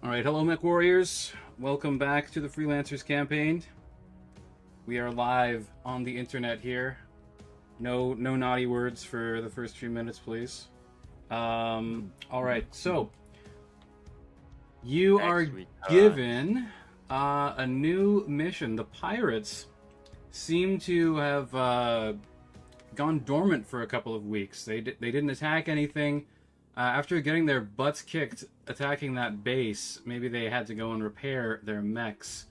Alright, hello Mech Warriors. Welcome back to the Freelancers campaign. We are live on the internet here. No naughty words for the first few minutes, please. Alright, so you are given a new mission. The pirates seem to have gone dormant for a couple of weeks. They didn't attack anything. After getting their butts kicked attacking that base, maybe they had to go and repair their mechs.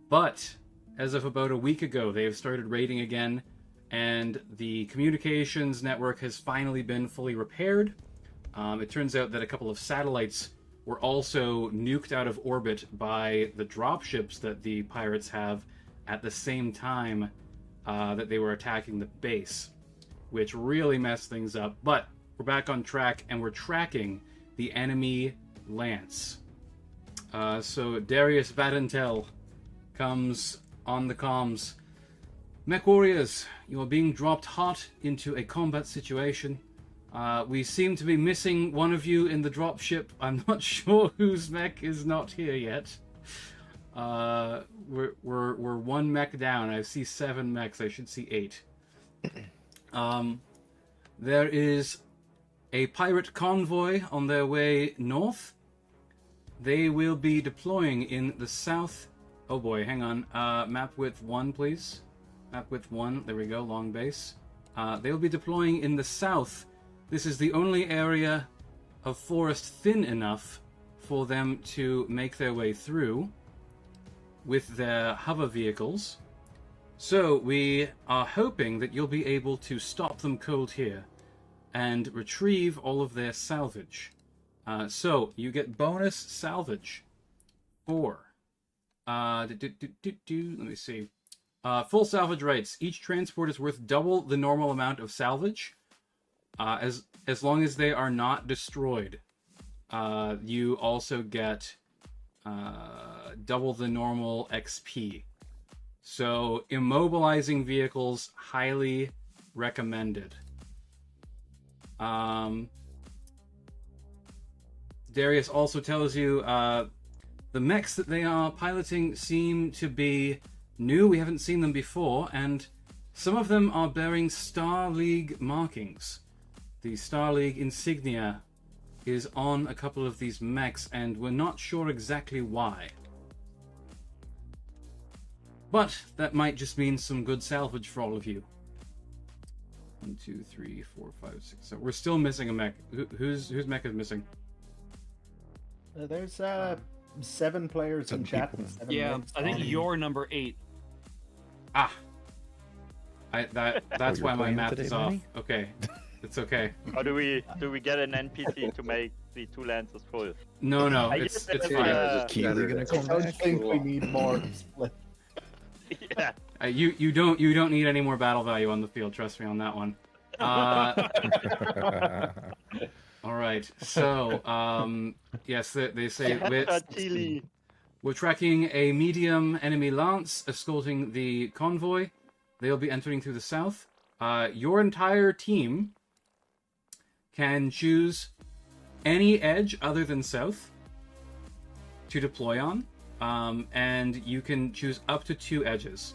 But as of about a week ago, they have started raiding again, and the communications network has finally been fully repaired. It turns out that a couple of satellites were also nuked out of orbit by the dropships that the pirates have at the same time that they were attacking the base, which really messed things up. But we're back on track, and we're tracking the enemy lance. So Darius Vadentel comes on the comms. Mech Warriors, you are being dropped hot into a combat situation. We seem to be missing one of you in the dropship. I'm not sure whose mech is not here yet. We're one mech down. I see 7 mechs. I should see 8. There is a pirate convoy on their way north. They will be deploying in the south. Oh boy, hang on. Map width 1, please. Map width 1. There we go, long base. They will be deploying in the south. This is the only area of forest thin enough for them to make their way through with their hover vehicles. So we are hoping that you'll be able to stop them cold here and retrieve all of their salvage. So you get bonus salvage for let me see. Full salvage rates. Each transport is worth double the normal amount of salvage, as long as they are not destroyed. You also get double the normal XP. So immobilizing vehicles, highly recommended. Darius also tells you the mechs that they are piloting seem to be new. We haven't seen them before, and some of them are bearing Star League markings. The Star League insignia is on a couple of these mechs, and we're not sure exactly why. But that might just mean some good salvage for all of you. 1, 2, 3, 4, 5, 6, 7. We're still missing a mech. Whose mech is missing? There's 7 players in chat. And 7 yeah, mechs. I think you're number 8. Ah, that's why my math is off. Manny? Okay, it's okay. Or do we get an NPC to make the 2 lances full? No, I it's guess fine. Is Keely gonna I come don't back? think we need more split. Yeah. You don't need any more battle value on the field. Trust me on that one. All right. So yes, they say we're tracking a medium enemy lance escorting the convoy. They'll be entering through the south. Your entire team can choose any edge other than south to deploy on, and you can choose up to 2 edges.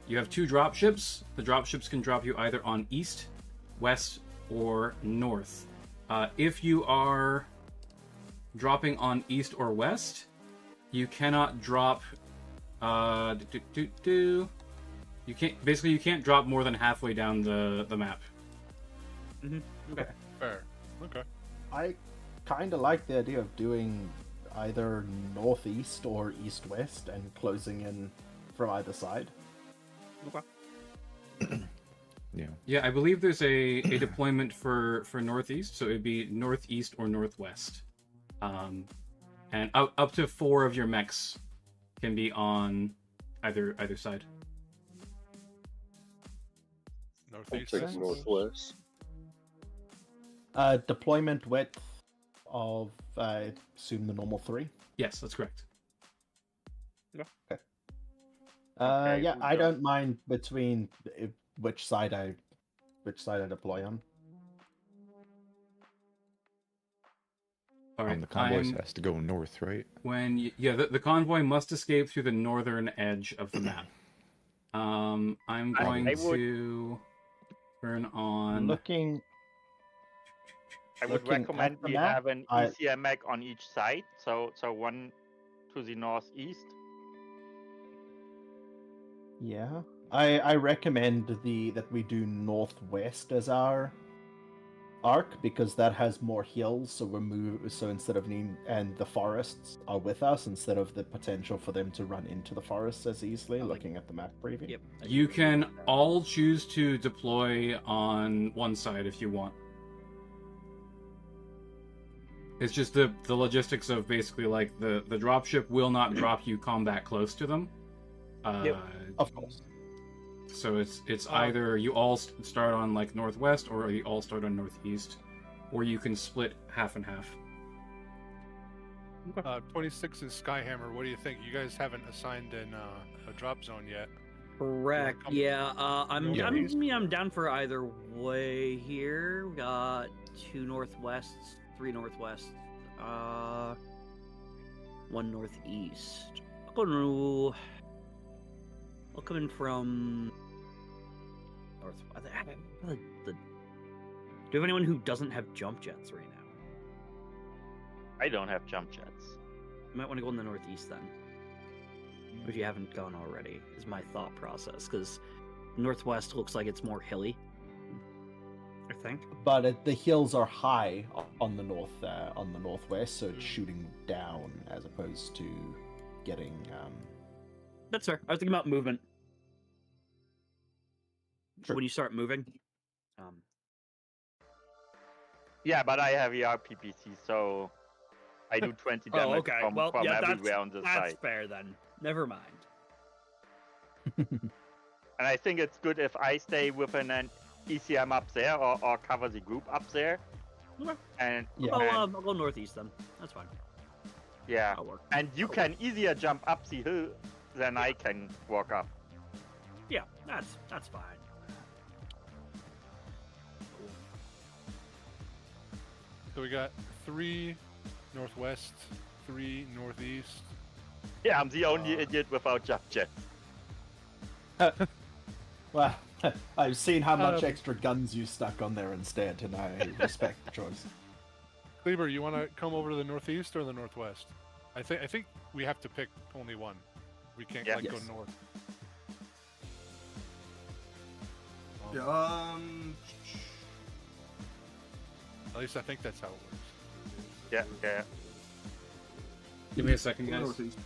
You have 2 dropships. The dropships can drop you either on east, west, or north. If you are dropping on east or west, you cannot drop. You can't drop more than halfway down the map. Okay. Fair. Okay. I kind of like the idea of doing either northeast or east-west and closing in from either side. Okay. Yeah, I believe there's a deployment for northeast, so it'd be northeast or northwest, and up to 4 of your mechs can be on either side. Northeast. Northwest. Deployment width of, I assume, the normal 3. Yes, that's correct. Okay, Yeah, we I go. don't mind between which side I deploy on. All right, The convoy has to go north, right? The convoy must escape through the northern edge of the map. I'm going I would- to turn on. Looking I would Looking recommend at the we map, have an ECMAC on each side, so one to the northeast. Yeah, I recommend that we do northwest as our arc because that has more hills. So instead of needing, and the forests are with us instead of the potential for them to run into the forests as easily. Looking at the map preview. Yep. You can all choose to deploy on one side if you want. It's just the logistics of basically like the dropship will not drop you combat close to them. Of course. So it's either you all start on like northwest or you all start on northeast, or you can split half and half. 26 is Skyhammer. What do you think? You guys haven't assigned in a drop zone yet. Correct. come Yeah. I'm northeast? I'm down for either way here. We got 2 northwests, 3 northwests, 1 northeast. I'll come in from north. Do you have anyone who doesn't have jump jets right now? I don't have jump jets. You might want to go in the northeast then, if you haven't gone already. Is my thought process, because northwest looks like it's more hilly. I think. But the hills are high on the northwest, so it's shooting down as opposed to getting. That's fair. I was thinking about movement. Sure. When you start moving. Yeah, but I have ERPPC, so I do 20 damage from everywhere on the that's side. fair then. Never mind. And I think it's good if I stay within an ECM up there or cover the group up there. Okay. And Yeah. I'll go northeast then. That's fine. yeah, That'll work. and you can easier jump up the hill than I can walk up. Yeah, that's fine. So we got 3 northwest, 3 northeast. Yeah, I'm the only idiot without jump jets. Well, I've seen how much extra guns you stuck on there instead, and I respect the choice. Cleaver, you want to come over to the northeast or the northwest? I think we have to pick only one. We can't Yeah. go Yes. north. Yeah, At least I think that's how it works. Yeah. Give me a second, guys. northeast.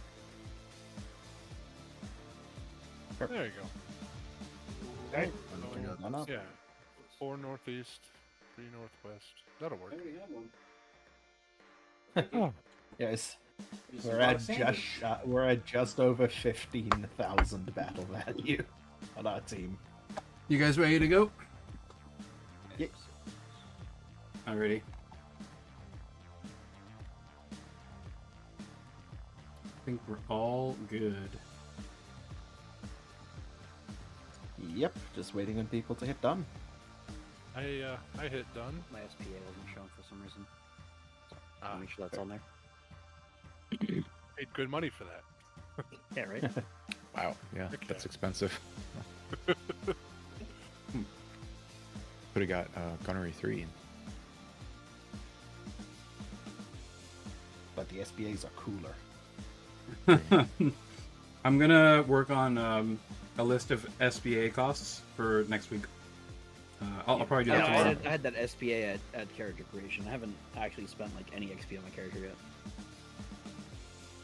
There you go. Okay. No. Yeah. 4 northeast, 3 northwest. That'll work. Yes, we're at just over 15,000 battle value on our team. You guys ready to go? Yes. Alrighty. I think we're all good. Yep, just waiting on people to hit done. I hit done. My SPA wasn't shown for some reason. Ah, Make sure that's on there. paid good money for that. Yeah, right. Wow, yeah, Okay. that's expensive. Could have got Gunnery 3. But the SBAs are cooler. I'm gonna work on a list of SBA costs for next week. I'll probably do that tomorrow. I had that SPA at character creation. I haven't actually spent like any XP on my character yet.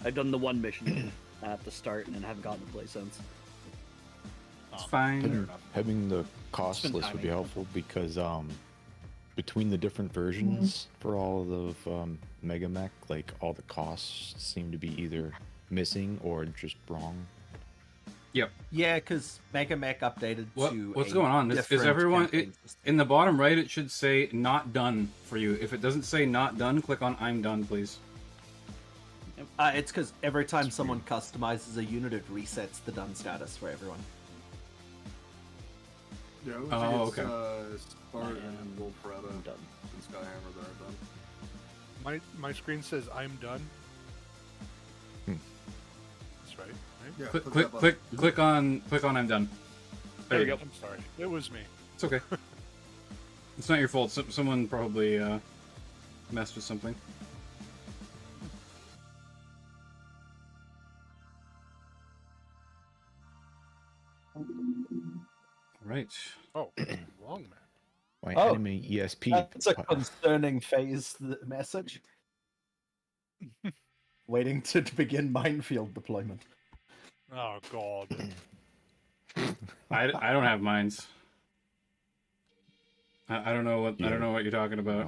I've done the one mission at the start and haven't gotten to play since. It's fine. Having the cost been list would be timing. helpful because between the different versions for all of Megamek, like all the costs seem to be either missing or just wrong. Yep. Yeah, because Megamek updated to. What's a going on? Is different everyone campaign system. in the bottom right? It should say "not done" for you. If it doesn't say "not done," click on "I'm done," please. It's because every time someone customizes a unit, it resets the done status for everyone. Yeah, it looks Oh, like okay. Spartan and Wolfretta I'm done. and Skyhammer that are done. My screen says I'm done. Hmm. That's right. Right? Yeah, Click, click click, that button. click on I'm done. There you go. I'm sorry. It was me. It's okay. It's not your fault. Someone probably messed with something. Right. Oh, wrong map. My Oh, enemy ESP. That's a concerning phase message. Waiting to begin minefield deployment. Oh God. I don't have mines. I don't know what I don't know what you're talking about.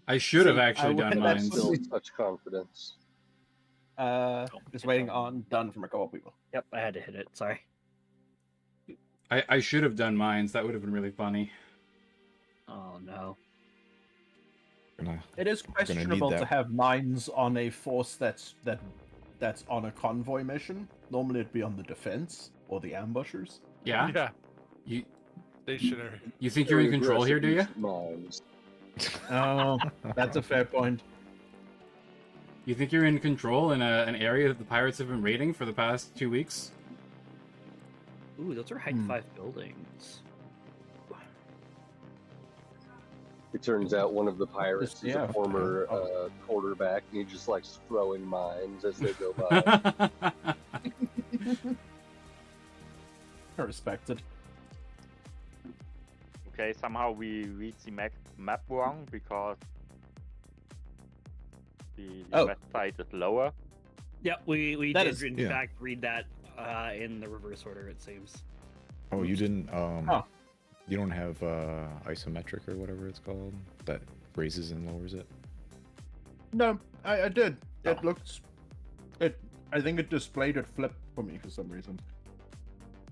I should have See, actually I done would- mines. that's- Still such confidence. Just waiting on done from a co-op people. Yep, I had to hit it. Sorry. I should have done mines. That would have been really funny. Oh no. It is need questionable to that. have mines on a force that's on a convoy mission. Normally it'd be on the defense or the ambushers. Yeah. Yeah. You Stationary. you think you're in control here, do you? Mines. Oh, that's a fair point. You think you're in control in an area that the pirates have been raiding for the past 2 weeks? Ooh, those are height Hmm. 5 buildings. It turns out one of the pirates is Yeah. a former quarterback, and he just likes throwing mines as they go by. I respect it. Okay, somehow we read the map wrong because the Oh. west side is lower. Yep, we That did is- in yeah. fact read that in the reverse order, it seems. Oh, you didn't. Oh. You don't have isometric or whatever it's called that raises and lowers it. No, I did. It Oh. looks. I think it displayed it flipped for me for some reason.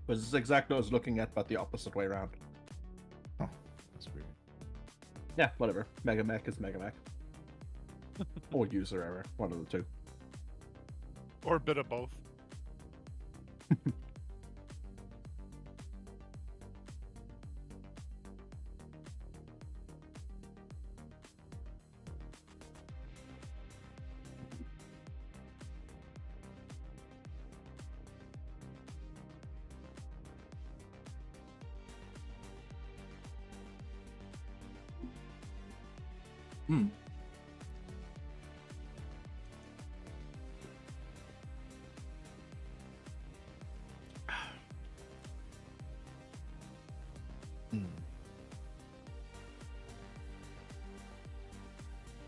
Because it's exactly what I was looking at, but the opposite way around. Oh, that's weird. Yeah, whatever. Megamek is Megamek. Or user error, one of the two. Or a bit of both. Hmm.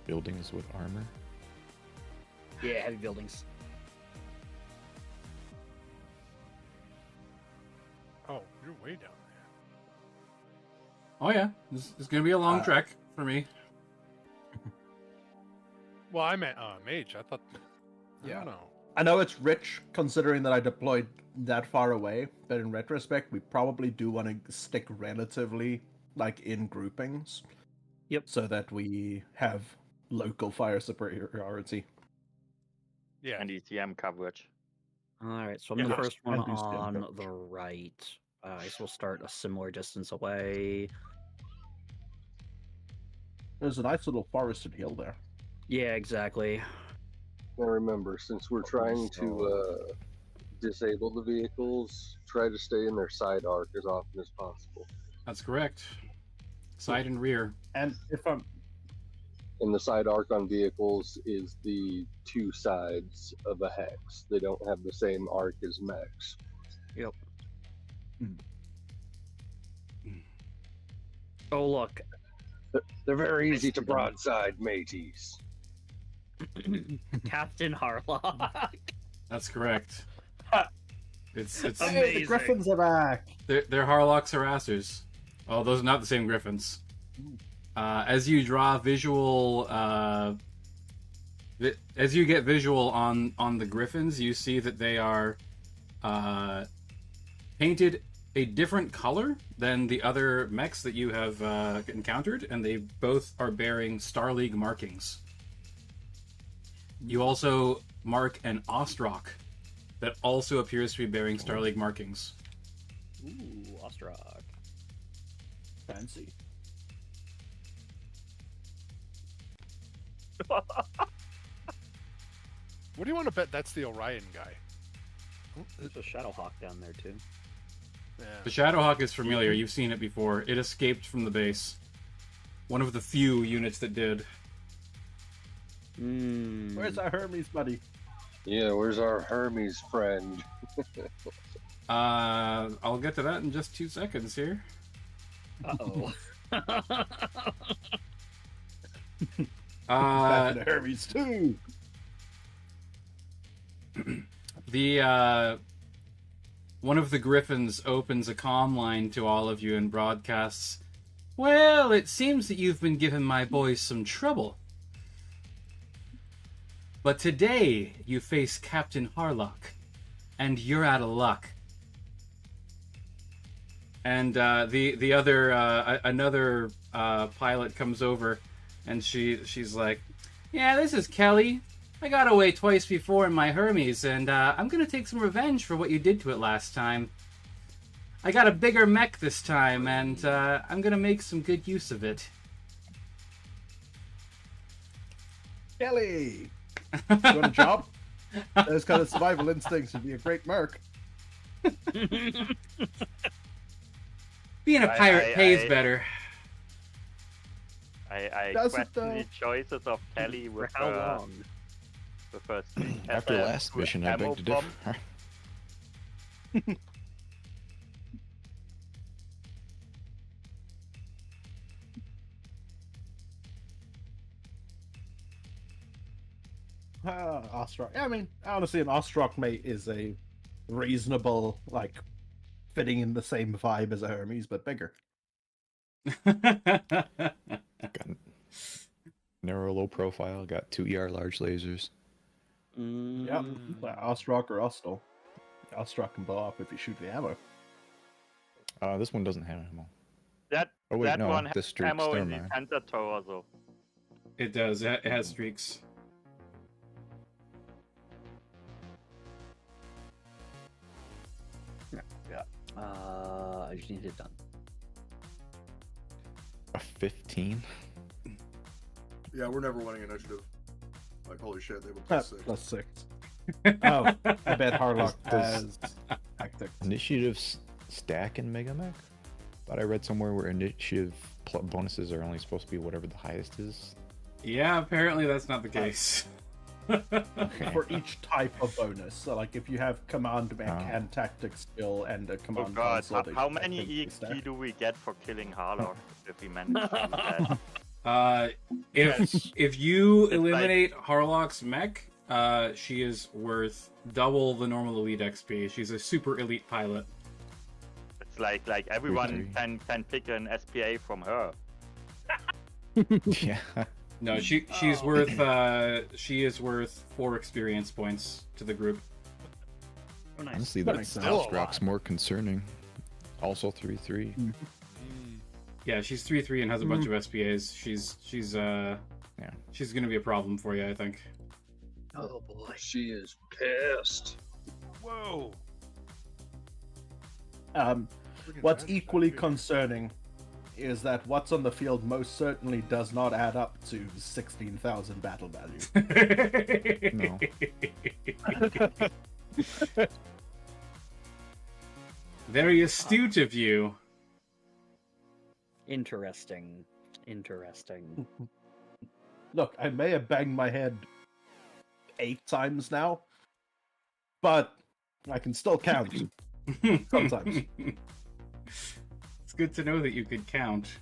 Buildings with armor. Yeah, heavy buildings. Oh, you're way down there. Oh yeah, this is gonna be a long trek for me. Well, I meant mage. I thought. I Yeah. don't know. I know it's rich considering that I deployed that far away, but in retrospect, we probably do want to stick relatively like in groupings. Yep. So that we have local fire superiority. Yeah. And ECM coverage. Alright, so I'm Yeah, the first one and do stand on coverage. the right. I guess we'll start a similar distance away. There's a nice little forested hill there. Yeah, exactly. Now remember, since we're trying to disable the vehicles, try to stay in their side arc as often as possible. That's correct. Side and rear. And if I'm And the side arc on vehicles is the two sides of a hex. They don't have the same arc as mechs. Oh, look. They're very easy to broadside, mateys. Captain Harlock. That's correct. It's Hey, the Amazing. Griffins are back. they're Harlocks harassers. Oh, those are not the same Griffins. As you draw visual, as you get visual on the Griffins, you see that they are painted a different color than the other mechs that you have encountered, and they both are bearing Star League markings. You also mark an Ostrock that also appears to be bearing Star League markings. Ooh, Ostrock. Fancy. What do you want to bet that's the Orion guy? There's a Shadowhawk down there too. Yeah. The Shadowhawk is familiar. You've seen it before. It escaped from the base. One of the few units that did. Where's our Hermes buddy? Yeah, where's our Hermes friend? I'll get to that in just 2 seconds here. Uh-oh. Back to Hermes too. The one of the Griffins opens a comm line to all of you and broadcasts, "Well, it seems that you've been giving my boys some trouble. But today you face Captain Harlock, and you're out of luck." And the other another pilot comes over, and she's like, "Yeah, this is Kelly. I got away twice before in my Hermes, and I'm gonna take some revenge for what you did to it last time. I got a bigger mech this time, and I'm gonna make some good use of it." Kelly, you want a job? Those kind of survival instincts would be a great merc. Being a pirate pays better. I Does it, question though? the choices of Kelly For with how her, long? with her After last mission, I beg to bomb. differ. Ostrock. I mean, honestly, an Ostrock mate is a reasonable, like, fitting in the same vibe as a Hermes, but bigger. Got narrow, low profile. Got 2 ER large lasers. Yep, like Ostrock or Ostal. Ostrock can blow up if you shoot the ammo. This one doesn't have ammo. That Oh wait, that no, one this has streaks. ammo Never in the mind. Panzer Torso. It does. It has streaks. I just need it done. A 15. Yeah, we're never winning initiative. Like, holy shit, they have a +6. +6. Oh, I bet Harlock Does- has tactics. Initiatives stack in Megamek? Thought I read somewhere where initiative bonuses are only supposed to be whatever the highest is. Yeah, apparently that's not the case. Okay. For each type of bonus. So, like, if you have command mech Oh. and tactics skill and a Oh command god, console, they how should many technically EXP stack. do we get for killing Harlock if we manage to do that? If if you eliminate Harlock's mech, she is worth double the normal elite XP. She's a super elite pilot. It's like everyone Victory. can pick an SPA from her. Yeah. No, she is worth 4 experience points to the group. Oh, nice. Honestly, That that makes sense. Ostrock's more concerning. Also 3-3. Yeah, she's 3/3 and has a bunch of SPAs. She's gonna be a problem for you, I think. Oh boy. She is pissed. Whoa. What's Friggin' equally bad. concerning is that what's on the field most certainly does not add up to 16,000 battle value. No. Very astute of you. Interesting. Interesting. Look, I may have banged my head 8 times now, but I can still count. Sometimes. It's good to know that you could count.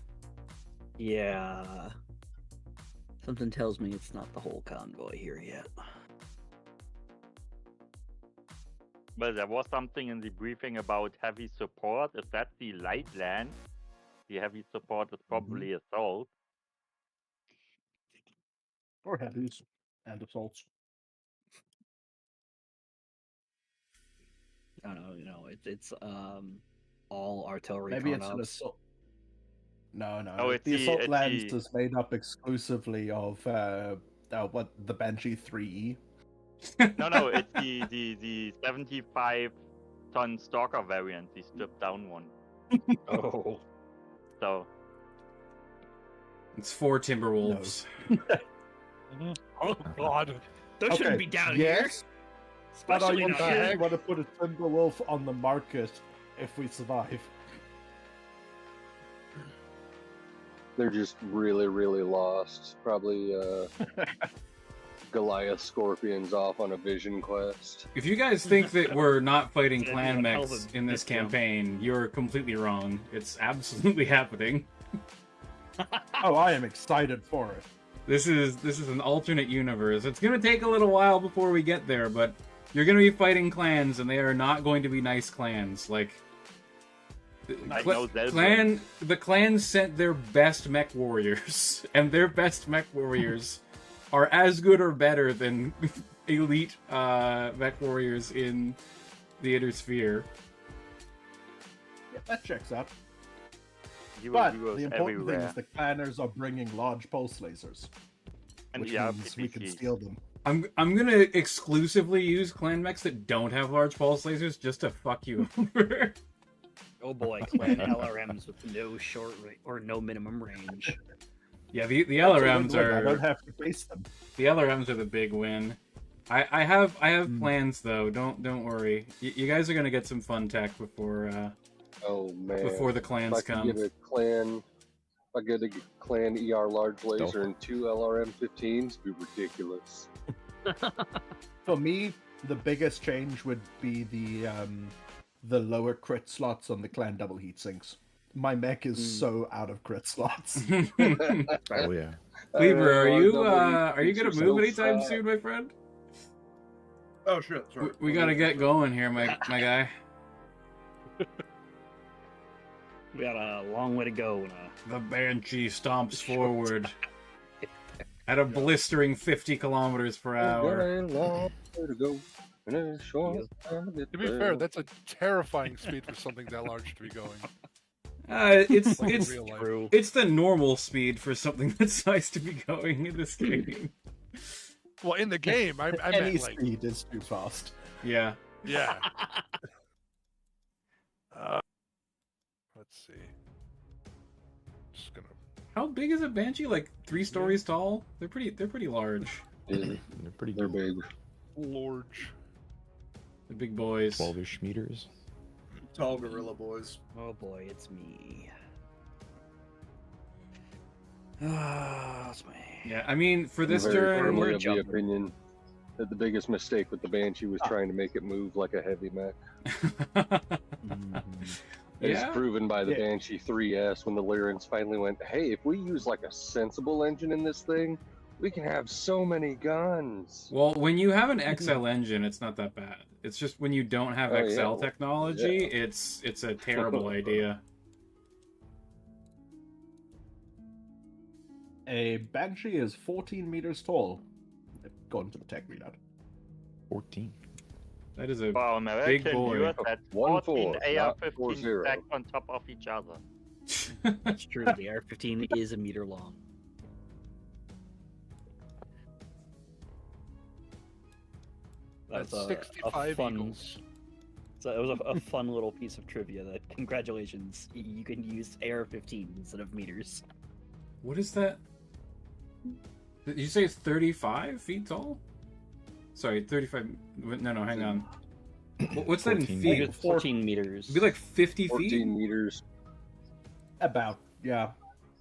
Yeah. Something tells me it's not the whole convoy here yet. But there was something in the briefing about heavy support. Is that the light land? The heavy support is probably assault. Or heavies and assaults. I don't know, it's all artillery. Maybe it's an pronouns. assault. No. Oh, it's the the- assault it's lands the- is made up exclusively of what the Banshee 3E. No, it's the 75-ton stalker variant, the stripped down one. Oh. So It's 4 Timberwolves. Oh God! Those shouldn't be down yes, but are Especially you not sure here. you want to put a Timberwolf on the market if we survive? They're just really, really lost. Probably Goliath Scorpions off on a vision quest. If you guys think that we're not fighting That'd clan be a hell of mechs a in this discount. campaign, you're completely wrong. It's absolutely happening. Oh, I am excited for it. This is an alternate universe. It's gonna take a little while before we get there, but you're gonna be fighting clans, and they are not going to be nice clans. Like I know that the clans sent their best mech warriors, and their best mech warriors are as good or better than elite mech warriors in the Inner Sphere. Yeah, that checks out. He But was the important everywhere. thing is the clanners are bringing large pulse lasers, And which the means we can RPGs. steal them. I'm gonna exclusively use clan mechs that don't have large pulse lasers just to fuck you over. Oh boy, clan LRMs with no short or no minimum range. Yeah, the That's a LRMs win-win. I don't are have to face them. the LRMs are the big win. I have Hmm. plans though. Don't worry. You guys are gonna get some fun tech before Oh man! before the if clans I could come. get a clan, if I get a clan ER large laser and 2 LRM-15s, it'd be ridiculous. For me, the biggest change would be the lower crit slots on the clan double heat sinks. My mech is so out of crit slots. Oh yeah. Cleaver, are Our you double gonna heat move sinks are anytime so soon, my friend? Oh shit! Sorry. We gotta get going here, my guy. We got a long way to go. The Banshee stomps forward at a blistering 50 kilometers per hour. Got a long way to go, and a short time get To be there. fair, that's a terrifying speed for something that large to be going. It's Like in it's real life. True. it's the normal speed for something that's nice to be going in this game. Well, in the game, I Any meant like, speed is too fast. Yeah. yeah. Let's see. Just gonna. Oh, How big is a Banshee? Like 3 stories tall? They're pretty large. Yeah, They're pretty they're good. big. Large. The big boys. 12-ish meters. Tall gorilla boys. Oh boy, it's me. Ah, it's me. Yeah, I mean for this I'm very turn, firmly we're of the jumping. opinion that the biggest mistake with the Banshee was trying to make it move like a heavy mech. It's yeah. proven by the Yeah. Banshee 3S when the Lyrans finally went, hey, if we use like a sensible engine in this thing, we can have so many guns. Well, when you have an XL engine, it's not that bad. It's just when you don't have Oh, yeah. XL technology, Yeah. it's a terrible idea. A Banshee is 14 meters tall. Going to the tech readout. 14. That is a For American boy. viewers, that's 1-4, 14 not AR-15 4-0. stacked on top of each other. That's true. The AR-15 is a meter long. That's That's a 65 fun. Eagles. So it was a fun little piece of trivia. That congratulations, you can use AR-15 instead of meters. What is that? Did you say it's 35 feet tall? Sorry, 35. No, hang on. What's that in 14 feet? It's 14 meters. It'd be like 50 14 feet? meters. About, yeah.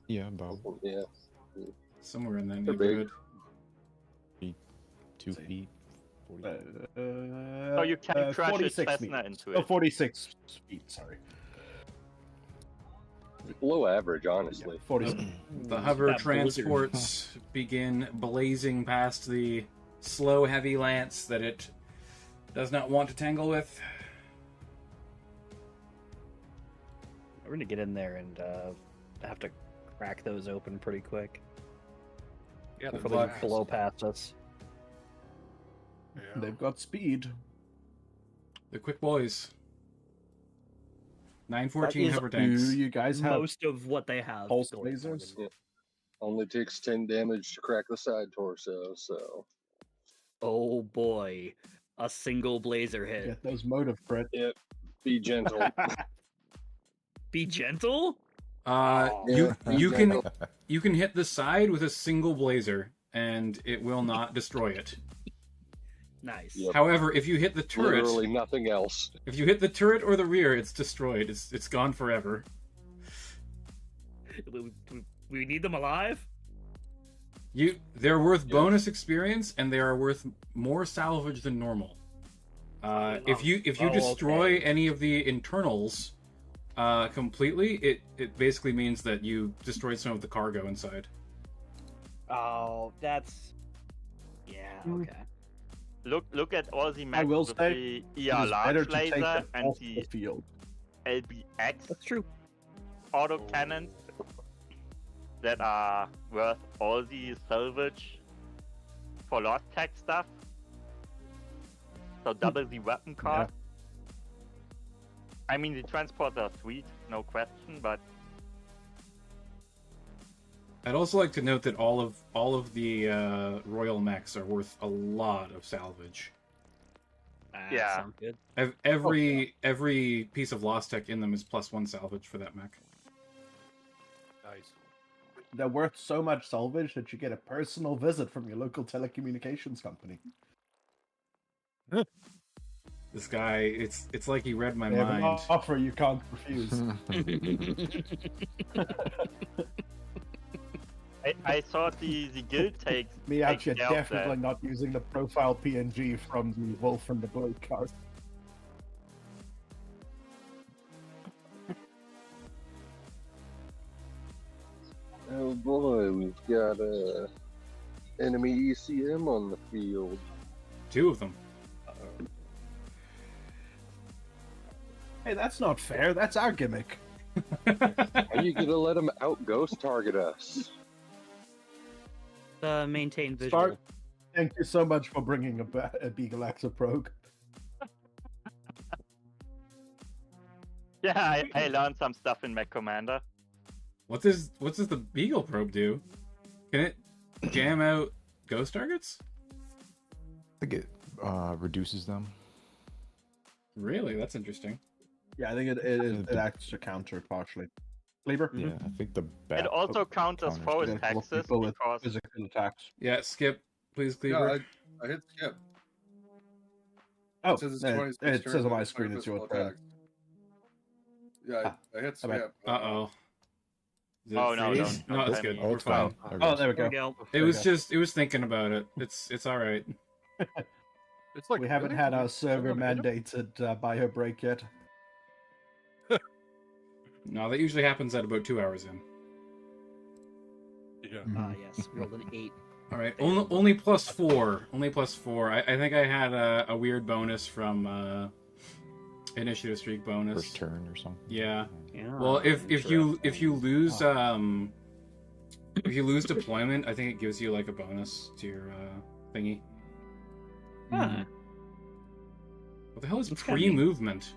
Yeah, about Yeah. Somewhere in that They're big. neighborhood. 2 feet. 40. So you can crash a 46 Cessna meters. into it. 46 feet, sorry. Below average, honestly. 46. The hover That blizzard. transports begin blazing past the slow, heavy lance that it does not want to tangle with. We're gonna get in there and have to crack those open pretty quick Yeah, they're before they fast. blow past us. Yeah. They've got speed. The quick boys. 914 That is hover Do tanks. you guys have Most of what they have. pulse going lasers? forward. Only takes 10 damage to crack the side torso, so. Oh boy, a single blazer hit. get those motive crit? Yep. Be gentle. Be gentle. You Yeah, be you can gentle. you can hit the side with a single blazer. and it will not destroy it. Nice. Yep. However, if you hit the turret, Literally nothing else. if you hit the turret or the rear, it's destroyed. It's gone forever. We need them alive? They're worth bonus experience, and they are worth more salvage than normal. If you destroy any of the internals completely, it basically means that you destroyed some of the cargo inside. Oh, that's... Yeah, okay. Look at all the I maps will with say, the it is better large to take laser them and off the the field. LBX That's true. autocannons that are worth all the salvage for lost tech stuff. So double the weapon cost. I mean, the transports are sweet, no question, but I'd also like to note that all of the royal mechs are worth a lot of salvage. Yeah. Sounds good. Every piece of lost tech in them is +1 salvage for that mech. Nice. They're worth so much salvage that you get a personal visit from your local telecommunications company. This guy, it's like he read my They have an mind. offer you can't refuse. I thought the guild takes Me out, takes you're care of definitely that. not using the profile PNG from the Wolf and the Blade card. Oh boy, we've got enemy ECM on the field. 2 of them. Hey, that's not fair. That's our gimmick. Are you gonna let them out ghost target us? Maintain visual. Start. Thank you so much for bringing a Beagle Axoprobe. Yeah, I learned some stuff in Mech Commander. What does the Beagle probe do? Can it jam out ghost targets? I think it reduces them. Really? That's interesting. Yeah, I think it acts to counter partially. Kleber? Yeah, I think the It also counters forest Counters taxes people with because physical attacks. Yeah, Skip, please, Cleaver. Yeah, I hit skip. Oh, It says it's it 26 says on my turns, screen it's your physical turn. attacks. Yeah, I hit I bet. skip. Uh-oh. Is it Oh, no, freeze? don't No, it's tell good. me. Oh, We're it's fine. fine. Oh, there we There go. we go. It There was we go. just, it was thinking about it. It's all right. It's like We haven't really? had Can our you server still hit 'em? mandated bio break yet. No, that usually happens at about 2 hours in. Yeah. Yes, rolled an 8. All right, only +4. Only +4. I think I had a weird bonus from initiative streak bonus. First turn or something. Yeah. Yeah. Well, if you lose Oh. if you lose deployment, I think it gives you like a bonus to your thingy. Huh. What the hell is That's kinda neat. pre-movement?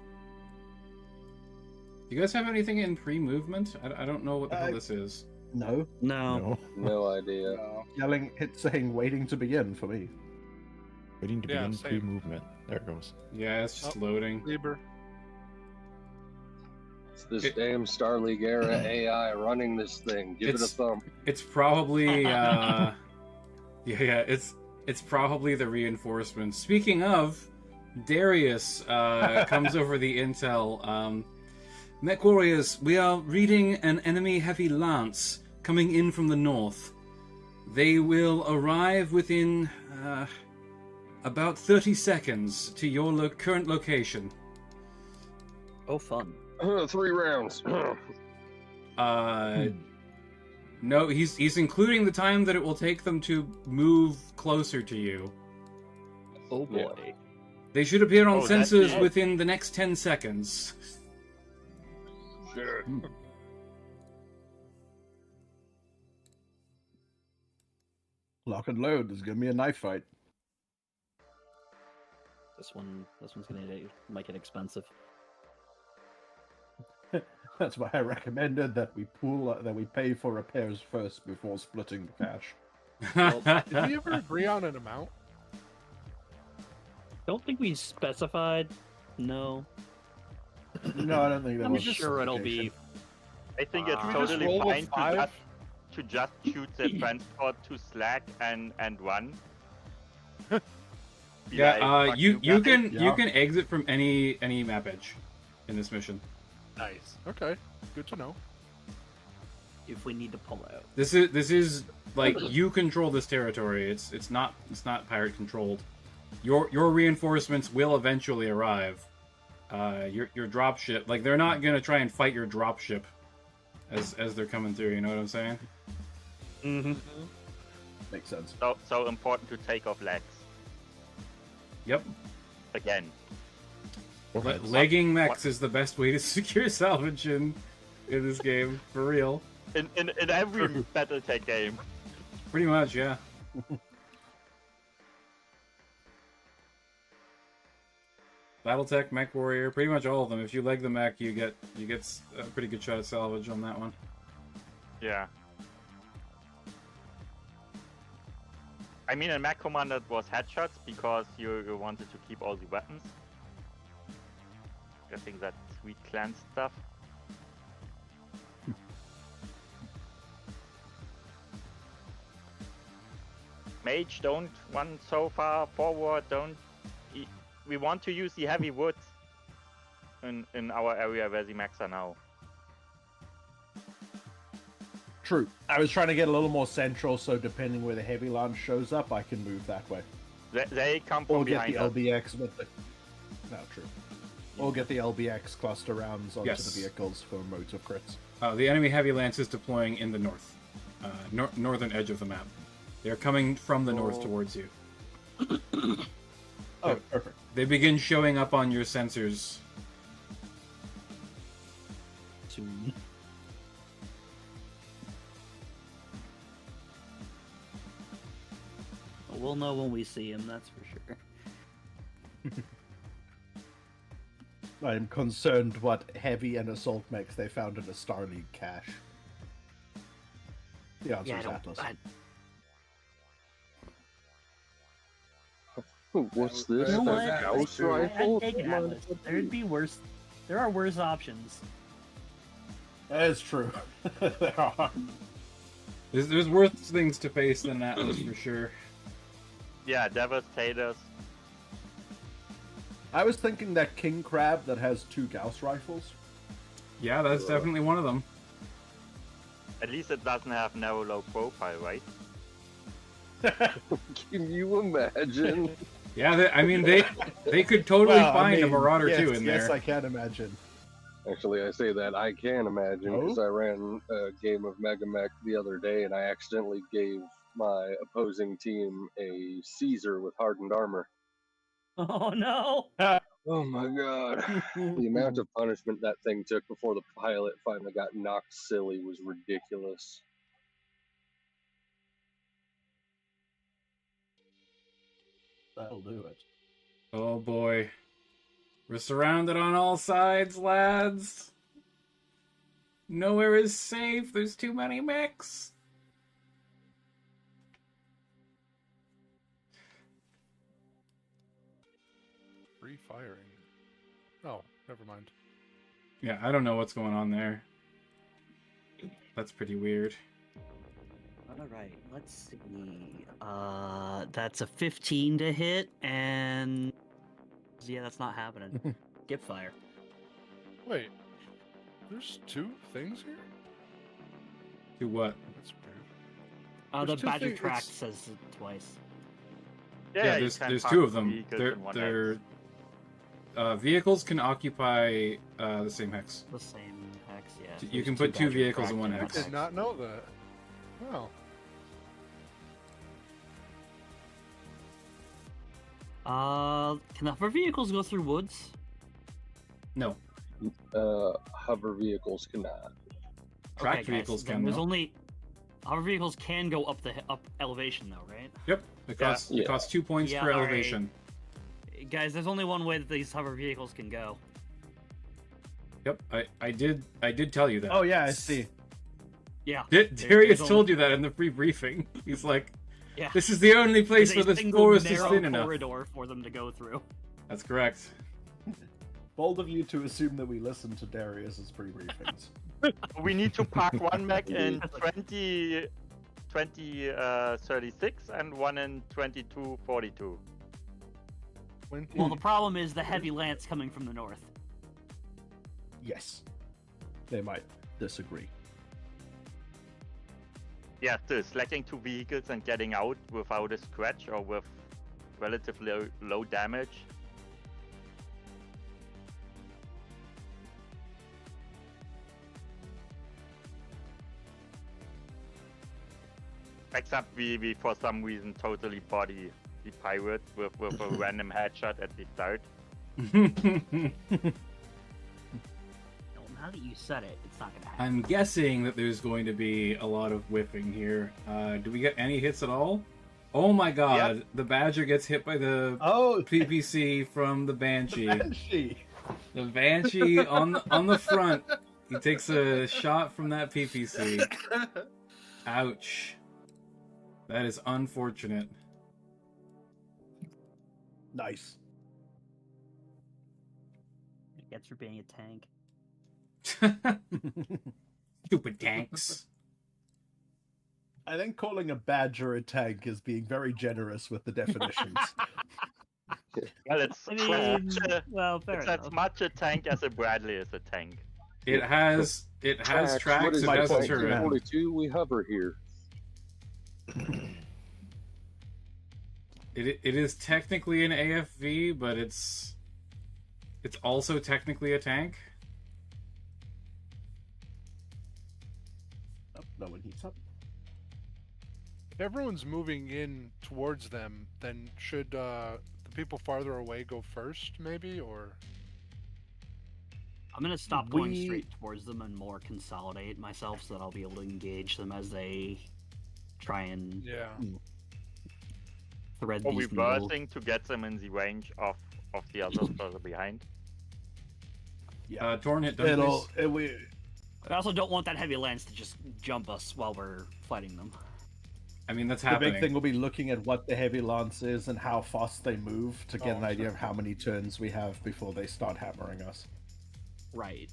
Do you guys have anything in pre-movement? I don't know what the hell this is. No. No. No idea. Yelling, hit saying waiting to begin for me. Waiting to Yeah, begin same. pre-movement. There it goes. Yeah, it's just Oh. loading. Lieber. It's this It- damn Star League era AI running this thing. Give it a It's- thumb. It's probably it's probably the reinforcements. Speaking of, Darius comes over the intel. Mech warriors, we are reading an enemy heavy lance coming in from the north. They will arrive within about 30 seconds to your current location. Oh, fun. 3 rounds. No, he's including the time that it will take them to move closer to you. Oh Yeah. boy. They should appear on Oh, that's sensors it. within the next 10 seconds. Sure. Lock and load. There's gonna be a knife fight. This one's might get expensive. That's why I recommended that we pay for repairs first before splitting the cash. Did we ever agree on an amount? Don't think we specified. No. No, I don't think that I'm was sure it'll be. I think Can it's we just totally roll with fine to 5? to just shoot the transport to slack and run? Be Yeah, like, "Fuck you guys." can exit from any map edge in this mission. Nice. Okay. Good to know. If we need to pull out. This is like you control this territory. It's not pirate controlled. Your reinforcements will eventually arrive. Your drop ship, like they're not gonna try and fight your drop ship as they're coming through. You know what I'm saying? Mm-hmm. Makes sense. So important to take off legs Yep. again. Legging mechs is the best way to secure salvage in this game, for real. In every Battletech game. Pretty much, yeah. Battletech, Mech Warrior, pretty much all of them. If you leg the mech, you get a pretty good shot at salvage on that one. Yeah. I mean, in Mech Commander it was headshots because you wanted to keep all the weapons. Getting that sweet clan stuff. Mage, don't run so far forward. We want to use the heavy woods in our area where the mechs are now. True. I was trying to get a little more central, so depending where the heavy lance shows up, I can move that way. They come from Or get the behind us. LBX with the... No, true. Or get the LBX cluster rounds onto Yes. the vehicles for motive crits. The enemy heavy lance is deploying in the north, northern edge of the map. They're coming from the north towards you. Oh, perfect. They begin showing up on your sensors. Soon. We'll know when we see him, that's for sure. I'm concerned what heavy and assault mechs they found in a Star League cache. The answer is Atlas. What's this? You know A what? Gauss I'd rifle? I'd take an Atlas. There'd be worse. There are worse options. That is true. There are. There's worse things to face than Atlas for sure. Yeah, Devastators. I was thinking that King Crab that has 2 Gauss rifles. Yeah, that's definitely one of them. At least it doesn't have narrow low profile, right? Can you imagine? Yeah, they could totally Well, I find a mean, Marauder yes, 2 in there. Yes, I can imagine. Actually, I say that I can imagine because Oh? I ran a game of Megamek the other day and I accidentally gave my opposing team a Caesar with hardened armor. Oh no! Oh my god. The amount of punishment that thing took before the pilot finally got knocked silly was ridiculous. That'll do it. Oh boy. We're surrounded on all sides, lads. Nowhere is safe. There's too many mechs. Free firing. Oh, never mind. Yeah, I don't know what's going on there. That's pretty weird. Alright, let's see. That's a 15 to hit, and... Yeah, that's not happening. Get fire. Wait, there's 2 things here? Do what? That's weird. The There's two Badger things- track it's- says it twice. Yeah, you there's can 2 of park them. vehicles They're in one vehicles can occupy the same hex. The same hex, yeah. You There's can put 2 Badger vehicles track in one and hex. I did not know that. Wow. Can the hover vehicles go through woods? No, Hover vehicles cannot. tracked guys, vehicles then can. There's though. only hover vehicles can go up up elevation though, right? Yep, it costs Yeah. it costs 2 points Yeah, per alright. elevation. Guys, there's only one way that these hover vehicles can go. Yep, I did tell you that. Oh yeah, I see. Yeah. Darius there's told you that in the free briefing. He's like, Yeah. this is the only place There's where a this single forest is narrow thin enough. corridor for them to go through. That's correct. Bold of you to assume that we listen to Darius's pre-briefings. We need to park one mech in 2036 and one in 2242. Well, the problem is the heavy lance coming from the north. Yes. They might disagree. Yeah, so selecting 2 vehicles and getting out without a scratch or with relatively low damage. Except we for some reason totally body the pirate with a random headshot at the start. Well, now that you said it, it's not gonna happen. I'm guessing that there's going to be a lot of whiffing here. Do we get any hits at all? Oh my god, Yep. the Badger gets hit by the PPC from the Banshee. The Banshee on the front. He takes a shot from that PPC. Ouch. That is unfortunate. Nice. It gets for being a tank. Stupid tanks. I think calling a Badger a tank is being very generous with the definitions. Well, it's I mean, well, fair it's enough. as much a tank as a Bradley is a tank. It has What tracks, is it my has a point? turret. 42, we hover here. It is technically an AFV, but it's also technically a tank. Oh, no one heats up. If everyone's moving in towards them, then should the people farther away go first, maybe, or? I'm gonna stop going straight towards them and more consolidate myself so that I'll be able to engage them as they try and thread Or these needles. reversing to get them in the range of the others further behind. Yeah. Torn hit done, please. I also don't want that heavy lance to just jump us while we're fighting them. I mean, that's The happening. big thing will be looking at what the heavy lance is and how fast they move to get an idea of how many turns we have before they start hammering us. Right.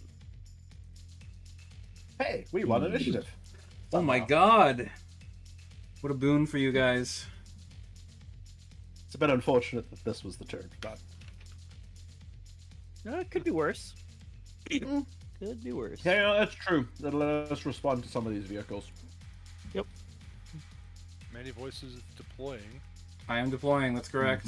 Hey, we won initiative. Oh my god! What a boon for you guys. It's a bit unfortunate that this was the turn, but It could be worse. Could be worse. yeah, that's true. That'll let us respond to some of these vehicles. Yep. Many voices deploying. I am deploying, that's correct.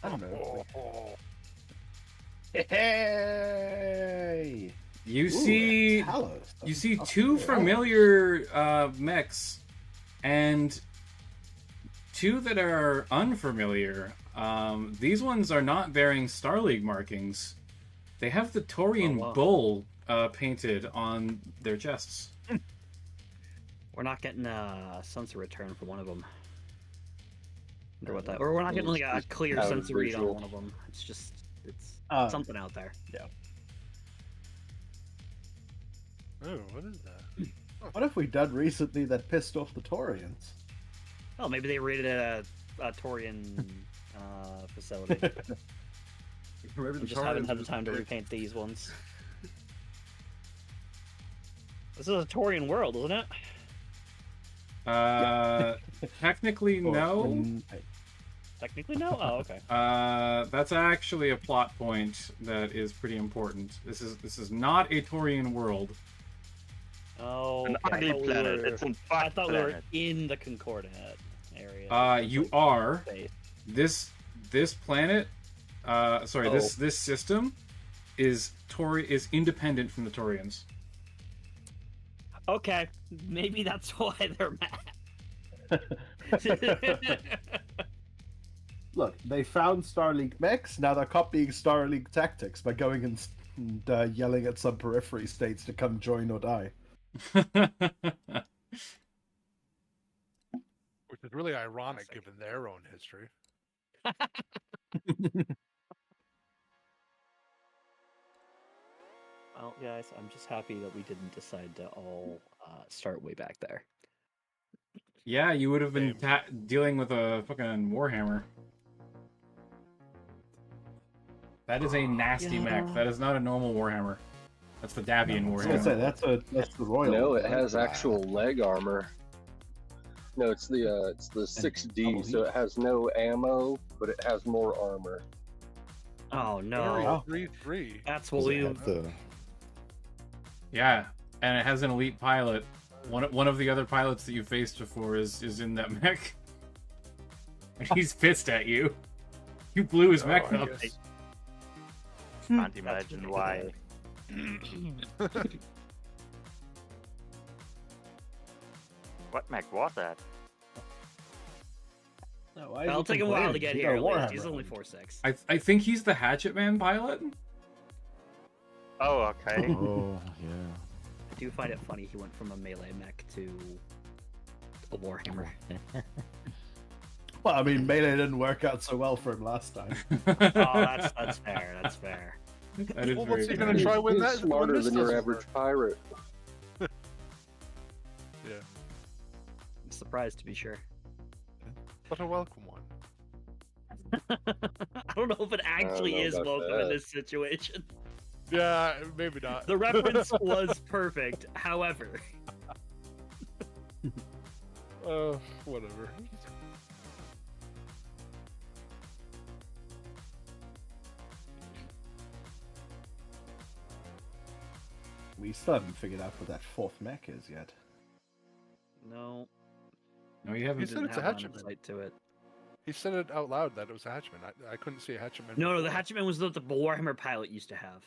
I don't know. Hey! You Ooh, see, Talos. you see Up two there. familiar mechs and two that are unfamiliar. These ones are not bearing Star League markings. They have the Taurian bull painted on their chests. We're not getting a sensor return for one of them. Wonder what that, or we're not getting like a clear Out of sensor read on visual. one of them. It's just, it's something out there. Yeah. Oh, what is that? What have we done recently that pissed off the Taurians? Oh, maybe they raided a Taurian facility. Maybe We just haven't had the time to repaint these ones. This is a Taurian world, isn't it? Technically, no. Technically, no. Oh, okay. That's actually a plot point that is pretty important. This is not a Taurian world. Oh, An okay. ugly planet. It's a I bug thought we were planet. in the Concordat area. You are. Space. This planet, this system is independent from the Taurians. Okay, maybe that's why they're mad. Look, they found Star League mechs, now they're copying Star League tactics by going and yelling at some periphery states to come join or die. Which is really ironic given their own history. Well, guys, I'm just happy that we didn't decide to all start way back there. Yeah, you would have been dealing with a fucking Warhammer. That is a nasty mech. That is not a normal Warhammer. That's the Davian I was gonna say, Warhammer. that's the royal. No, it one, has right? actual leg armor. No, it's the 6D, so it has no ammo, but it has more armor. Oh Very no. 3-3. That's Does what it we. have the Yeah, and it has an elite pilot. One of the other pilots that you faced before is in that mech. And he's pissed at you. You blew his mech I up. guess. Can't imagine why. What mech was that? No, why is It'll he take a while to complaining? get He's here. got a At least. He's Warhammer. only 4.6. I think he's the Hatchet Man pilot. Oh, okay. Oh, yeah. I do find it funny he went from a melee mech to a Warhammer. Well, I mean, melee didn't work out so well for him last time. Oh, that's fair. That's fair. That is Well, very what's he fair. gonna try when He's that? smarter when this than your doesn't average work? pirate. Yeah, I'm surprised to be sure. but a welcome one. I don't know if it actually know is about welcome in that. this situation. Yeah, maybe not. The reference was perfect. However, Whatever. We still haven't figured out what that fourth mech is yet. no, No, you He haven't. said didn't it's a have line of hatchman. sight to it. He said it out loud that it was a hatchman. I couldn't see a hatchman. No, the before. Hatchetman was what the Warhammer pilot used to have.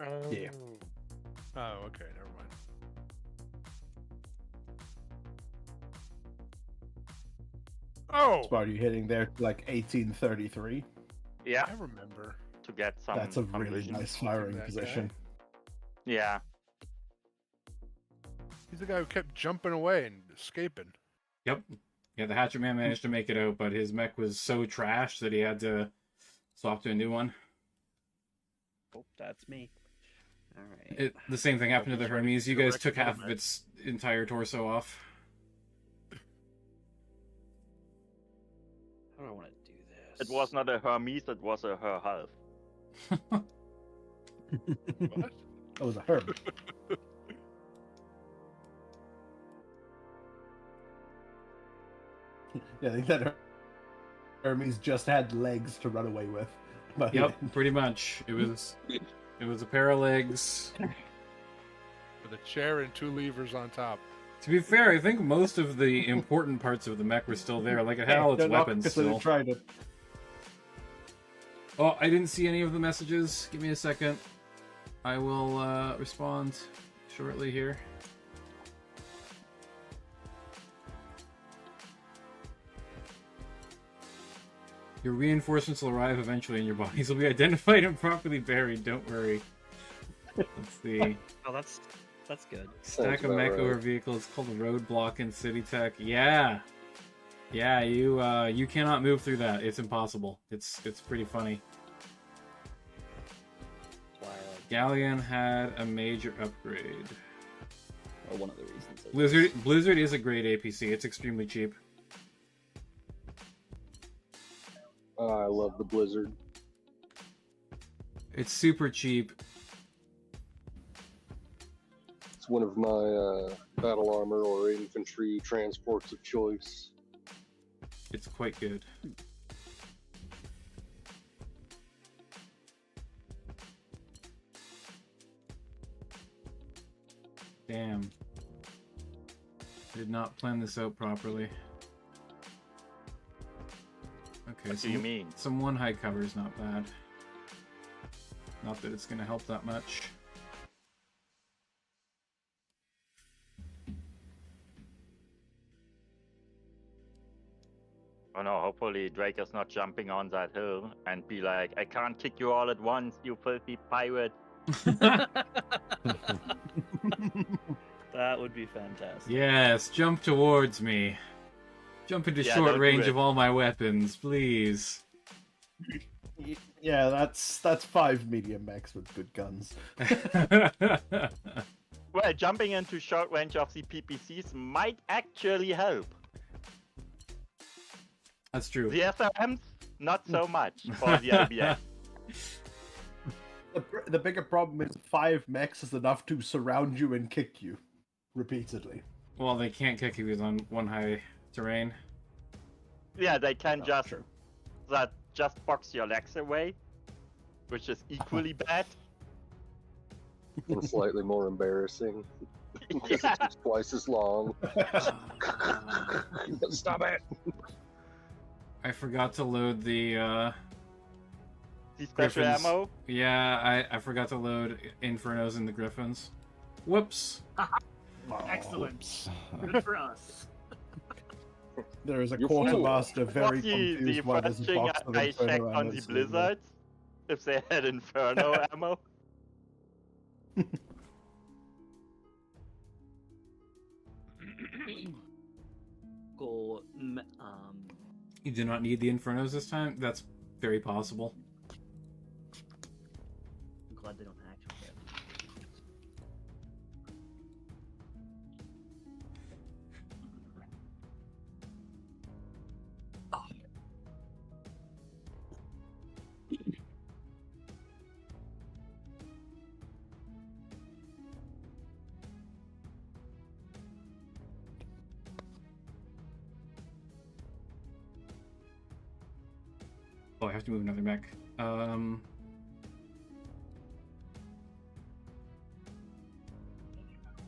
Oh. Yeah. Oh, okay, never mind. Oh, So are you hitting there to like 1833? Yeah, I remember. to get some. That's a some really vision. nice firing That position. Yeah. He's the guy who kept jumping away and escaping. Yep. Yeah, the Hatchet Man managed to make it out, but his mech was so trashed that he had to swap to a new one. Oh, that's me. All right. The same thing happened to the Hermes. You guys took half of Direct its entire torso off. How do I want to do this? It was not a Hermes, it was a her half. What? That was a herb. Yeah, I think that Hermes just had legs to run away with. But Yep, pretty much. It was a pair of legs. With a chair and 2 levers on top. To be fair, I think most of the important parts of the mech were still there. Like, it had all its they're not weapons considered still. trying to. Oh, I didn't see any of the messages. Give me a second. I will respond shortly here. Your reinforcements will arrive eventually and your bodies will be identified and properly buried. Don't worry. Let's see. Oh, that's good. Stack Sounds of about mech right. over vehicles called a roadblock in City Tech. Yeah. Yeah, you cannot move through that. It's impossible. It's pretty funny. That's why I like Galleon had a major upgrade. or one of the reasons. Blizzard is a great APC. It's extremely cheap. I love the Blizzard. It's super cheap. It's one of my battle armor or infantry transports of choice. It's quite good. Damn. Did not plan this out properly. Okay, What do you mean? Some one high cover is not bad. Not that it's gonna help that much. Oh no, hopefully Drake is not jumping on that hill and be like, I can't kick you all at once, you filthy pirate. That would be fantastic. Yes, jump towards me. Jump into Yeah, short don't do range it. of all my weapons, please. Yeah, that's 5 medium mechs with good guns. Well, jumping into short range of the PPCs might actually help. That's true. The SRMs, not so much for the LBS. The bigger problem is 5 mechs is enough to surround you and kick you repeatedly. Well, they can't kick you on one high terrain. Yeah, they can Oh, just true. just box your legs away, which is equally bad. And slightly more embarrassing. Because Yeah. it's twice as long. Stop it! I forgot to load the The special Griffins. ammo. Yeah, I forgot to load Infernos in the Griffins. Whoops. Excellent. Good for us. There is a You're quartermaster very Was the confused why first there's a thing box of I Inferno checked on ammo the sitting there. Blizzards if they had Inferno ammo. Go, You do not need the Infernos this time? That's very possible. I'm glad they don't actually have. Oh, I have to move another mech.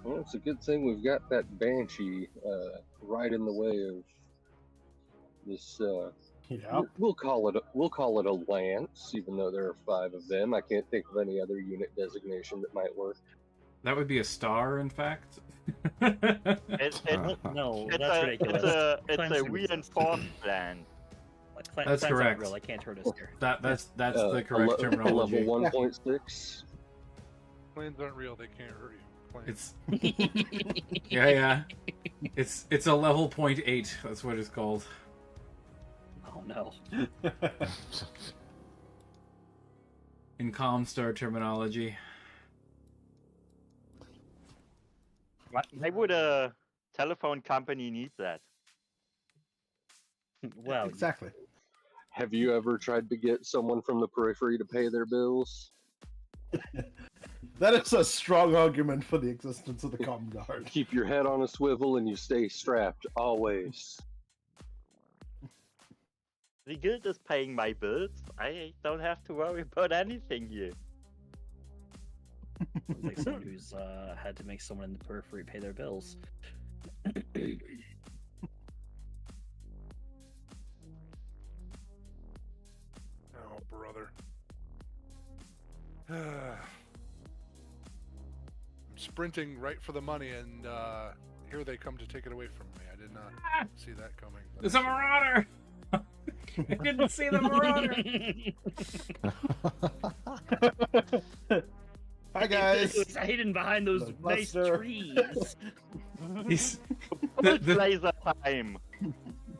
Well, it's a good thing we've got that Banshee right in the way of this. Yeah. We'll call it a lance, even though there are 5 of them. I can't think of any other unit designation that might work. That would be a star, in fact. No, It's that's a ridiculous. it's Clans a don't exist. reinforced plan. Clans That's aren't correct. Real. I can't hurt us here. That's Uh, the correct a terminology. level 1.6. Planes aren't real. They can't hurt you. Planes. It's yeah. It's a level 0.8. That's what it's called. Oh no. In Comstar terminology. Why would a telephone company need that? Well, Exactly. Have you ever tried to get someone from the periphery to pay their bills? That is a strong argument for the existence of the Comm Guard. Keep your head on a swivel and you stay strapped, always. The guild is paying my bills. I don't have to worry about anything here. sounds like someone who's had to make someone in the periphery pay their bills. Oh, brother. I'm sprinting right for the money, and here they come to take it away from me. I did not see that coming. There's a marauder! I didn't see the marauder! Hi guys. It's hidden behind those Look, nice Buster. trees. He's, It's the laser time.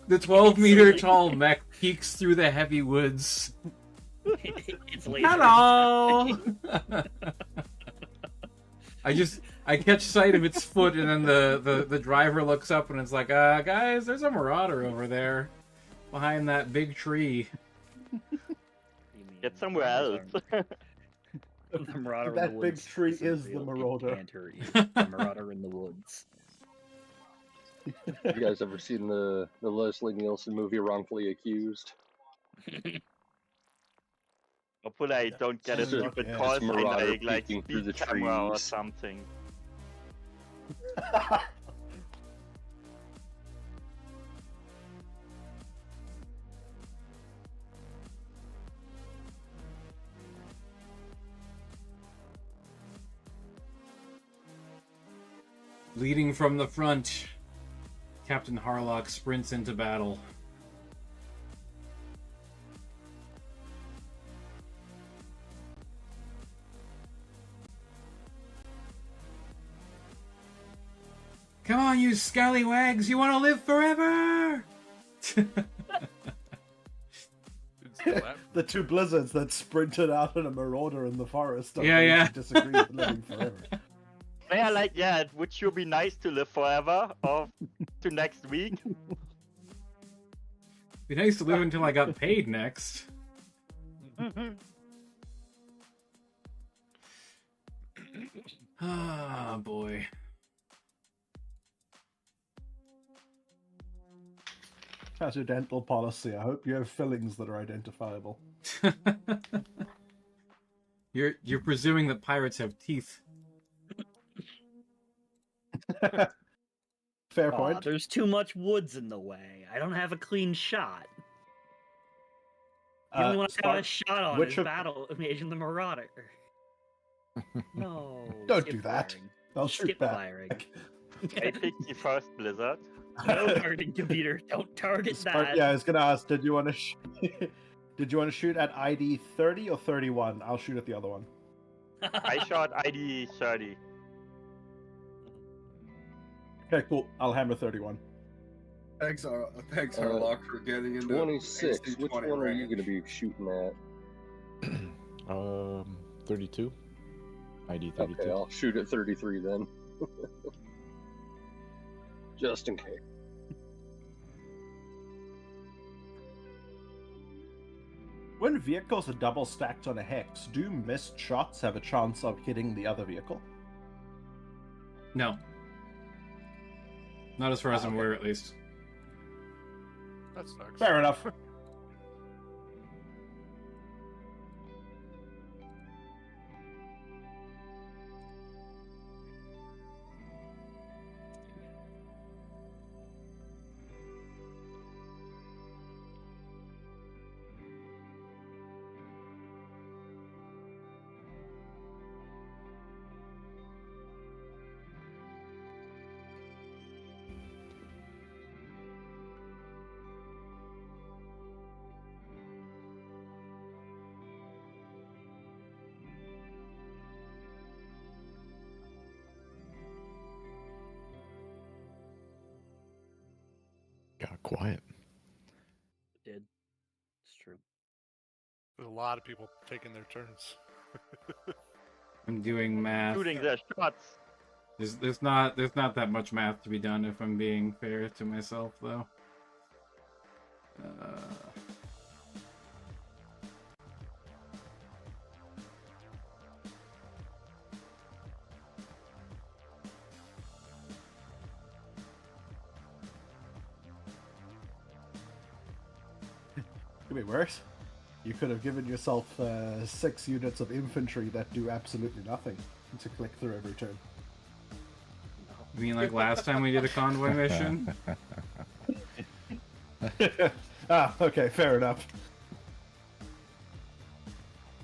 12-meter tall mech peeks through the heavy woods. It's laser. Hello! I catch sight of its foot, and then the driver looks up and it's like, guys, there's a marauder over there behind that big tree. Get somewhere else. The marauder in That the big woods tree isn't is the real. It marauder. can't hurt you. The marauder in the woods. You guys ever seen the Leslie Nielsen movie Wrongfully Accused? Hopefully I don't get a Yeah. stupid Yeah. call It's sign Marauder like peeking through speed the camera or trees. something. Leading from the front, Captain Harlock sprints into battle. Come on, you scallywags! You want to live forever? It's the lap- The 2 blizzards that sprinted out in a marauder in the forest. don't Yeah, really yeah. Disagree with living forever. Yeah, like, yeah, it would sure be nice to live forever or to next week. Be nice to live until I got paid next. Ah, boy. As your dental policy, I hope you have fillings that are identifiable. You're presuming that pirates have teeth. Fair Aw, point. there's too much woods in the way. I don't have a clean shot. The only one I have a shot on which is of- Battle Agent the Marauder. No. Don't skip do that. firing. I'll shoot Skip back. firing. I picked the first blizzard. No targeting computer. Don't target that. Yeah, I was gonna ask. Did you want to? Did you want to shoot at ID 30 or 31? I'll shoot at the other one. I shot ID 30. Okay, cool. I'll hammer 31. Thanks, Harlock, for getting into 26. AC Which 20 one are you range. going to be shooting at? 32. ID 32. Okay, I'll shoot at 33 then. Just in case. When vehicles are double stacked on a hex, do missed shots have a chance of hitting the other vehicle? No. Not as far as I'm Okay. aware, at least. That sucks. Fair enough. Got quiet. Did. It's true. There's a lot of people taking their turns. I'm doing math. Shooting their shots. There's not that much math to be done if I'm being fair to myself, though. Could be worse. You could have given yourself 6 units of infantry that do absolutely nothing to click through every turn. You mean like last time we did a convoy mission? Okay, fair enough.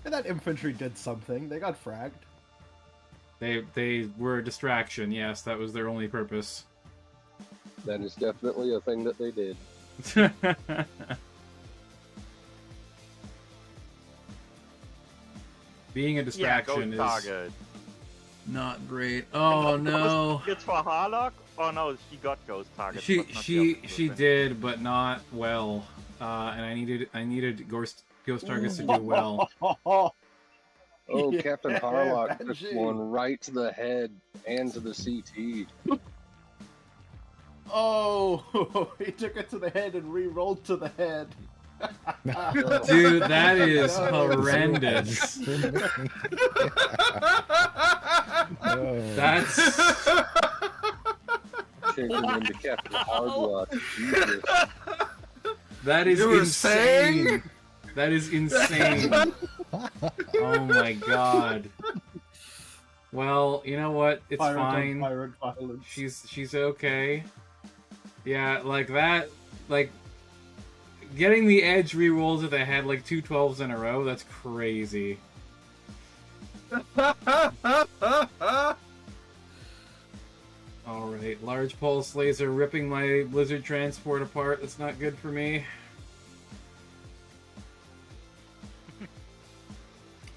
And that infantry did something. They got fragged. They were a distraction, yes, that was their only purpose. That is definitely a thing that they did. Being a distraction Yeah, ghost is target. not great. Oh no. It's for Harlock? Oh no, she got ghost target. She but not the other she thing. did, but not well. And I needed ghost targets to do well. Oh, Yeah, Captain Harlock took Banshee. one right to the head and to the CT. Oh, he took it to the head and re-rolled to the head. Dude, that is No. horrendous. Oh. That's Changed him into Captain Hardlock. Jesus. that is You were insane. saying? That is insane. Oh my god. Well, you know what? It's Pirate on fine. pirate violence. She's okay. Yeah, like that, like getting the edge re-rolls at the head like 2 12s in a row, that's crazy. Alright, large pulse laser ripping my blizzard transport apart. That's not good for me.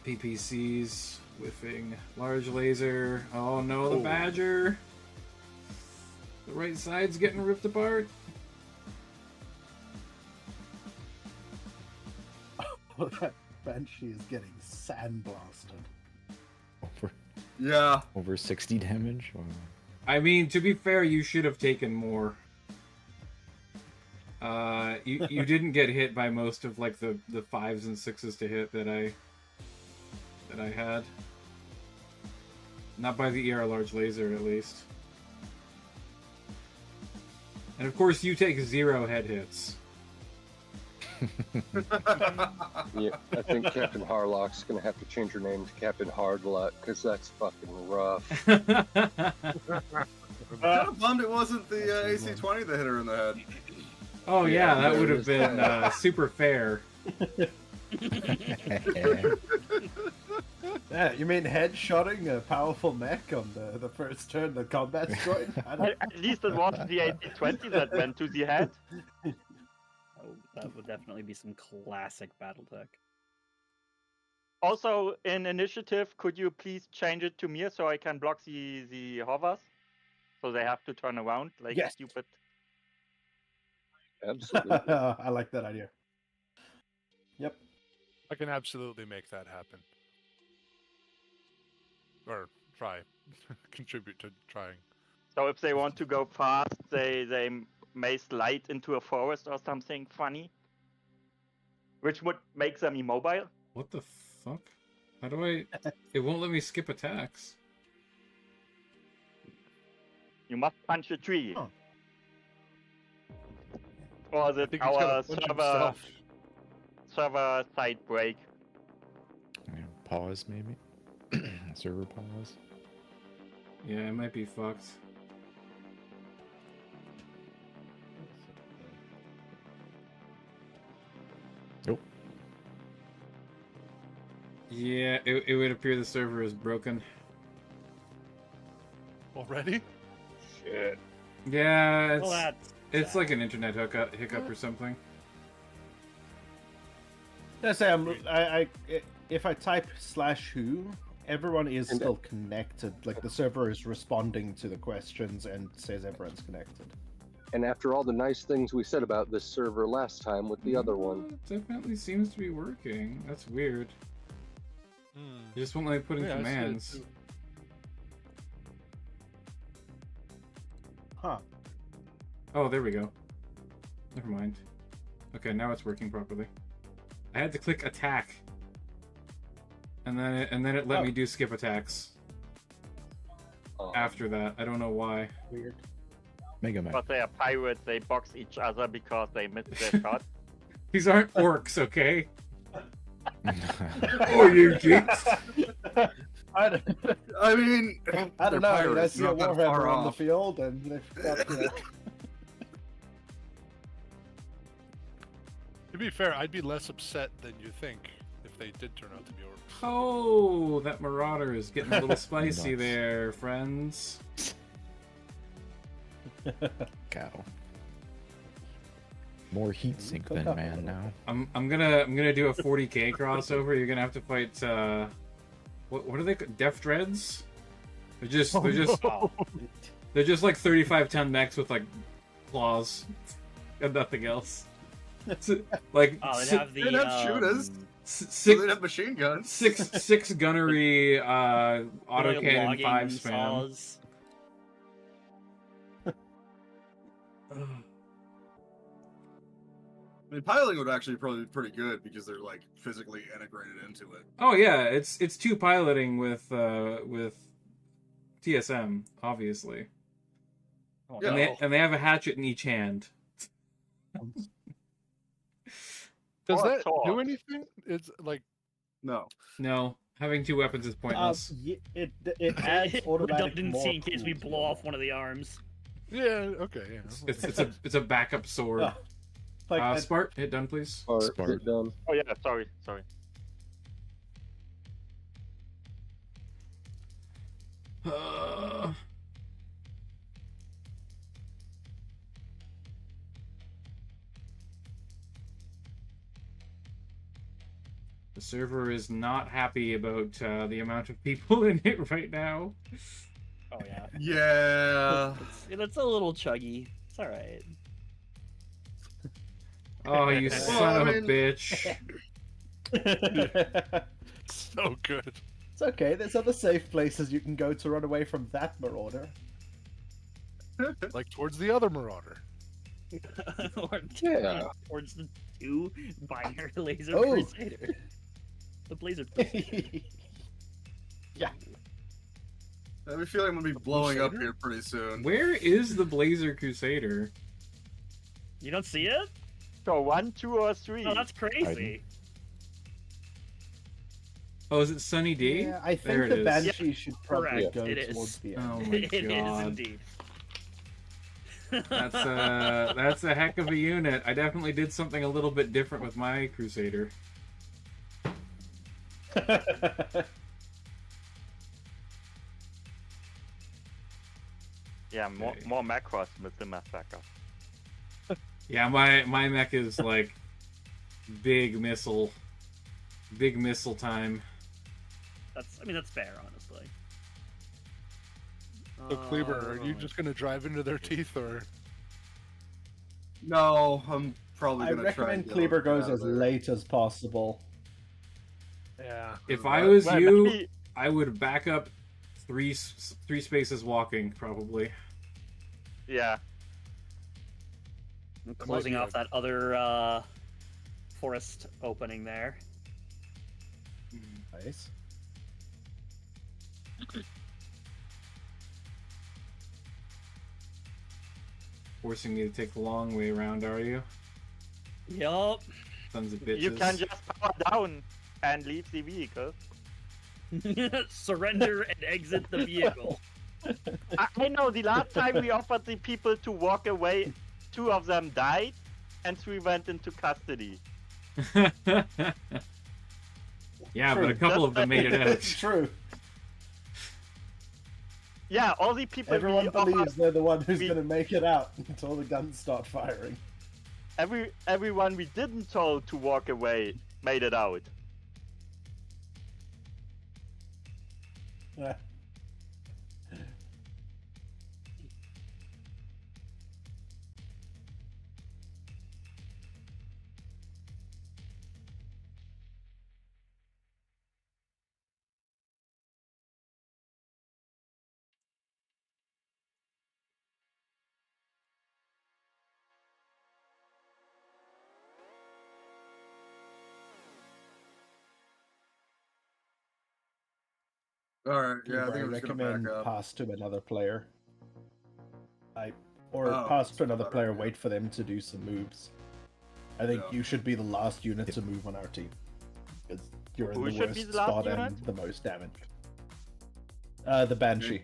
PPCs whiffing. Large laser. Oh no, the badger. The right side's getting ripped apart. That Banshee is getting sandblasted. Yeah. Over 60 damage? Or... I mean, to be fair, you should have taken more. You didn't get hit by most of like the 5s and 6s to hit that I had. Not by the ER large laser, at least. And of course, you take 0 head hits. Yeah, I think Captain Harlock's gonna have to change her name to Captain Hardluck because that's fucking rough. Kind of bummed it wasn't the AC-20 that hit her in the head. Oh yeah, that there would it have is. been super fair. Yeah, you mean headshotting a powerful mech on the first turn the combat droid? I don't... At least it wasn't the AC-20 that went to the head. Oh, that would definitely be some classic Battletech. Also, in initiative, could you please change it to me so I can block the hovers? So they have to turn around like Yes. stupid. Absolutely. I like that idea. Yep. I can absolutely make that happen. Or try. Contribute to trying. So if they want to go fast, they may slide into a forest or something funny, which would make them immobile. What the fuck? How do I... It won't let me skip attacks. You must punch a tree. Huh. Or is I it think he's got our a bunch of server side break? Yeah, pause, maybe? Server pause? Yeah, it might be fucked. Nope. Yeah, it would appear the server is broken. Already? Shit. Yeah, Well, it's like an internet hiccup or something. Let's say if I type /who, everyone is And still connected. Like the server is responding to the questions and says everyone's connected. And after all the nice things we said about this server last time with the other one, It definitely seems to be working. That's weird. It just won't let me put in Yeah, I see it commands. too. Huh. Oh, there we go. Never mind. Okay, now it's working properly. I had to click attack, and then it let me do skip attacks after that. I don't know why. Weird. Megamek. But they are pirates, they box each other because they missed their shot. These aren't orcs, okay? Oh, you geeks! I don't, I mean, I don't they're know. I pirates, see a not that warhammer far on the off. field, and they've got. To be fair, I'd be less upset than you think if they did turn out to be orcs. Oh, that marauder is getting a little spicy Nuts. there, friends. Cow. More heat sink than man now. I'm gonna do a 40k crossover. You're gonna have to fight what are they? Def Dreads? They're just they're just like 35-ton mechs with like claws and nothing else. Like Oh, they'd si- have the They didn't have shooters. six So they have machine guns. six gunnery autocannon logging 5 spam. saws. I mean, piloting would actually probably be pretty good because they're like physically integrated into it. Oh yeah, it's 2 piloting with TSM, obviously. Oh, Yeah. no. And they have a hatchet in each hand. Does Or that saw. do anything? It's like No. No, having 2 weapons is pointless. It adds automatic Redundancy in case we tools, blow off one of the arms. yeah, okay, yeah. It's a backup sword. Oh, like Spart, hit done, please. or Smart. is it done? Oh yeah, sorry. The server is not happy about the amount of people in it right now. Oh yeah. Yeah. It's a little chuggy. It's alright. Oh, you Well, son of I a mean- bitch. So good. It's okay. There's other safe places you can go to run away from that marauder. Like towards the other marauder. Or Yeah. towards the 2 binary laser Oh. crusader. The blazer crusader. Yeah. I have a feeling I'm gonna be blowing up Crusader? here pretty soon. Where is the Blazer Crusader? You don't see it? So 1, 2, or 3. Oh, that's crazy. Oh, is it Sunny D? Yeah, I There think it the is. Banshee should probably Correct, go it is. towards the end. Oh my It is god. indeed. That's a heck of a unit. I definitely did something a little bit different with my Crusader. Yeah, Okay. more macros with the Massacre. Yeah, my mech is like big missile time. I mean, that's fair, honestly. So Kleber, are you just gonna drive into their teeth, or? No, I'm probably I gonna try. recommend and Kleber get out goes of as there. late as possible. Yeah. If I was Well, you, maybe- I would back up three spaces walking probably. Yeah. I'm might closing be off a- that other forest opening there. Nice. Forcing me to take the long way around, are you? Yup. Sons of bitches. You can just power down and leave the vehicle. Surrender and exit the vehicle. I know the last time we offered the people to walk away, 2 of them died, and 3 went into custody. Yeah, but True. a couple of them made it It's out. true. Yeah, all the people Everyone we offered, believes they're the one who's we- going to make it out until the guns start firing. everyone we didn't tell to walk away made it out. Yeah. All right, yeah, I I think I'm just gonna back recommend up. pass to another player. Pass that's to another better, player, yeah. wait for them to do some moves. I think Yeah. you should be the last unit to move on our team. Because you're in Who the should worst be the last spot and unit? the most damage. The Banshee.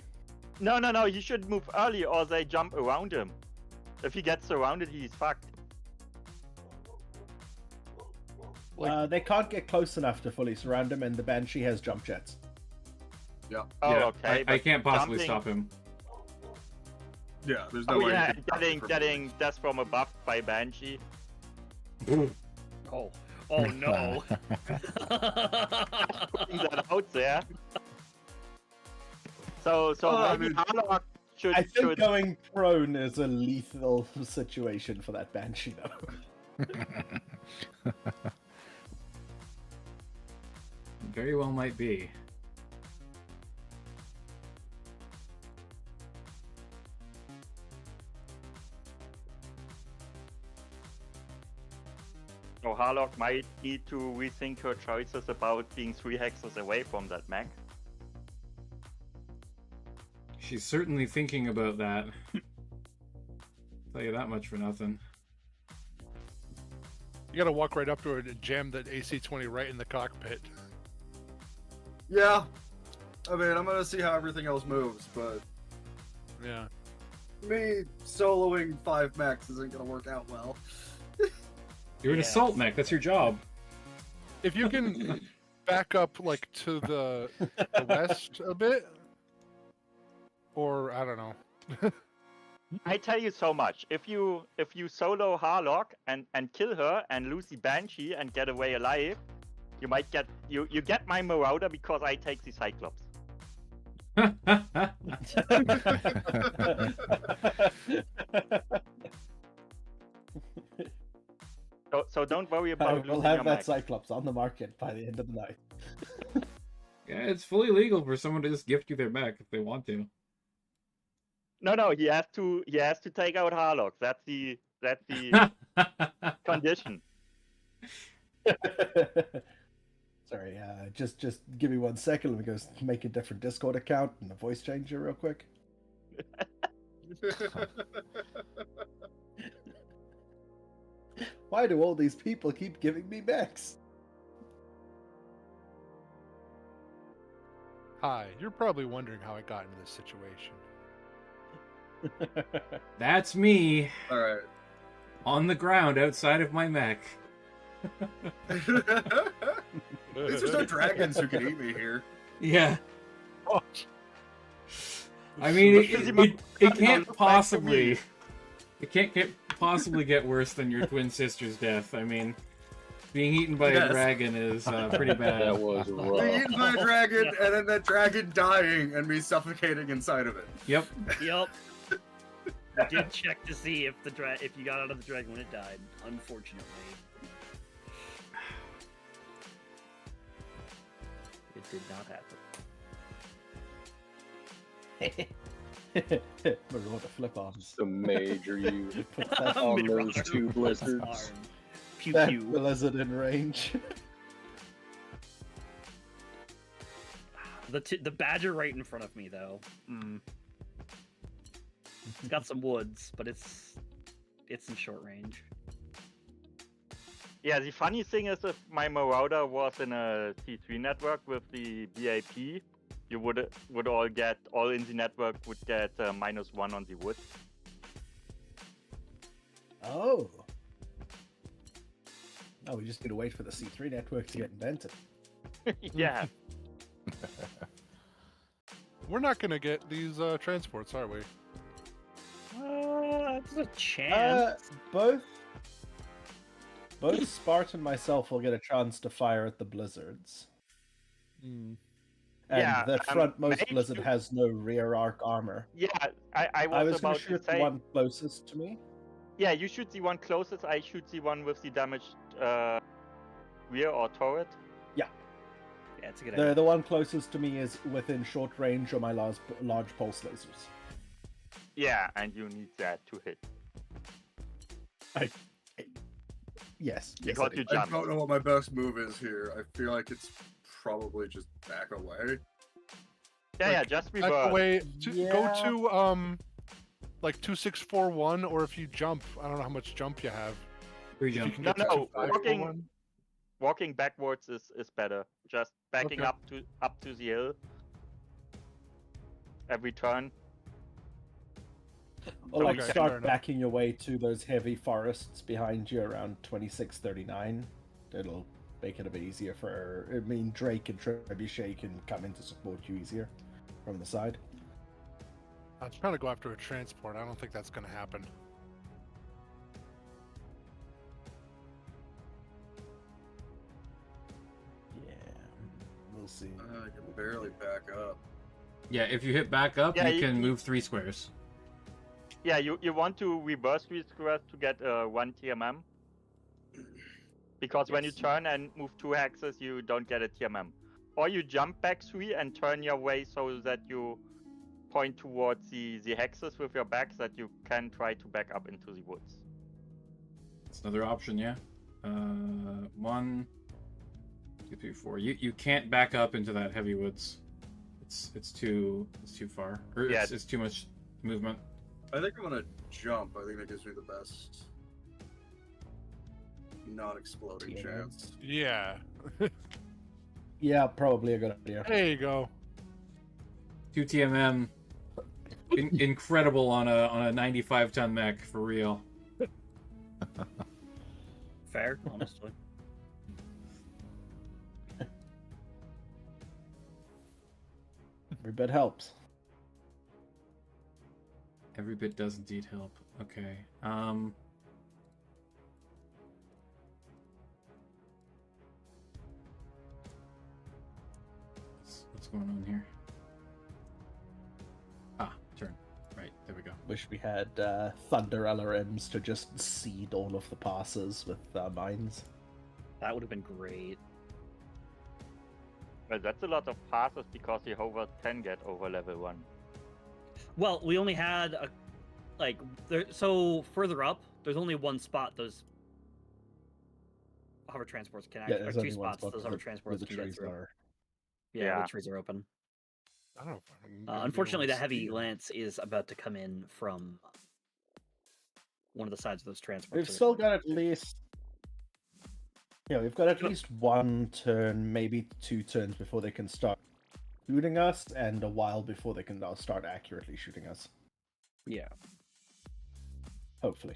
No, he should move early or they jump around him. If he gets surrounded, he's fucked. They can't get close enough to fully surround him, and the Banshee has jump jets. Yeah, Oh, Yeah, okay. I but can't possibly jumping- stop him. yeah. There's no Oh way. yeah, you can getting death from above by Banshee. Oh no. Putting that out there. So I maybe mean- Harlock should I think should going prone is a lethal situation for that Banshee, though. Very well might be. So Harlock might need to rethink her choices about being 3 hexes away from that mech. She's certainly thinking about that. Tell you that much for nothing. You gotta walk right up to her and jam that AC-20 right in the cockpit. Yeah. I mean, I'm gonna see how everything else moves, but Yeah. me soloing 5 mechs isn't gonna work out well. You're an Yes. assault mech. That's your job. If you can back up like to the west a bit, or I don't know. I tell you so much. If you solo Harlock and kill her and lose the Banshee and get away alive, you might get you get my Marauder because I take the Cyclops. So don't worry about We'll losing have your that mech. Cyclops on the market by the end of the night. Yeah, it's fully legal for someone to just gift you their mech if they want to. No, he has to take out Harlock. That's the condition. Sorry, just give me 1 second. Let me go make a different Discord account and a voice changer real quick. Why do all these people keep giving me mechs? Hi, you're probably wondering how I got into this situation. That's me All right. on the ground outside of my mech. At least there's no dragons who can eat me here. Yeah. Oh, I mean, Because it can't possibly. It can't possibly get worse than your twin sister's death. I mean, being eaten by a Yes. dragon is pretty bad. That was Being rough. eaten by a dragon, and then that dragon dying, and me suffocating inside of it. Yep. Yup. I did check to see if if you got out of the dragon when it died. Unfortunately, it did not happen. Marauder flip arms. The major you Put that, on Mid-runner those two with blizzards. arm. Pew that pew. blizzard in range. The badger right in front of me though. It's got some woods, but it's in short range. Yeah, the funny thing is, if my Marauder was in a T3 network with the VIP, you would all in the network would get -1 on the wood. Oh. Oh, we just need to wait for the C3 network to get invented. Yeah. we're not gonna get these transports, are we? It's a chance. Both Spartan and myself will get a chance to fire at the blizzards. Hmm. And Yeah, the frontmost maybe blizzard you- has no rear arc armor. Yeah, I I was was going about to to shoot the say. one closest to me. Yeah, you shoot the one closest. I shoot the one with the damaged rear or turret. Yeah, it's a good idea. The one closest to me is within short range of my large pulse lasers. Yeah, and you need that to hit. Yes. You yes, got I your do. I jump. don't know what my best move is here. I feel like it's probably just back away. Yeah, just Back reverse. away. Yeah. Go to like 2641, or if you jump, I don't know how much jump you have. Free If you jump. can No, get to no, 2541. Walking backwards is better. Just backing Okay. up to the hill. Every turn. Or like Okay, fair start enough. backing your way to those heavy forests behind you around 2639. It'll make it a bit easier for. I mean, Drake and Trebuchet can come in to support you easier from the side. I was trying to go after a transport. I don't think that's going to happen. Yeah, we'll see. I can barely back up. Yeah, if you hit back up, Yeah, you you- can move 3 squares. Yeah, you want to reverse 3 squares to get 1 TMM. Because when you Yes. turn and move 2 hexes, you don't get a TMM. Or you jump back 3 and turn your way so that you point towards the hexes with your back, so that you can try to back up into the woods. That's another option, yeah. 1, 2, 3, 4. You can't back up into that heavy woods. It's too far. Or Yeah. it's too much movement. I think I'm gonna jump. I think that gives me the best non-exploding Yeah. chance. Yeah. Yeah, probably a good idea. There you go. 2 TMM. Incredible on a 95-ton mech, for real. Fair, honestly. Every bit helps. Every bit does indeed help. Okay. What's going on here? Ah, turn. Right, there we go. Wish we had Thunder LRMs to just seed all of the passes with mines. That would have been great. But that's a lot of passes because the hover can get over level 1. Well, we only had so further up, there's only one spot those hover transports can Yeah, actually, there's or only two one spots spot those where hover the transports can get trees through. are. Yeah, Yeah. the trees are open. I don't know. If I'm gonna be Unfortunately, able the to heavy see it. lance is about to come in from one of the sides of those transports. We've so still got at least. Yeah, we've got at least one turn, maybe 2 turns before they can start shooting us, and a while before they can now start accurately shooting us. Yeah. Hopefully.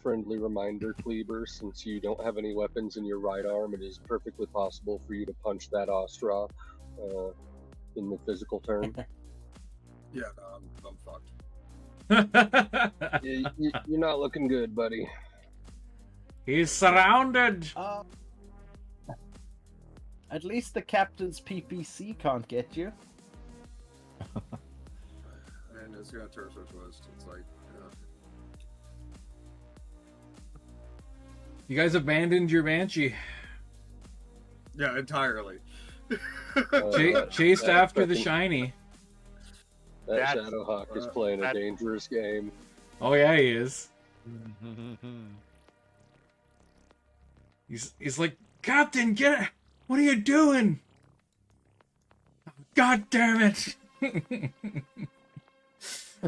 Friendly reminder, Kleber, since you don't have any weapons in your right arm, it is perfectly possible for you to punch that Ostrov in the physical term. Yeah, no, I'm fucked. You're not looking good, buddy. He's surrounded. At least the captain's PPC can't get you. And it's gonna turn socialist. It's like, You guys abandoned your Banshee. yeah, entirely. Chased that after the fucking- shiny. That That's- Shadowhawk is playing a that- dangerous game. Oh yeah, he is. He's like, Captain, get it! What are you doing? God damn it!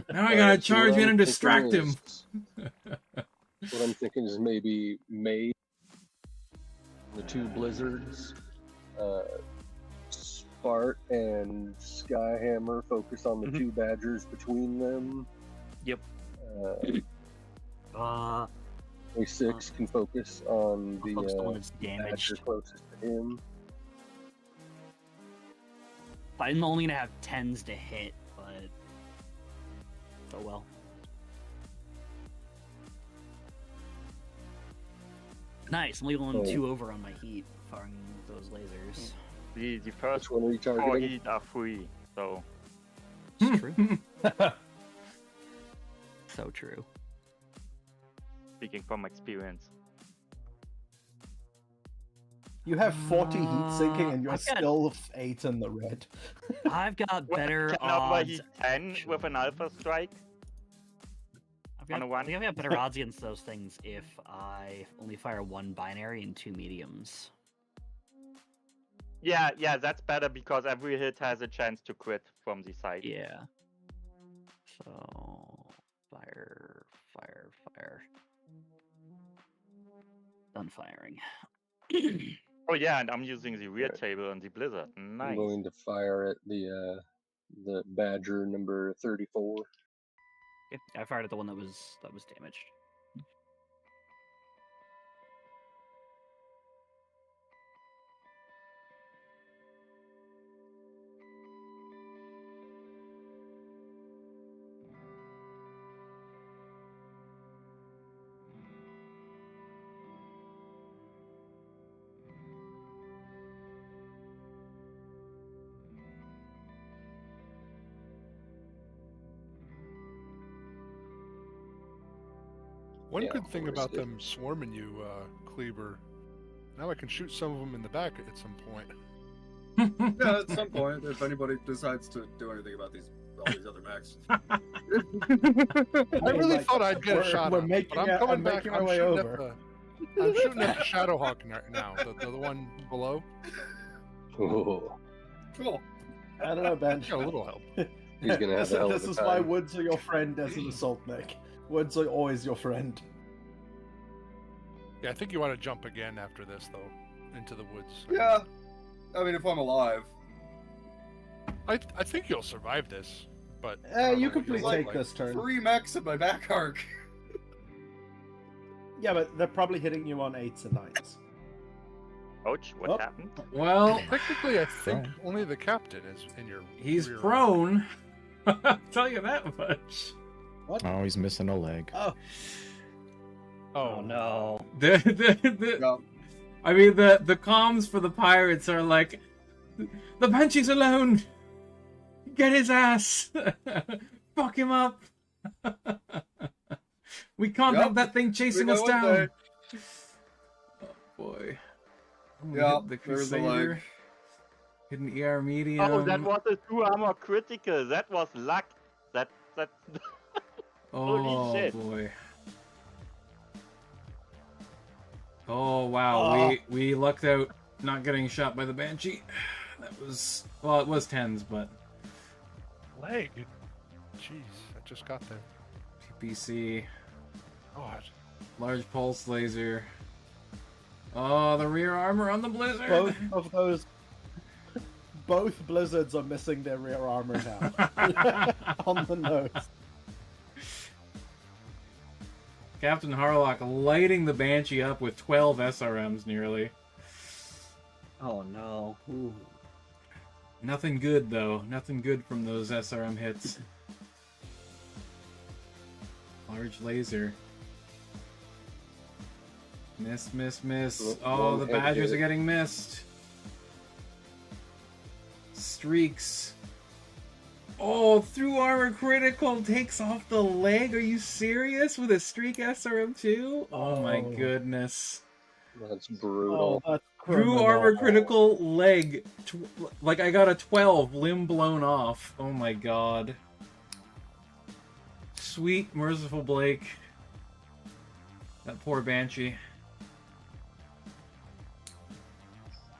Now I gotta charge in and distract him. What I'm thinking is maybe May, the 2 blizzards, Spart and Skyhammer focus on the 2 badgers between them. Yep. A6 can focus on I'll focus the one the that's badger damaged. closest to him. I'm only gonna have 10s to hit, but oh well. Nice, I'm leveling Oh. 2 over on my heat, firing those lasers. The first Which one are you 4 targeting? heat are free, so It's true. So true. speaking from experience. You have 40 heat sinking and you're I've got- still 8 in the red. I've got better Can odds. heat 10 with an alpha strike. I on a think one. I've got better odds against those things if I only fire 1 binary and 2 mediums. Yeah, that's better because every hit has a chance to crit from the side. Yeah. So fire. Done firing. Oh yeah, and I'm using the rear Right. table on the blizzard. I'm Nice. going to fire at the badger number 34. Okay, I fired at the one that was damaged. One Yeah, good thing of course, about if- them swarming you, Kleber, now I can shoot some of them in the back at some point. Yeah, at some point, if anybody decides to do anything about all these other mechs. I really thought I'd get a shot We're on it, making but I'm coming I'm back. making our I'm way shooting over. I'm shooting at the Shadowhawk now, the one below. Oh, Cool. I don't know, Ben. Got a little help. he's gonna have a hell of This a is why time. Woods are your friend as an assault mech. Woods are always your friend. Yeah, I think you want to jump again after this, though, into the woods. Yeah. I mean, if I'm alive. I think you'll survive this, but I don't know You what can you're please like. take this turn. 3 mechs in my back arc. Yeah, but they're probably hitting you on 8s and 9s. Ouch, what Oh. happened? Well, Technically, I think Right. only the captain is in your. he's rear arm. prone. I'll tell you that much. What? Oh, he's missing a leg. Oh, Oh no. Yeah. I mean, the comms for the pirates are like, the Banshee's alone. Get his ass. Fuck him up. We can't Yep. have that thing chasing We us know one down. day. Oh boy. We Yeah, hit the there's the Crusader. leg. Hit an ER medium. Oh, that was a 2 armor critical. That was luck. That. Oh holy shit. boy. Oh wow, we lucked out not getting shot by the Banshee. That was, well, it was 10s, but Leg. Jeez, I just got there. PPC, God. large pulse laser. Oh, the rear armor on the Blizzard. Both of those. Both Blizzards are missing their rear armor now. On the nose. Captain Harlock lighting the Banshee up with 12 SRMs nearly. Oh no. Ooh. Nothing good though. Nothing good from those SRM hits. Large laser. Miss, miss, miss. Oh, the Badgers are getting missed. Streaks. Oh, through armor critical takes off the leg. Are you serious? With a streak SRM too? Oh my goodness. That's brutal. Oh, that's Through armor critical leg. Like I got a 12, limb blown off. Oh my god. Sweet, merciful Blake. That poor Banshee.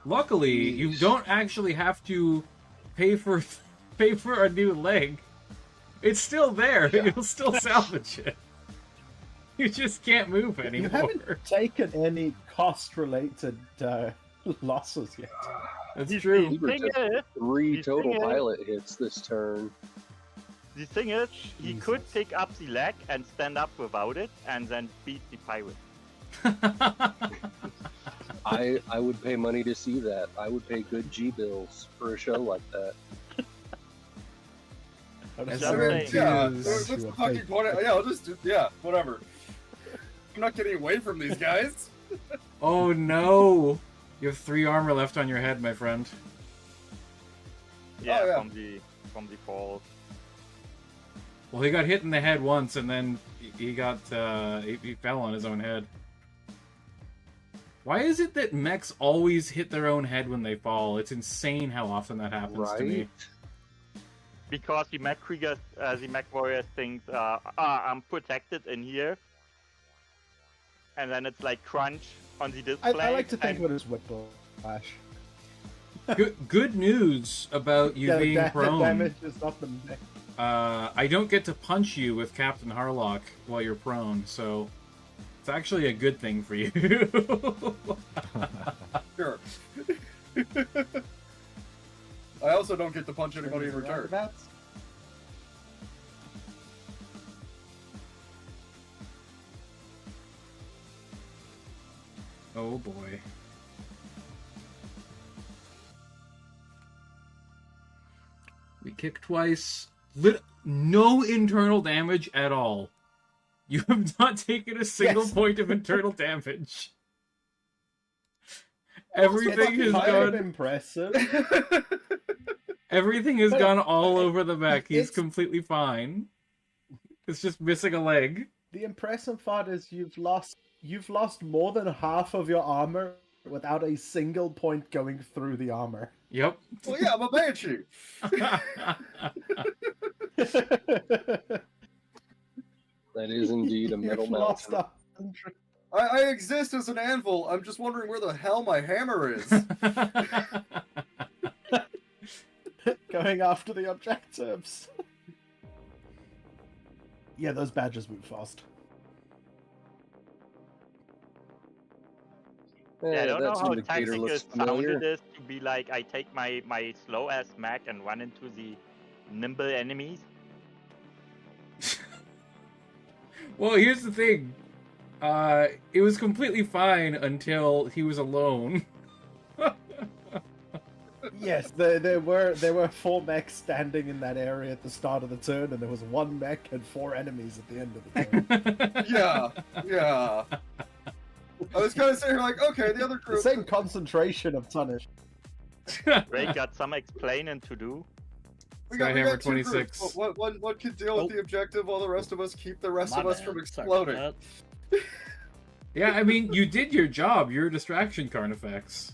Luckily, you don't actually have to pay for a new leg. It's still there. Yeah. You'll still salvage it. You just can't move You anymore. haven't taken any cost-related losses yet. That's You true. were Thing just is, 3 the total thing is- pilot hits this turn. the thing is, he could Jesus. pick up the leg and stand up without it, and then beat the pirate. I would pay money to see that. I would pay good G bills for a show like that. That's I right. mean, yeah, Jeez. what's the fucking point? Yeah, I'll just do, yeah, whatever. I'm not getting away from these guys. Oh no! You have 3 armor left on your head, my friend. Yeah, yeah. from the fall. Well, he got hit in the head once, and then he got he fell on his own head. Why is it that mechs always hit their own head when they fall? It's insane how often that happens to me. Right? Because the mech Kriegers, the mech warriors think, I'm protected in here. And then it's like crunch on the display. I like to think and of it as whiplash. Good news about you being The prone. damage is not the mech. I don't get to punch you with Captain Harlock while you're prone, so it's actually a good thing for you. Sure. I also don't get to punch anybody in return. Oh boy. We kick twice. No internal damage at all. You have not taken a single Yes. point of internal damage. Everything has Kind of gone. impressive. Everything has But gone all over the mech. He's it's- completely fine. It's just missing a leg. The impressive part is you've lost more than half of your armor without a single point going through the armor. Yep. Well, yeah, I'm a banshee. That is indeed a metal You've lost mountain. 100. I exist as an anvil. I'm just wondering where the hell my hammer is. Going after the objectives. Yeah, those badges move fast. yeah, I don't know that how indicator tactical looks sound familiar. it is to be like, I take my slow ass mech and run into the nimble enemies. Well, here's the thing. It was completely fine until he was alone. Yes, there were 4 mechs standing in that area at the start of the turn, and there was 1 mech and 4 enemies at the end of the turn. Yeah. I was kind of sitting here like, okay, the other The group. same concentration of tonnage. Ray got some explaining to do. We got Skyhammer 2 groups. 26. One can deal with the objective while the rest of us keep the rest My of us bad. from Sorry about exploding. that. Yeah, I mean, you did your job. You're a distraction, Carnifex.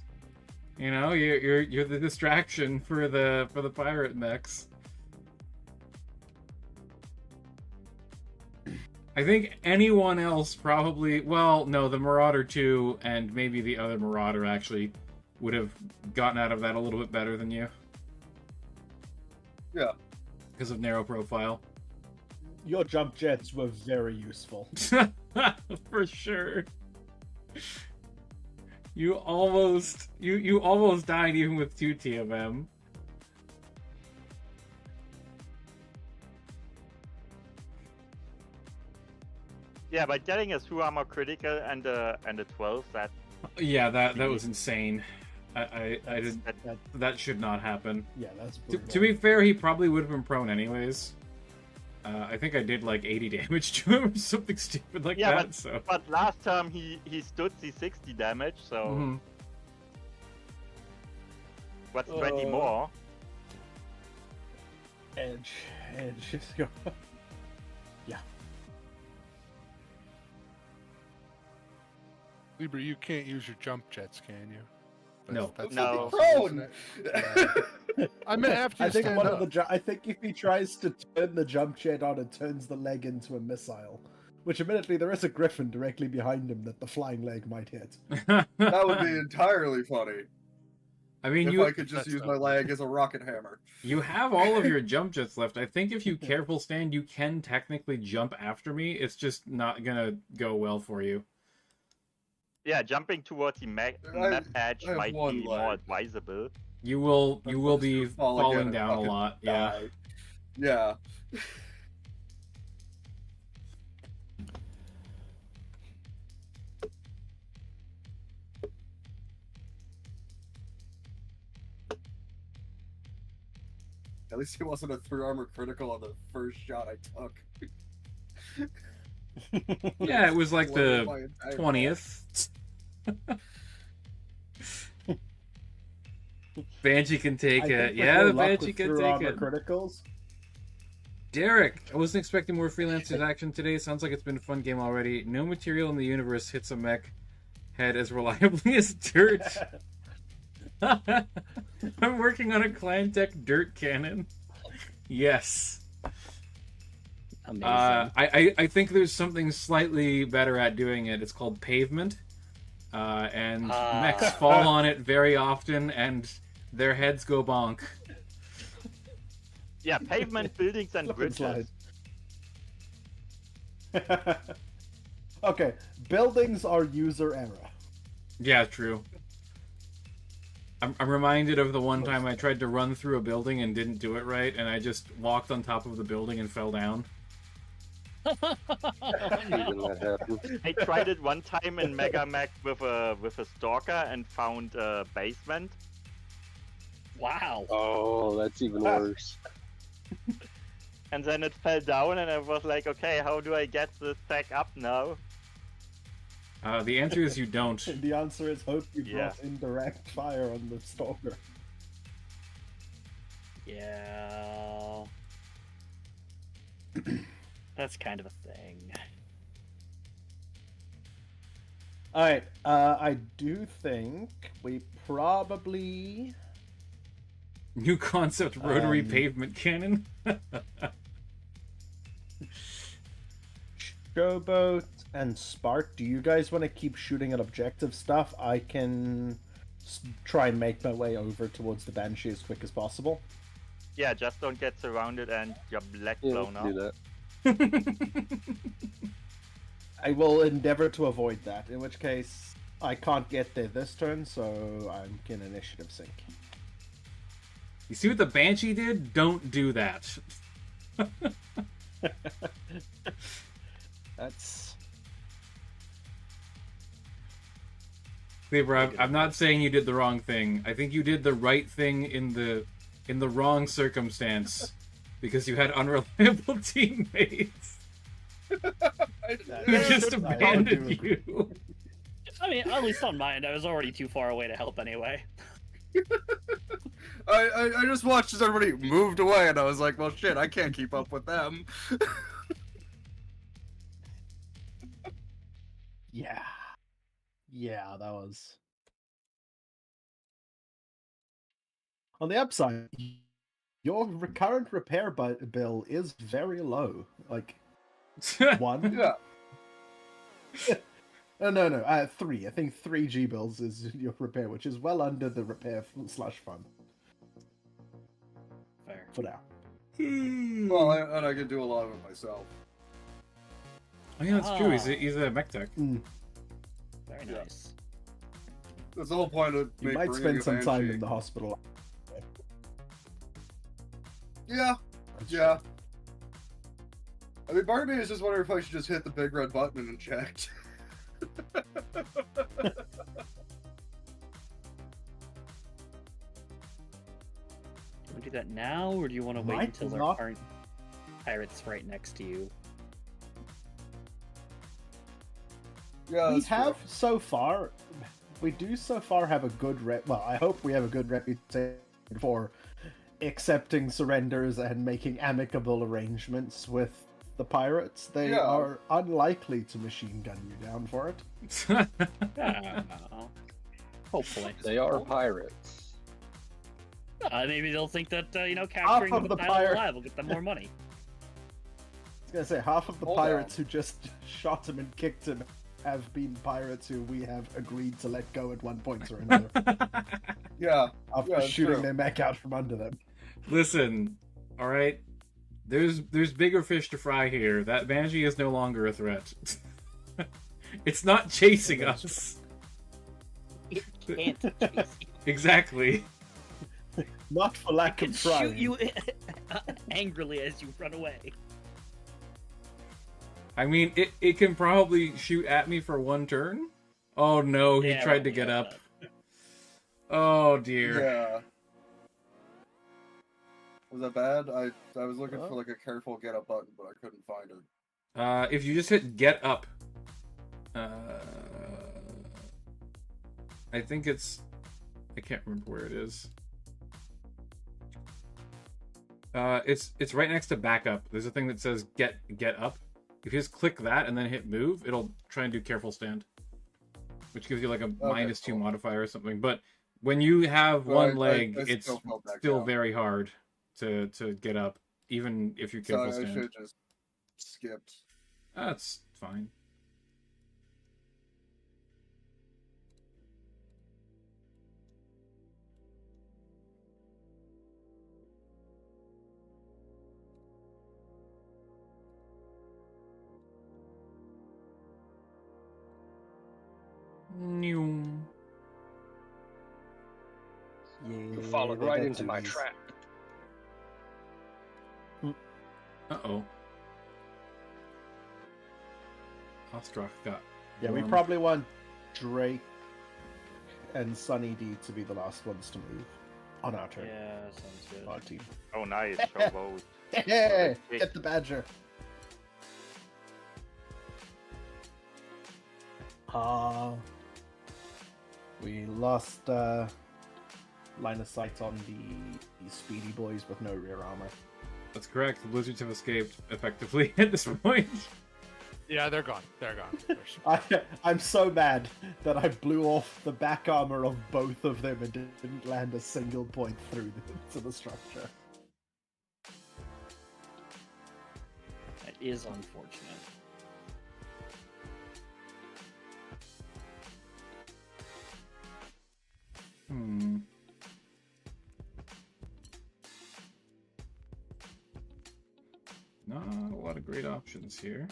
You know, you're the distraction for the pirate mechs. I think anyone else probably, well, no, the Marauder 2 and maybe the other Marauder actually would have gotten out of that a little bit better than you. Yeah. Because of narrow profile. Your jump jets were very useful. For sure. You almost died even with 2 TMM. Yeah, but getting a 2 armor critical and a 12, that Yeah, that was insane. That should not happen. Yeah, that's To be fair, he probably would have been prone anyways. I think I did like 80 damage to him or something stupid like yeah, that. but last time he stood the 60 damage, so Mhm. what's 20 more? Edge, just go. Yeah. Libra, you can't use your jump jets, can you? No. That's No. isn't it? Yeah. I meant after you I think stand one up. of the I think if he tries to turn the jump jet on, it turns the leg into a missile. Which admittedly there is a griffin directly behind him that the flying leg might hit. That would be entirely funny. I mean, If I could just use my leg as a rocket hammer. You have all of your jump jets left. I think if you careful stand, you can technically jump after me. It's just not gonna go well for you. Yeah, jumping towards the map edge I have might one be more leg. advisable. You will be Just fall falling again down and a fucking lot. Yeah. die. Yeah. At least it wasn't a 3 armor critical on the first shot I took. Yeah, it was like Exploded the my entire 20th. Banshee can take I it. think with Yeah, more the luck Banshee with can through take armor it. criticals. Derek, I wasn't expecting more freelancers action today. Sounds like it's been a fun game already. No material in the universe hits a mech head as reliably as dirt. I'm working on a Clan Tech dirt cannon. Yes. Amazing. I think there's something slightly better at doing it. It's called pavement. And mechs fall on it very often, and their heads go bonk. Yeah, pavement buildings and Slip and slide. bridges. Okay, buildings are user error. Yeah, true. I'm reminded of the one time I tried to run through a building and didn't do it right, and I just walked on top of the building and fell down. Even that happened. I tried it one time in Megamek with a stalker and found a basement. Wow. Oh, that's even worse. And then it fell down, and I was like, okay, how do I get this back up now? The answer is you don't. And the answer is hope you Yeah. brought indirect fire on the stalker. Yeah. That's kind of a thing. Alright, I do think we probably... New concept rotary pavement cannon. Showboat and Spark, do you guys want to keep shooting at objective stuff? I can try and make my way over towards the Banshee as quick as possible. Yeah, just don't get surrounded and your leg Yeah, blown let's do up. that. I will endeavor to avoid that, in which case I can't get there this turn, so I'm in initiative sync. You see what the Banshee did? Don't do that. That's... Libra, I'm not saying you did the wrong thing. I think you did the right thing in the wrong circumstance because you had unreliable teammates who just abandoned you. I mean, at least on mine, I was already too far away to help anyway. I just watched as everybody moved away, and I was like, well, shit, I can't keep up with them. Yeah. Yeah, that was... On the upside, your current repair bill is very low. Like, 1? Yeah. No, 3. I think 3 G-bills is your repair, which is well under the repair / fund. Fair. For now. Well, and I can do a lot of it myself. Oh yeah, that's true. He's a mech tech. Very Yeah. nice. That's the whole point of You me might bringing spend a some time Banshee. in the hospital. Yeah, That's yeah. I mean, part of me is just wondering if I should just hit the big red button and inject. Do you want to do that now, or do you want to wait Might until there not. aren't pirates right next to you? Yeah, We that's have true. so far. We do so far have a good Well, I hope we have a good reputation for accepting surrenders and making amicable arrangements with the pirates. They Yeah. are unlikely to machine gun you down for it. Hopefully. They are pirates. Maybe they'll think that, capturing of the the pilot pirate- alive will get them more money. I was gonna say half of the Hold pirates on. who just shot him and kicked him have been pirates who we have agreed to let go at one point or another Yeah, after Yeah, shooting true. their mech out from under them. Listen, all right. There's bigger fish to fry here. That Banshee is no longer a threat. It's not chasing us. It can't chase you. Exactly. Not for lack It of can trying. shoot you angrily as you run away. I mean, it can probably shoot at me for one turn. Oh no, he Yeah, tried to well, get yeah, up. Oh dear. yeah. Was that bad? I was looking for like a careful get up button, but I couldn't find it. If you just hit get up, I think I can't remember where it is. It's right next to backup. There's a thing that says get up. If you just click that and then hit move, it'll try and do careful stand, which gives you like a -2 cool. modifier or something. But when you have But one I leg, still it's fell back still down. very hard to get up, even if you So careful I stand. should have just skipped. That's fine. New. You followed right into my trap. Uh-oh. Ostrak got Yeah, we warmed. probably want Drake and Sunny D to be the last ones to move on our turn. Yeah, sounds good. Our team. Oh, nice. Show both. Hey, get the badger. We lost line of sight on the speedy boys with no rear armor. That's correct. The Blizzards have escaped effectively at this point. Yeah, they're gone. They're gone. I'm so mad that I blew off the back armor of both of them and didn't land a single point through to the structure. That is unfortunate. Not a lot of great options here.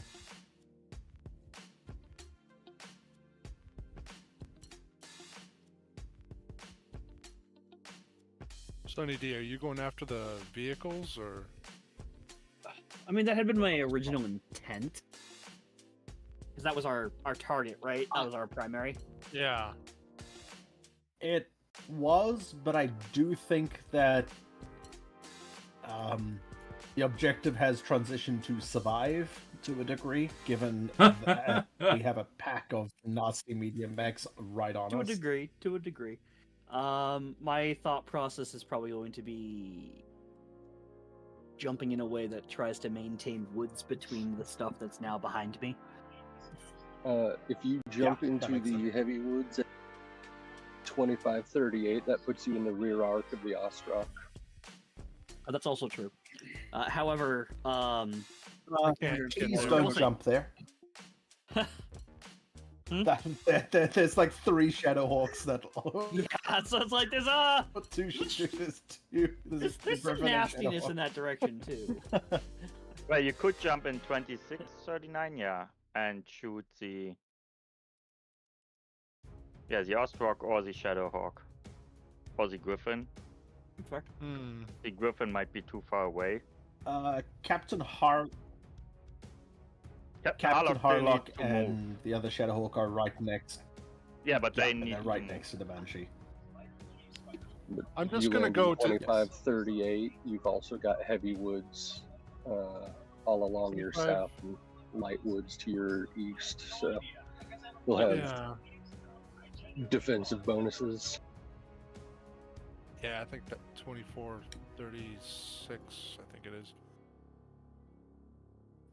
Sunny D, are you going after the vehicles or? I mean, that had been my original intent. Because that was our target, right? That was our primary. Yeah. It was, but I do think that the objective has transitioned to survive to a degree, given that we have a pack of nasty medium mechs right on To a us. degree, to a degree. My thought process is probably going to be jumping in a way that tries to maintain woods between the stuff that's now behind me. If you jump Yeah, that into makes the sense. heavy woods at 2538, that puts you in the rear arc of the Ostrock. That's also true. However, Can't get Please there. don't Also- jump there. Hmm? There's like 3 Shadowhawks that. yeah, so it's like there's a Two shooters. There's there's some Griffin and nastiness Shadowhawk. in that direction too. Well, you could jump in 2639, yeah, and shoot the Ostrock or the Shadowhawk or the Griffin. Fair. The Griffin might be too far away. Captain Harlock still Harlock needs to move. and the other Shadowhawk are right next. Yeah, but they and need they're to right move. next to the Banshee. I'm just You gonna land go in to 2538. You've also got heavy woods all along your 25. south and light woods to your east. So we'll have yeah. defensive bonuses. Yeah, I think that 2436. I think it is.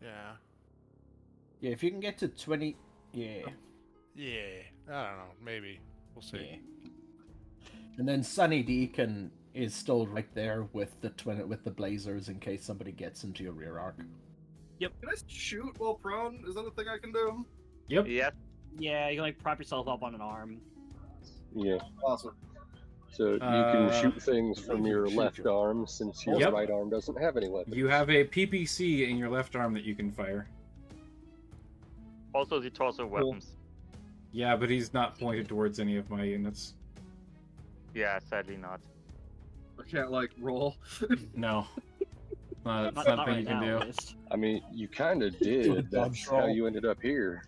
Yeah. Yeah, if you can get to 20. Yeah. Yeah. I don't know. Maybe we'll see. Yeah. And then Sunny Deacon is still right there with the blazers in case somebody gets into your rear arc. Can I shoot while prone? Is that a thing I can do? Yep. Yeah, Yeah, you can like prop yourself up on an arm. Yeah. Awesome. So you can Uh, shoot things from you your can shoot left your- arm since your Yep. right arm doesn't have any weapons. You have a PPC in your left arm that you can fire. also the torso weapons. Yeah, but he's not pointed towards any of my units. Yeah, sadly not. I can't like roll. No. It's Not nothing right you can now, do. at least. I mean, you kind of Do a did. dodge That's how roll. you ended up here.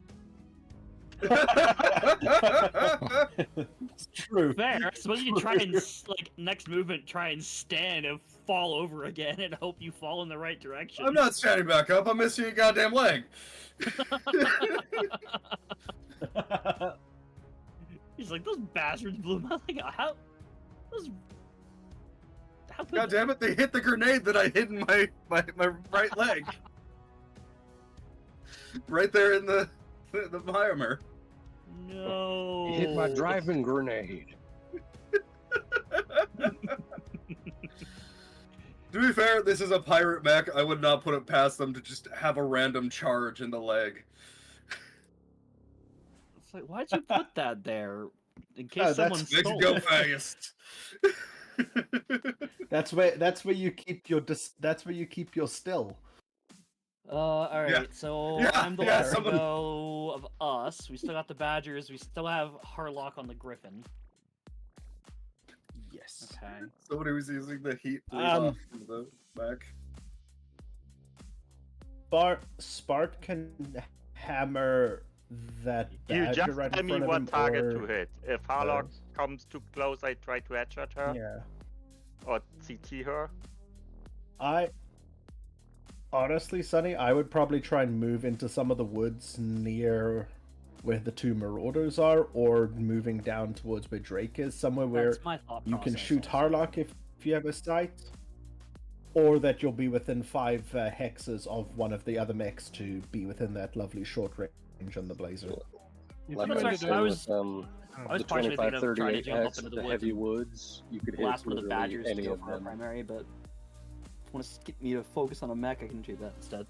It's true. Fair. I suppose you can try and like next movement, try and stand and fall over again and hope you fall in the right direction. I'm not standing back up. I'm missing a goddamn leg. He's like, those bastards blew my leg out. How could God damn it! They hit the grenade that I hid in my right leg. Right there in the biomer. No. You hit my driving grenade. To be fair, this is a pirate mech. I would not put it past them to just have a random charge in the leg. It's like, why'd you put that there? In case Oh, someone that's- Makes stole it go it. fast. That's where you keep your still. All right. Yeah. So Yeah, I'm the yeah, last to someone- go of us. We still got the Badgers. We still have Harlock on the Griffin. Yes. Okay. Somebody was using the heat Um, off of the back. Spart can hammer that You badger just right tell in me front of what him, target or... to hit. If Harlock comes too close, I try to headshot her Yeah. or CT her. I honestly, Sonny, I would probably try and move into some of the woods near where the 2 marauders are, or moving down towards where Drake is, somewhere where That's my thought you can process shoot also. Harlock if you have a sight, or that you'll be within 5 hexes of one of the other mechs to be within that lovely short range on the Blazer. Like That's I right, was so saying I with was the partially thinking of trying to 2538 jump up hex, into the the woods heavy and woods, you could hit blast one of the literally Badgers to any go of for our them. primary, but if you want to get me to focus on a mech, I can do that instead.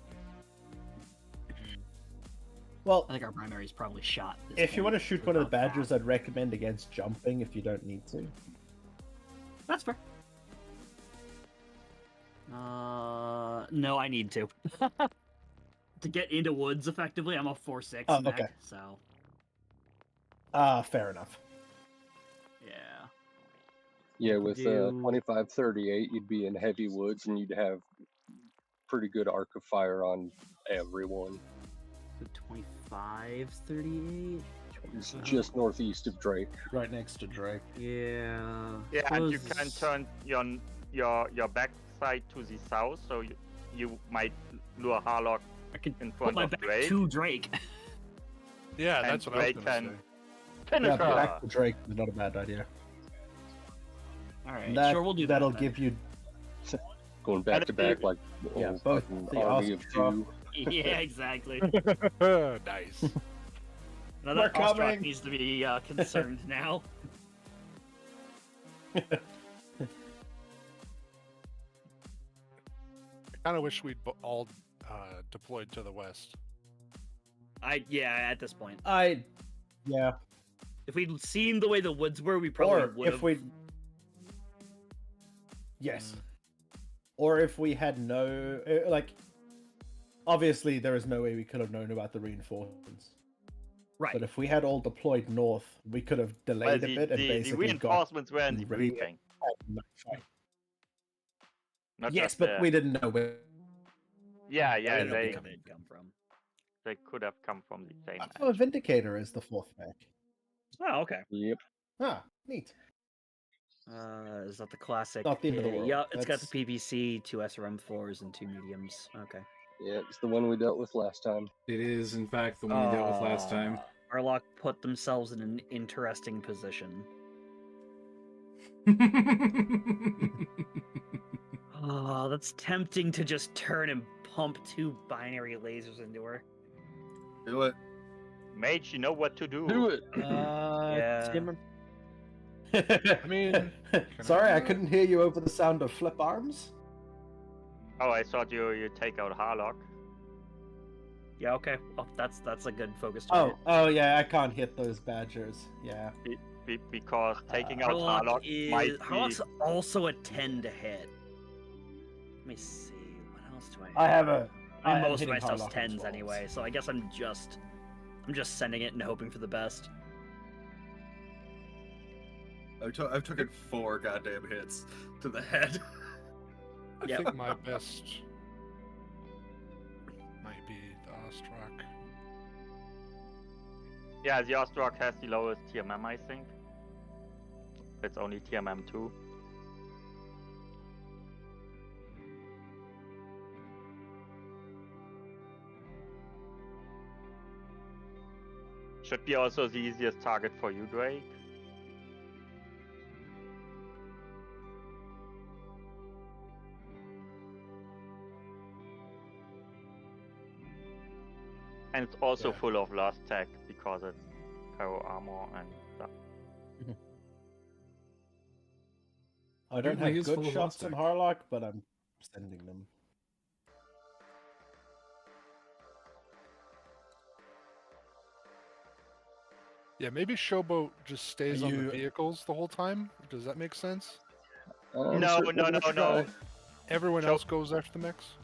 Well, I think our primary is probably shot. at this if you point. want to shoot We're one of the not badgers, fast. I'd recommend against jumping if you don't need to. That's fair. No, I need to. To get into woods effectively, I'm a 4/6 Oh, mech, okay. so Fair enough. yeah. Yeah, with do- 2538, you'd be in heavy woods and you'd have pretty good arc of fire on everyone. So 25, 38? It's just northeast of Drake. Right next to Drake. Yeah. Yeah, and you Suppose- can turn your backside to the south, so you might lure Harlock I can in put front my of back Drake. to Drake. Yeah, And that's what I was Drake gonna can- say. Finish Yeah, her. back to Drake is not a bad idea. Alright, That, sure, we'll do that. that'll then. give you Going back And to if back you- like Yeah, oh, both fucking the army of Ostrock. two. Yeah, exactly. Nice. Another We're Ostrock coming. needs to be concerned now. I kind of wish we'd all deployed to the west. At this point, yeah. if we'd seen the way the woods were, we probably Or would have. if we, yes, or if we had like, obviously there is no way we could have known about the reinforcements. Right. But if we had all deployed north, we could have delayed a bit and the basically reinforcements were in the ready- briefing. Not Yes, just but the- we didn't know where. Yeah, I yeah, don't know they where they'd come from. could have come from the same. Oh, Vindicator is the 4th mech. Oh, okay. Yep. Ah, neat. Is that the classic? Not the end of the world. Yeah, it's got That's- the PVC, 2 SRM4s, and 2 mediums. Okay. Yeah, it's the one we dealt with last time. It is, in fact, the one we dealt with last time. Arlock put themselves in an interesting position. Oh, that's tempting to just turn and pump 2 binary lasers into her. Do it. Mage, you know what to do. Do it. Yeah. Tim- I mean, sorry, I couldn't hear you over the sound of flip arms. Oh, I thought you take out Harlock. Yeah, okay. Oh, that's a good focus Oh, target. yeah, I can't hit those badgers. Yeah. Because taking out Harlock might be... Harlock's also a 10 to hit. Let me see. What else do I have? I have a. I mean, am most of my hitting stuff's Harlock on 10s 12s. anyway, so I guess I'm just sending it and hoping for the best. I've taken 4 goddamn hits to the head. I Yep. think my best might be the Ostrak. Yeah, the Ostrak has the lowest TMM, I think. It's only TMM 2. Should be also the easiest target for you, Drake. And it's also Yeah. full of lost tech because it's power armor and stuff. I don't Apparently have it's full good of shots lost in tech. Harlock, but I'm sending them. Yeah, maybe Showboat just stays on the You- vehicles the whole time. Does that make sense? I'm No, certainly no, gonna no, no. try. Everyone Show- else goes after the mechs?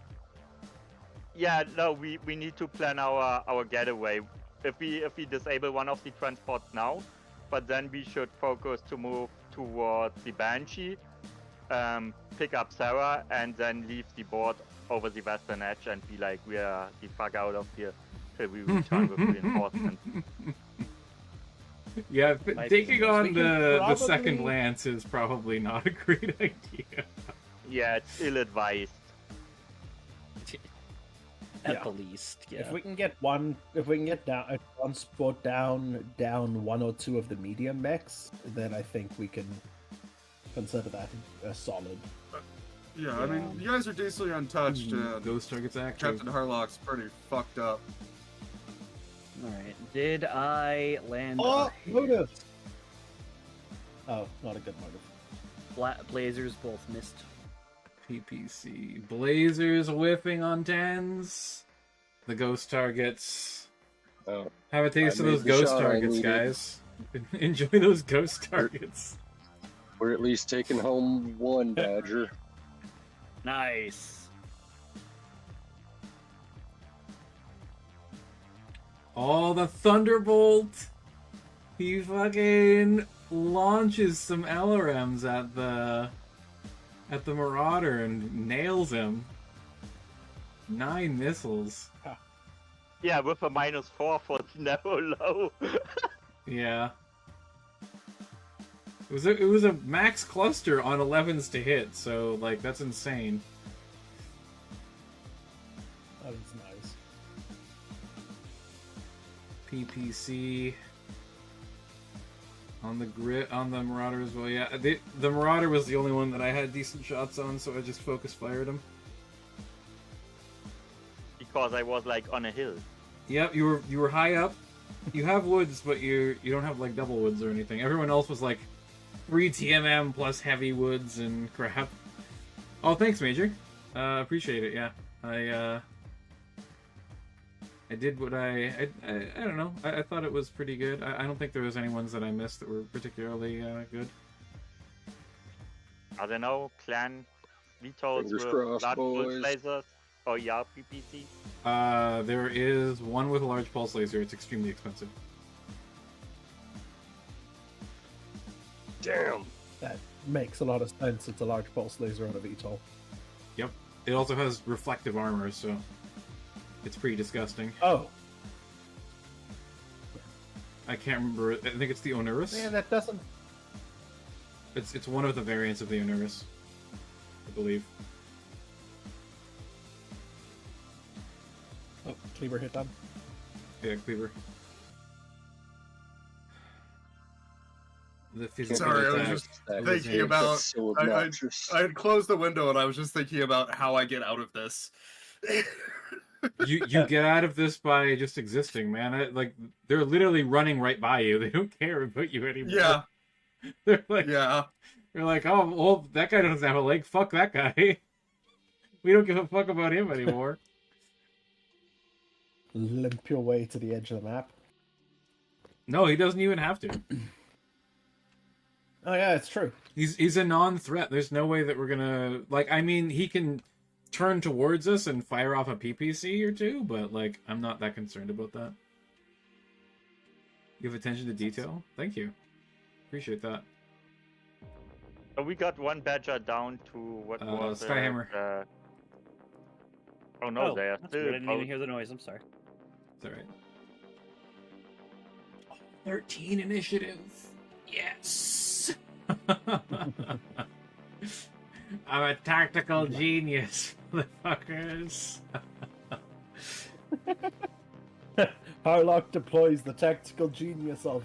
Yeah, no, we need to plan our getaway. If we disable one of the transports now, but then we should focus to move towards the Banshee, pick up Sarah, and then leave the board over the western edge and be like, we are the fuck out of here till we return with reinforcements. Yeah, Might be taking the most- on we can the second probably- lance is probably not a great idea. Yeah, it's ill-advised. At Yeah. the least, yeah. If we can get down a transport down 1 or 2 of the medium mechs, then I think we can consider that a solid. Yeah, I mean, you guys are decently untouched, and Ghost targets active. Captain Harlock's pretty fucked up. Alright. Did I land Oh, a hit? motive! Oh, not a good motive. Blazers both missed. PPC. Blazers whiffing on 10s. The ghost targets. Oh, Have a taste I of those made the ghost shot I targets, needed. guys. Enjoy those ghost targets. we're at least taking home 1 Badger. Nice. Oh, the Thunderbolt! He fucking launches some LRMs at the Marauder and nails him. 9 missiles. Yeah, with a -4 for narrow low. Yeah. It was a max cluster on 11s to hit, so like that's insane. That was nice. PPC on the Marauder as well. Yeah, the Marauder was the only one that I had decent shots on, so I just focus fired him. Because I was like on a hill. Yep, you were high up. You have woods, but you don't have like double woods or anything. Everyone else was like free TMM plus heavy woods and crap. Oh, thanks, Major. Appreciate it. Yeah, I did what I don't know. I thought it was pretty good. I don't think there was any ones that I missed that were particularly good. I don't know, clan vetols Fingers with crossed, large pulse boys. lasers or ER PPCs. There is one with a large pulse laser. It's extremely expensive. Damn. That makes a lot of sense. It's a large pulse laser on a VTOL. Yep. It also has reflective armor, so it's pretty disgusting. Oh. I can't remember. I think it's the Onuris. Yeah, that doesn't... It's one of the variants of the Onuris, I believe. Oh, Cleaver hit them. Yeah, Cleaver. The physical Sorry, I was attack. just That thinking is about- so I obnoxious. had closed the window and I was just thinking about how I get out of this. You get out of this by just existing, man. Like they're literally running right by you. They don't care about you anymore. Yeah, They're like, yeah. they're like, oh, well, that guy doesn't have a leg. Fuck that guy. We don't give a fuck about him anymore. Limp your way to the edge of the map. No, he doesn't even have to. Oh yeah, it's true. He's a non-threat. There's no way that we're gonna I mean, he can turn towards us and fire off a PPC or two, but like I'm not that concerned about that. You have attention to detail? Thank you. Appreciate that. So we got one badger down to what was Skyhammer. Oh no, they are that's still. weird. I didn't even hear the noise. I'm sorry. It's alright. 13 initiative. Yes. I'm a tactical genius, motherfuckers. Harlock deploys the tactical genius of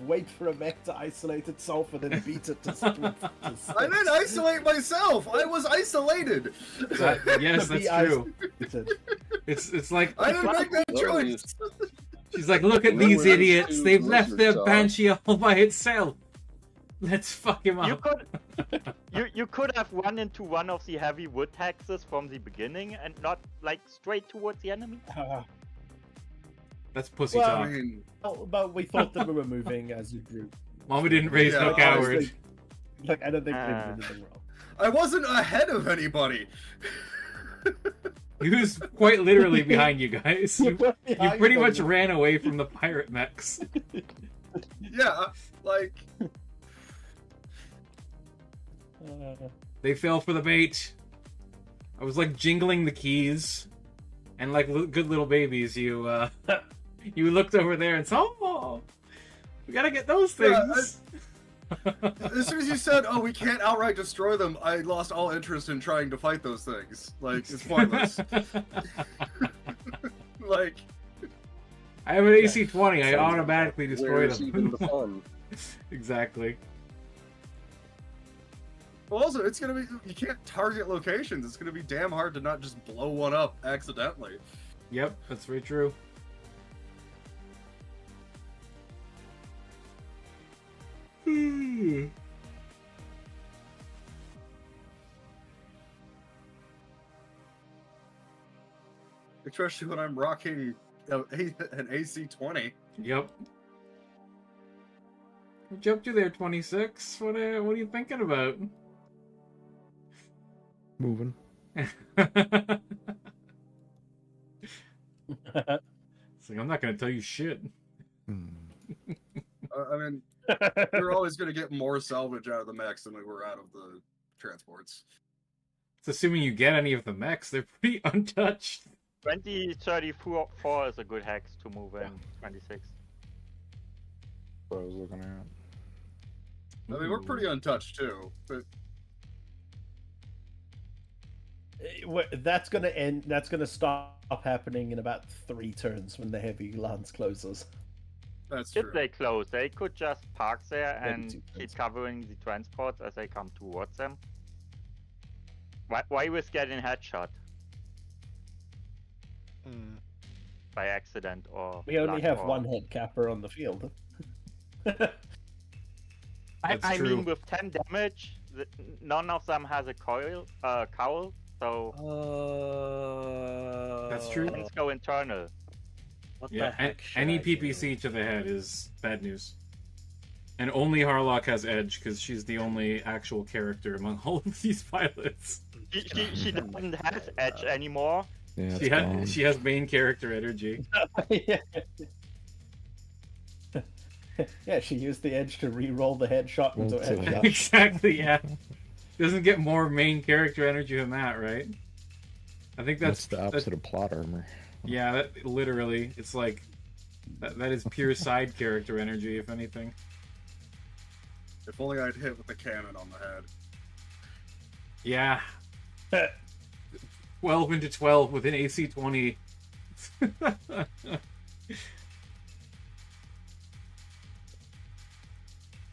wait for a mech to isolate itself and then beat it to split. I didn't isolate myself. I was isolated. Yes, that's true. It's like I didn't make that choice. she's like, look at Well, these we're idiots. two They've left their lizards are. banshee all by itself. Let's fuck him You up. could, you could have run into one of the heavy wood hexes from the beginning and not like straight towards the enemy. That's pussy Well, talk. I mean, but we thought that we were moving as a group. Mama didn't raise no Yeah, coward. honestly, Like I don't think we did anything wrong. I wasn't ahead of anybody. He was quite literally behind you guys. You Behind pretty them. much ran away from the pirate mechs. Yeah, like They fell for the bait. I was like jingling the keys, and like good little babies, you you looked over there and said, "Oh, we gotta get those Yeah, things." as soon as you said, "Oh, we can't outright destroy them," I lost all interest in trying to fight those things. Like it's pointless. Like I have an AC-20. I automatically destroy Where's even them. the fun? Exactly. well, also, it's gonna be you can't target locations. It's gonna be damn hard to not just blow one up accidentally. Yep, that's very true. Especially when I'm rocking an AC-20. Yep. I joked you there, 26. What are you thinking about? Moving. It's like, I'm not gonna tell you shit. I mean, we're always gonna get more salvage out of the mechs than we were out of the transports. It's assuming you get any of the mechs. They're pretty untouched. 2034 is a good hex to move in 26. What I was looking at. I mean, we're pretty untouched too, but That's gonna end. That's gonna stop happening in about 3 turns when the heavy lance closes. that's true. If they close, they could just park there Maybe and 2 keep turns. covering the transports as they come towards them. Why risk getting headshot by accident or We only luck have or... one head capper on the field. That's I true. mean, with 10 damage, none of them has a cowl, so That's true. things go internal. What Yeah, the heck should any I do? PPC to the head is bad news. And only Harlock has edge because she's the only actual character among all of these pilots. She doesn't have edge anymore. Yeah, She, it's gone. she has main character energy. yeah. Yeah, she used the edge to re-roll the headshot into a Well, to- headshot. Exactly, yeah. Doesn't get more main character energy than that, right? I think That's that's the opposite of plot armor. yeah, that literally, it's like that is pure side character energy, if anything. If only I'd hit with the cannon on the head. Yeah. 12 into 12 with an AC 20.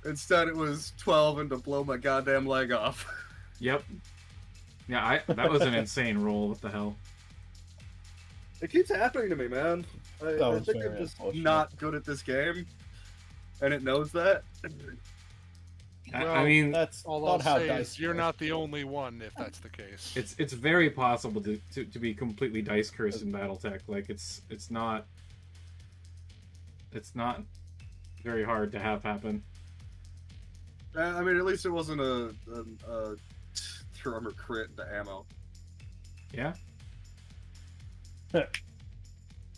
Instead, it was 12 and to blow my goddamn leg off. Yep. Yeah, that was an insane roll. What the hell? It keeps happening to me, man. I was think I'm very just unfortunate. not good at this game, and it knows that. I Well, mean, That's All not I'll how say dice is you're work. not the only one if that's the case. it's very possible to be completely dice cursed in BattleTech. Like it's not very hard to have happen. I mean, at least it wasn't a armor crit into ammo. Yeah.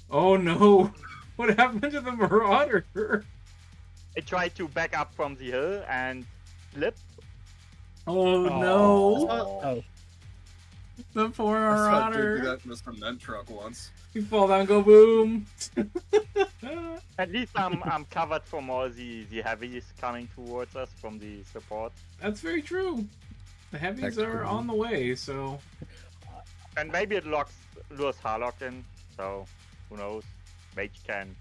Oh no! What happened to the Marauder? It tried to back up from the hill and flip. Oh no! Oh, The poor I saw a dude do Marauder. that in a cement truck once. You fall down, go boom. At least I'm covered from all the heavies coming towards us from the support. That's very true. The heavies are on the way, so And maybe it lures Harlock in, so who knows? Mage can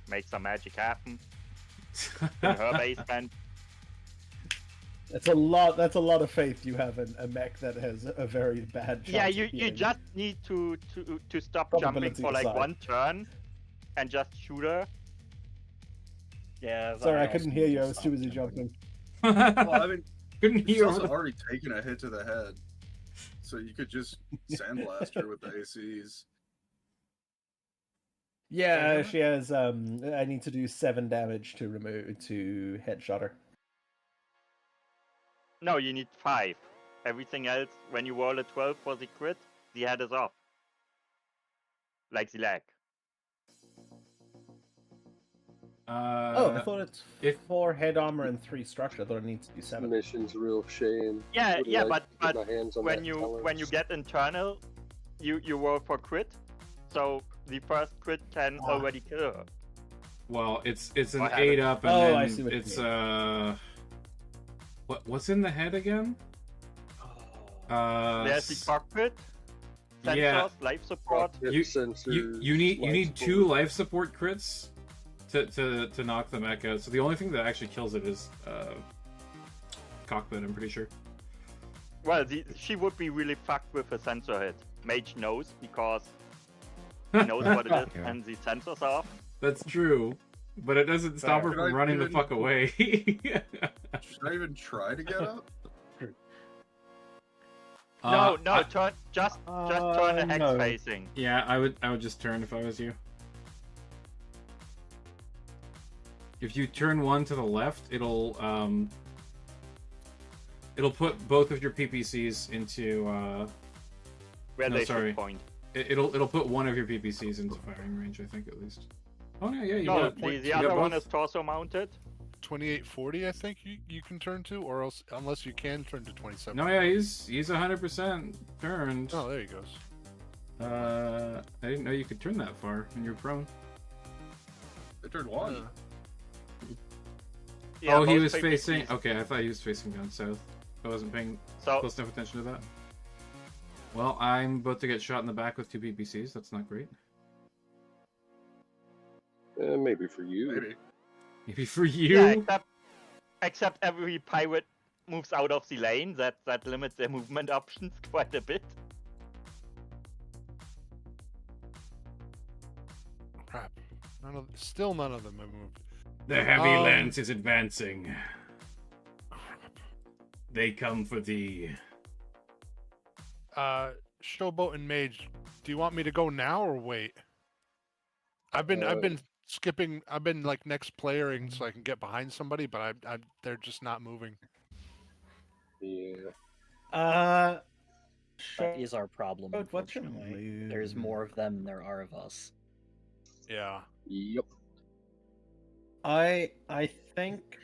make some magic happen in her basement. that's a lot. That's a lot of faith you have in a mech that has a very bad. Yeah, chance you of hitting. just need to stop jumping Probability for like aside. one turn and just shoot her. Yeah. Sorry, I also couldn't hear need you. to I was stop too busy jumping. jumping. Well, I mean, couldn't she's hear. also already taken a hit to the head, so you could just sandblast her with the ACs. Yeah, she has. I need to do 7 damage to headshot her. No, you need 5. Everything else, when you roll a 12 for the crit, the head is off. Like the leg. Oh, I thought it's if- 4 head armor and 3 structure. I thought it needs to be 7. Mission's a real shame. Yeah, Would yeah, like but to get my hands on when that you tolerance. get internal, you roll for crit, so the first crit can already kill her. Well, it's an I have 8 it. up, and Oh, then I see what you it's mean. what's in the head again? There's the cockpit, sensors, yeah. life support. Cockpit You- sensors, You need light 2 support. life support crits to knock the mech out. So the only thing that actually kills it is cockpit. I'm pretty sure. Well, she would be really fucked with a sensor hit. Mage knows because he knows what it is, Yeah. and the sensors are off. That's true, but it doesn't stop her Could from I running the even- fuck away. Should I even try to get up? No, I- just turn the hex no. facing. Yeah, I would just turn if I was you. If you turn one to the left, it'll put both of your PPCs into Where No, they sorry. should point. it'll put one of your PPCs into firing range, I think at least. Oh yeah, you No, got the you other got one both? is torso mounted. 2840, I think you can turn to, or else unless you can turn to 27. No, yeah, he's 100% turned. Oh, there he goes. I didn't know you could turn that far when you're prone. They turned one. Yeah, Oh, he both was PPCs. facing. Okay, I thought he was facing down south. I wasn't paying So close enough attention to that. Well, I'm about to get shot in the back with 2 PPCs. That's not great. Maybe for you. Maybe. Maybe for you. yeah, except every pirate moves out of the lane. That limits their movement options quite a bit. Crap. Still none of them have moved. The heavy Um, lance is advancing. They come for thee. Showboat and Mage, do you want me to go now or wait? I've been skipping. I've been like next playering so I can get behind somebody, but they're just not moving. Yeah. That Sure. is our problem, What's your unfortunately. There's move? more of them than there are of us. Yeah. Yep. I think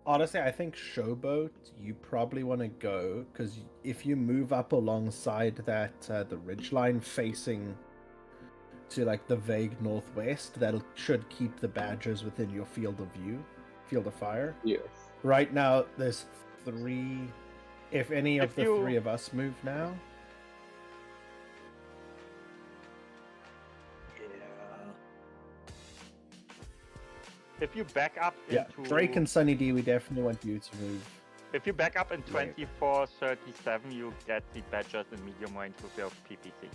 honestly, I think Showboat, you probably want to go because if you move up alongside that the ridgeline facing to like the vague northwest, that should keep the badgers within your field of view, field of fire. Yeah. Right now, there's 3. If any of If the you- 3 of us move now, Yeah. If you back up yeah, into Drake and Sunny D, we definitely want you to move. if you back up in Right. 2437, you get the badgers in medium range with your PPCs.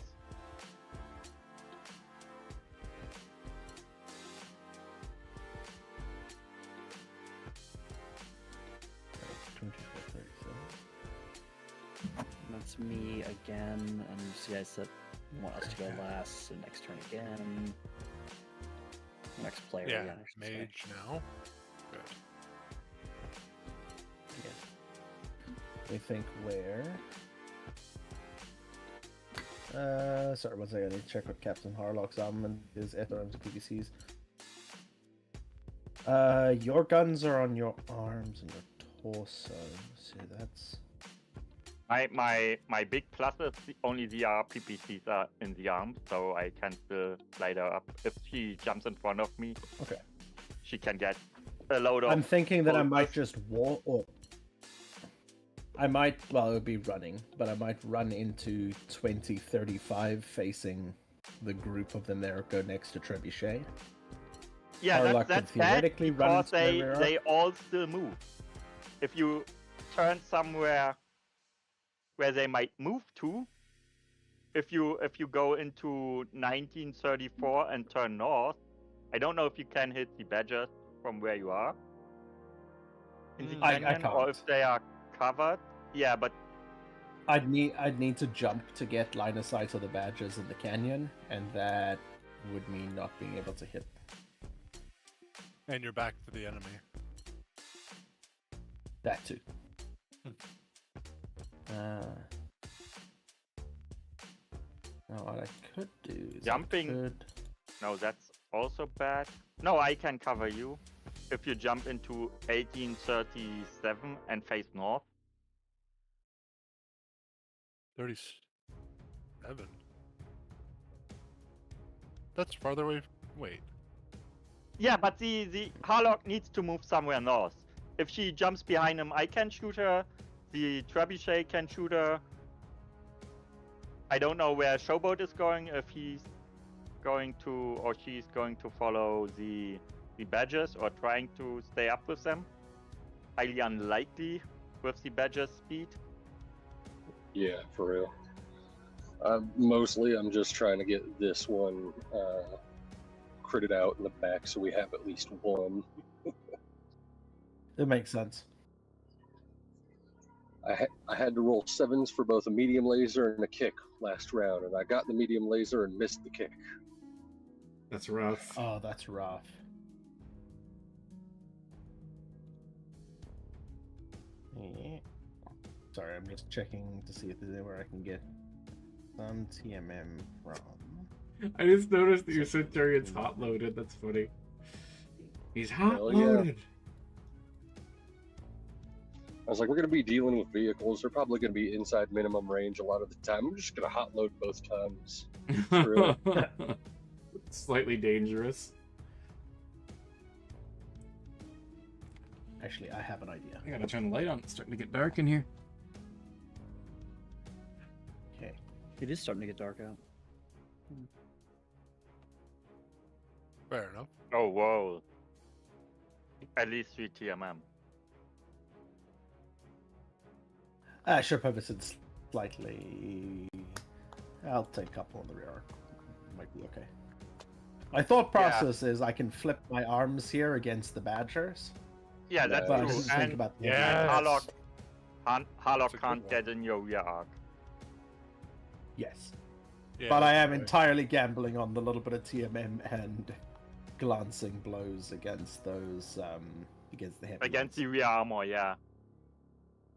That's me again, and you guys said you want us to go last, so next turn again. Next player Yeah. again, I should say. Mage now. Good. We think where? Sorry, one second. I need to check what Captain Harlock's armament is at arms and PVCs. Your guns are on your arms and your torso. So that's My big plus is only the PPCs are in the arms, so I can still slide her up. If she jumps in front of me, okay. she can get a load of. I'm thinking that I full might buff. just walk, or I might. Well, it would be running, but I might run into 2035 facing the group of them there. Go next to Trebuchet. Yeah, Harlock that's could bad theoretically run because into the rear they all still move. If you turn somewhere where they might move to, if you go into 1934 and turn north, I don't know if you can hit the badgers from where you are in the I canyon, or if can't. they are covered. Yeah, but I'd need to jump to get line of sight of the badgers in the canyon, and that would mean not being able to hit. And you're back to the enemy. That too. Now what I could do is Jumping. I could... no, that's also bad. No, I can cover you if you jump into 1837 and face north. 37. That's farther away. Wait. Yeah, but the Harlock needs to move somewhere north. If she jumps behind him, I can shoot her. The Trebuchet can shoot her. I don't know where Showboat is going, if he's going to or she's going to follow the badgers or trying to stay up with them. Highly unlikely with the badgers' speed. Yeah, for real. Mostly, I'm just trying to get this one critted out in the back so we have at least one. It makes sense. I had to roll 7s for both a medium laser and a kick last round, and I got the medium laser and missed the kick. That's rough. Oh, that's rough. Yeah. Sorry, I'm just checking to see if there's anywhere I can get some TMM from. I just noticed that your Centurion's hot loaded. That's funny. He's hot Hell yeah. loaded. I was like, we're going to be dealing with vehicles. They're probably going to be inside minimum range a lot of the time. I'm just going to hot load both times. Really? Slightly dangerous. Actually, I have an idea. I gotta turn the light on. It's starting to get dark in here. Okay. It is starting to get dark out. Fair enough. Oh, whoa. At least 3 TMM. I should have it slightly. I'll take a couple on the rear arc. Might be okay. My thought process is I can flip my arms here against the badgers. Yeah, that's But I true. didn't think And, about the Yes. Harlock, That's Harlock a good can't one. get in your rear arc. Yes. Yeah, But I that's am right. entirely gambling on the little bit of TMM and glancing blows against those against the heavy Against ones. the rear armor, yeah.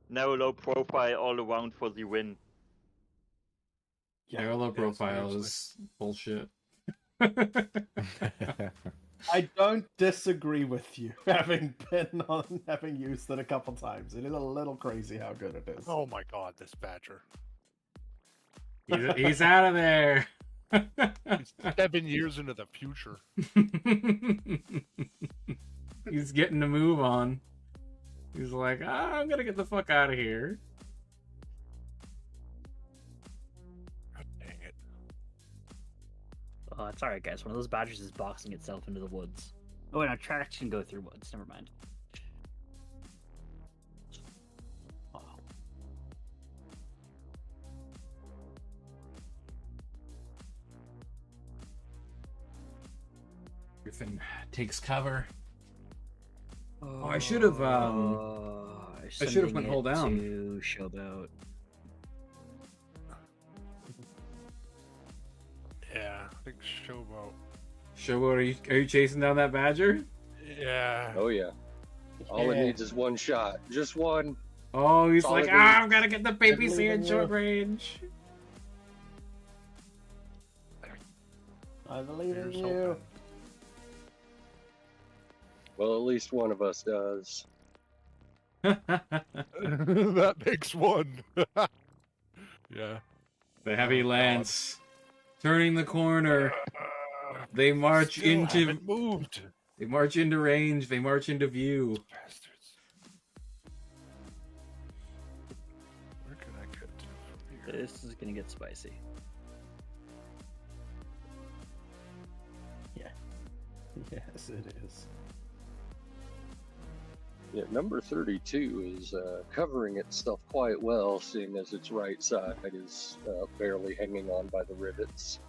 No low profile all around for the win. Their low profile seriously. is bullshit. I don't disagree with you, having used it a couple times. It is a little crazy how good it is. Oh my god, this badger. He's out of there. It's 7 years into the future. He's getting the move on. He's like, I'm gonna get the fuck out of here. God dang it. It's alright, guys. One of those badgers is boxing itself into the woods. Oh, wait, no, tracks can go through woods. Never mind. Oh. Griffin takes cover. Oh, I should have. I should have went hold down. To Showboat. Yeah, I think Showboat. Showboat, are you chasing down that badger? Yeah. Oh yeah. All it needs is one shot. Just one. Oh, he's That's all like, it I'm needs. gonna get the baby Definitely sand the short wolf. range. I believe in Here's you. hoping. Well, at least one of us does. That makes one. Yeah. The heavy Oh, God. lance turning the corner. They march Still into. haven't moved. They march into range. They march into view. Bastards. Where can I get to from here? This is gonna get spicy. Yes, it is. Yeah, number 32 is covering itself quite well, seeing as its right side is barely hanging on by the rivets.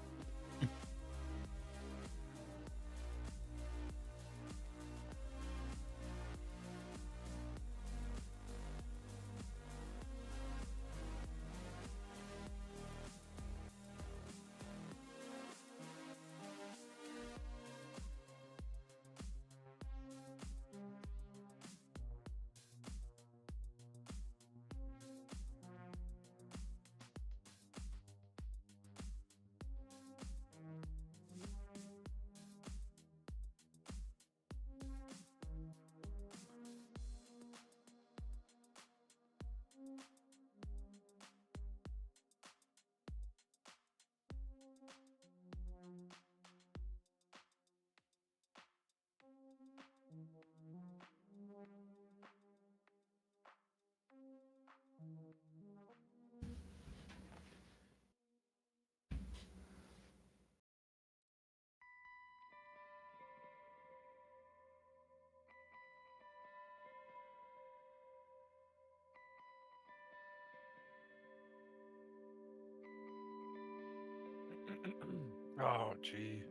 Oh, gee.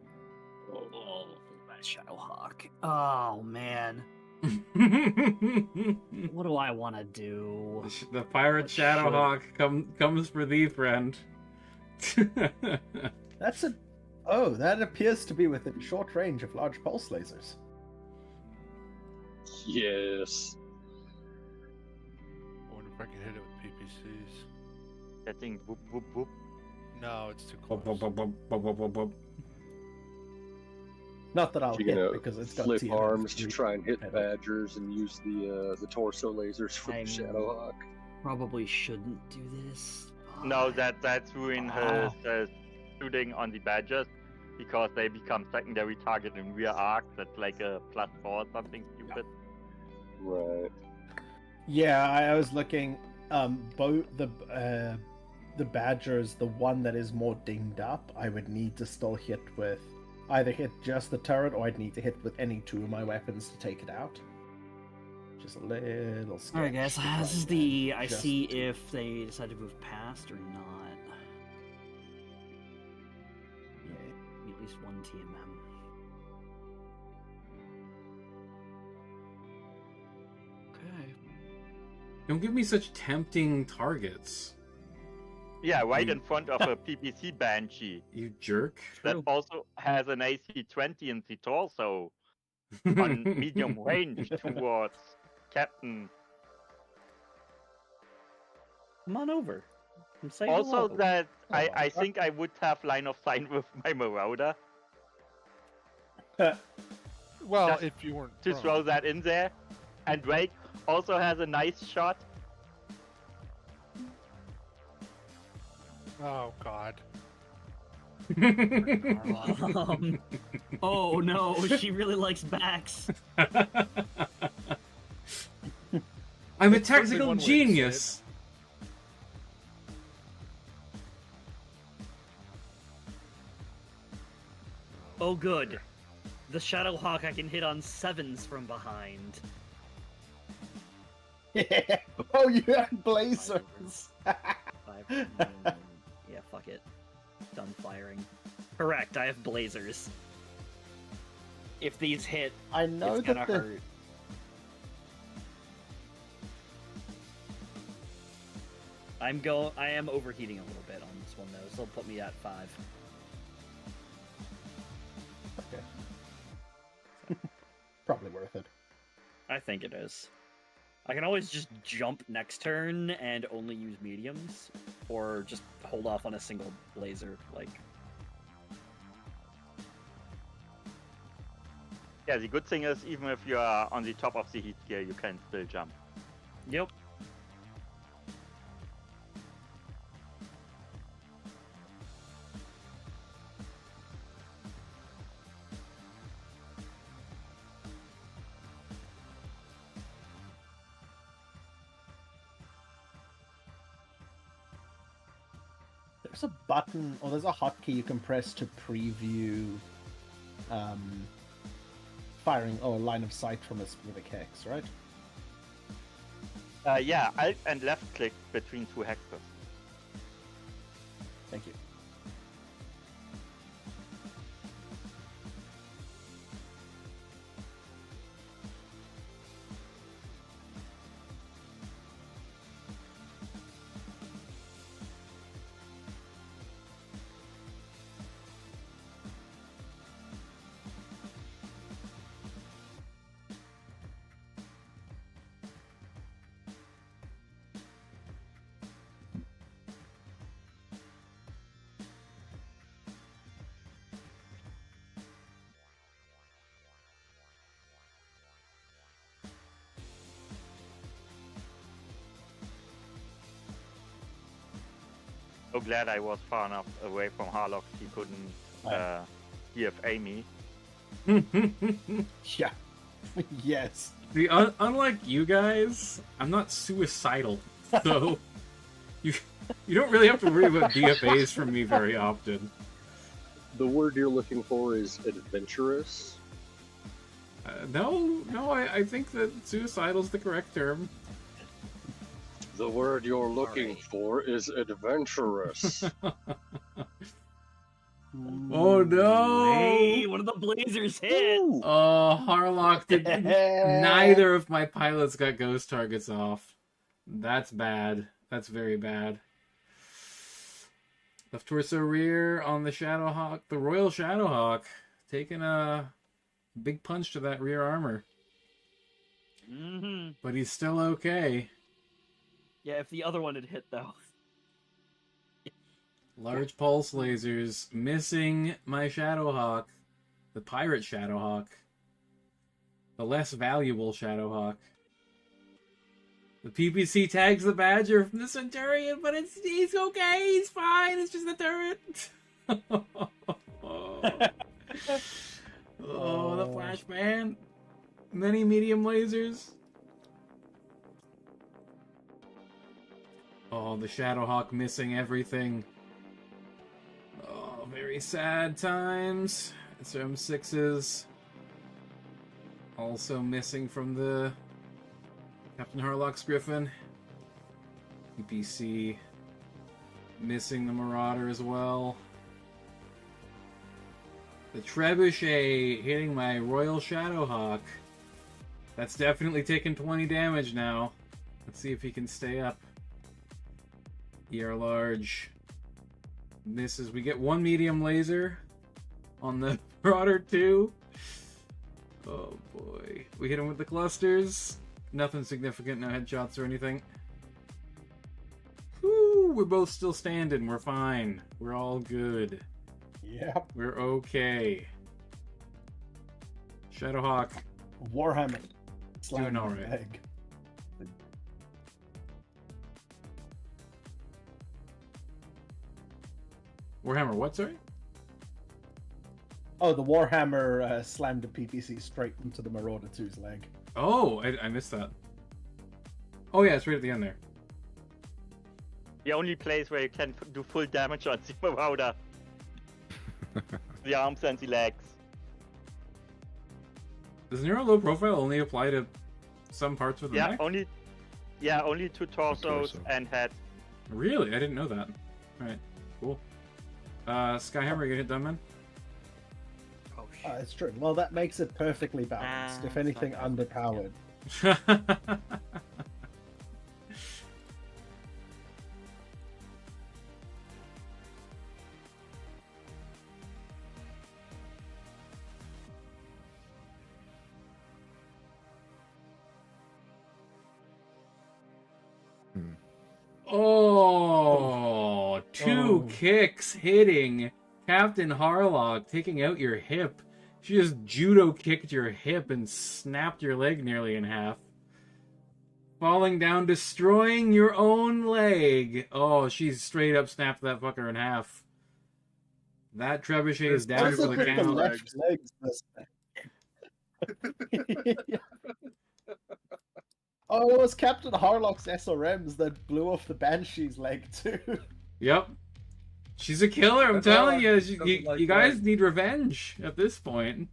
Oh, that Shadowhawk. Oh man, what do I want to do? The pirate Shadowhawk comes for thee, friend. That's a. Oh, that appears to be within short range of large pulse lasers. Yes. I wonder if I can hit it with PPCs. That thing whoop whoop whoop. No, it's too Bub, close. bub, bub, bub, bub, bub, bub. Not that I'll You're hit gonna because it's got flip TMF arms to 3 try and hit head up. badgers and use the torso lasers for the I'm- Shadowhawk. Probably shouldn't do this. No, but- that's ruin his shooting on the badgers because they become secondary target in rear arc. That's like a +4 or something stupid. Right. Yeah, I was looking. Both the badgers, the one that is more dinged up, I would need to still hit with either hit just the turret or I'd need to hit with any two of my weapons to take it out. Just a little. All right, guys. sketch This is right the. there, I just see to- if they decide to move past or not. Yeah. At least one TMM. Don't give me such tempting targets. Yeah, right You- in front of a PPC Banshee You jerk. that True. also has an AC-20 in the torso on medium range towards Captain. Come on over. Come say Also, hello. that I Oh, think I would have line of sight with my Marauder Well, Just if you weren't to prone. throw that in there. And Drake also has a nice shot. Oh God. Oh no, she really likes backs. I'm a That's certainly tactical one way to say it. genius. Oh good. The Shadowhawk I can hit on 7s from behind. Yeah. Oh, you had blazers. Yeah, fuck it. Done firing. Correct, I have blazers. If these hit, I know it's gonna that the hurt. I am overheating a little bit on this one though, so it'll put me at 5. Okay. Probably worth it. I think it is. I can always just jump next turn and only use mediums, or just hold off on a single laser, like... Yeah, the good thing is even if you are on the top of the heat gear, you can still jump. Yep. There's a button, or there's a hotkey you can press to preview firing or line of sight from a specific hex, right? Yeah, Alt and left click between two hexes. Thank you. So glad I was far enough away from Harlock he couldn't DFA me. Yeah. Yes. See, unlike you guys, I'm not suicidal, so you don't really have to worry about DFAs from me very often. The word you're looking for is adventurous. No, I think that suicidal's the correct term. The word you're looking for is adventurous. Oh no! Hey, one of the blazers hit! Oh, Harlock did. Neither of my pilots got ghost targets off. That's bad. That's very bad. Left torso rear on the Shadowhawk, the Royal Shadowhawk, taking a big punch to that rear armor. Mm-hmm. But he's still okay. Yeah, if the other one had hit, though. Large pulse lasers missing my Shadowhawk, the pirate Shadowhawk, the less valuable Shadowhawk. The PPC tags the Badger from the Centurion, but he's okay, he's fine, it's just the turret. Oh, the flashbang. Many medium lasers. Oh, the Shadowhawk missing everything. Oh, very sad times. Some 6s. Also missing from the Captain Harlock's Griffin. PPC missing the Marauder as well. The Trebuchet hitting my Royal Shadowhawk. That's definitely taken 20 damage now. Let's see if he can stay up. ER large. Misses. We get one medium laser on the Marauder 2. Oh boy. We hit him with the clusters. Nothing significant, no headshots or anything. Whew, we're both still standing. We're fine. We're all good. Yep. We're okay. Shadowhawk. Warhammer. Doing all right. Egg. Warhammer, what, sorry? Oh, the Warhammer slammed the PPC straight into the Marauder 2's leg. Oh, I missed that. Oh yeah, it's right at the end there. The only place where you can do full damage on the Marauder. The arms and the legs. Does Nero low profile only apply to some parts of the Yeah, mech? only to torsos torso. and head. Really? I didn't know that. Alright, cool. Skyhammer, you gonna hit Dunman? Oh shit. It's true. Well, that makes it perfectly balanced. If anything, it's not bad. underpowered. Oh, two Oh. kicks hitting Captain Harlock, taking out your hip. She just judo kicked your hip and snapped your leg nearly in half. Falling down, destroying your own leg. Oh, she's straight up snapped that fucker in half. That trebuchet is down Also for Look the at the count. left legs. Oh, it was Captain Harlock's SRMs that blew off the Banshee's leg too. Yep. She's a killer, I'm That's telling all you. doesn't like You guys that. need revenge at this point.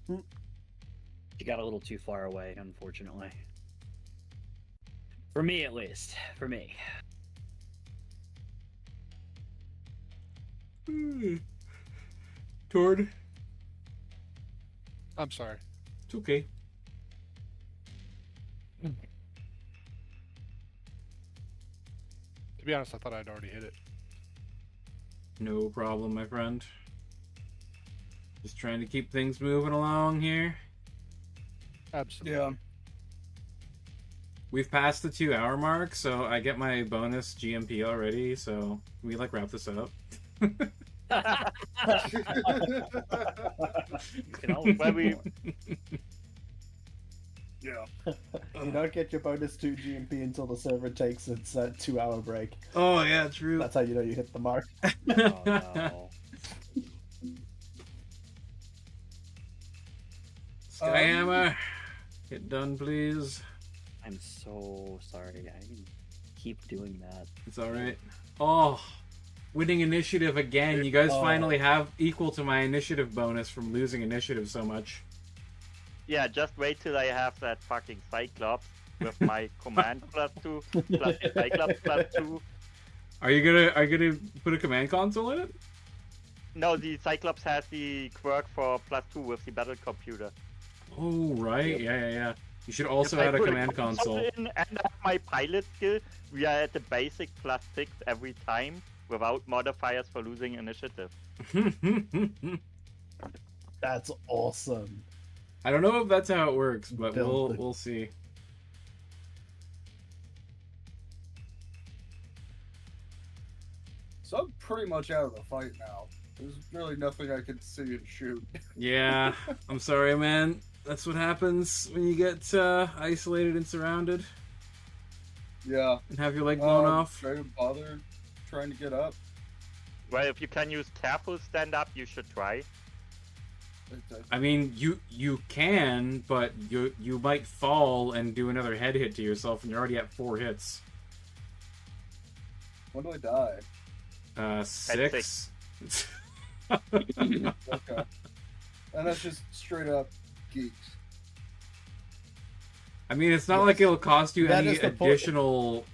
She got a little too far away, unfortunately. For me, at least. For me. Tord, I'm sorry. it's okay. To be honest, I thought I'd already hit it. No problem, my friend. Just trying to keep things moving along here. Absolutely. Yeah. We've passed the 2-hour mark, so I get my bonus GMP already, so can we like wrap this up? You can always Where we Yeah. You don't get your bonus 2 GMP until the server takes its 2-hour break. Oh yeah, true. That's how you know you hit the mark. Oh, no. Skyhammer, get done, please. I'm so sorry. I keep doing that. It's all right. Oh, winning initiative again. You guys Oh. finally have equal to my initiative bonus from losing initiative so much. Yeah, just wait till I have that fucking Cyclops with my command +2 plus the Cyclops +2. Are you gonna put a command console in it? No, the Cyclops has the quirk for +2 with the battle computer. Oh right, yeah. You should also If I add a put command console. in and have my pilot skill, we are at the basic +6 every time without modifiers for losing initiative. That's awesome. I don't know if that's how it works, but Build the- we'll see. So I'm pretty much out of the fight now. There's really nothing I can see and shoot. Yeah, I'm sorry, man. That's what happens when you get isolated and surrounded Yeah. and have your leg blown off. Try to bother trying to get up. Well, if you can use careful stand up, you should try. I mean, you can, but you might fall and do another head hit to yourself, and you're already at 4 hits. When do I die? 6. Okay. And that's just straight up geeks. I mean, it's not Yes. like it'll cost you That any is the point. additional.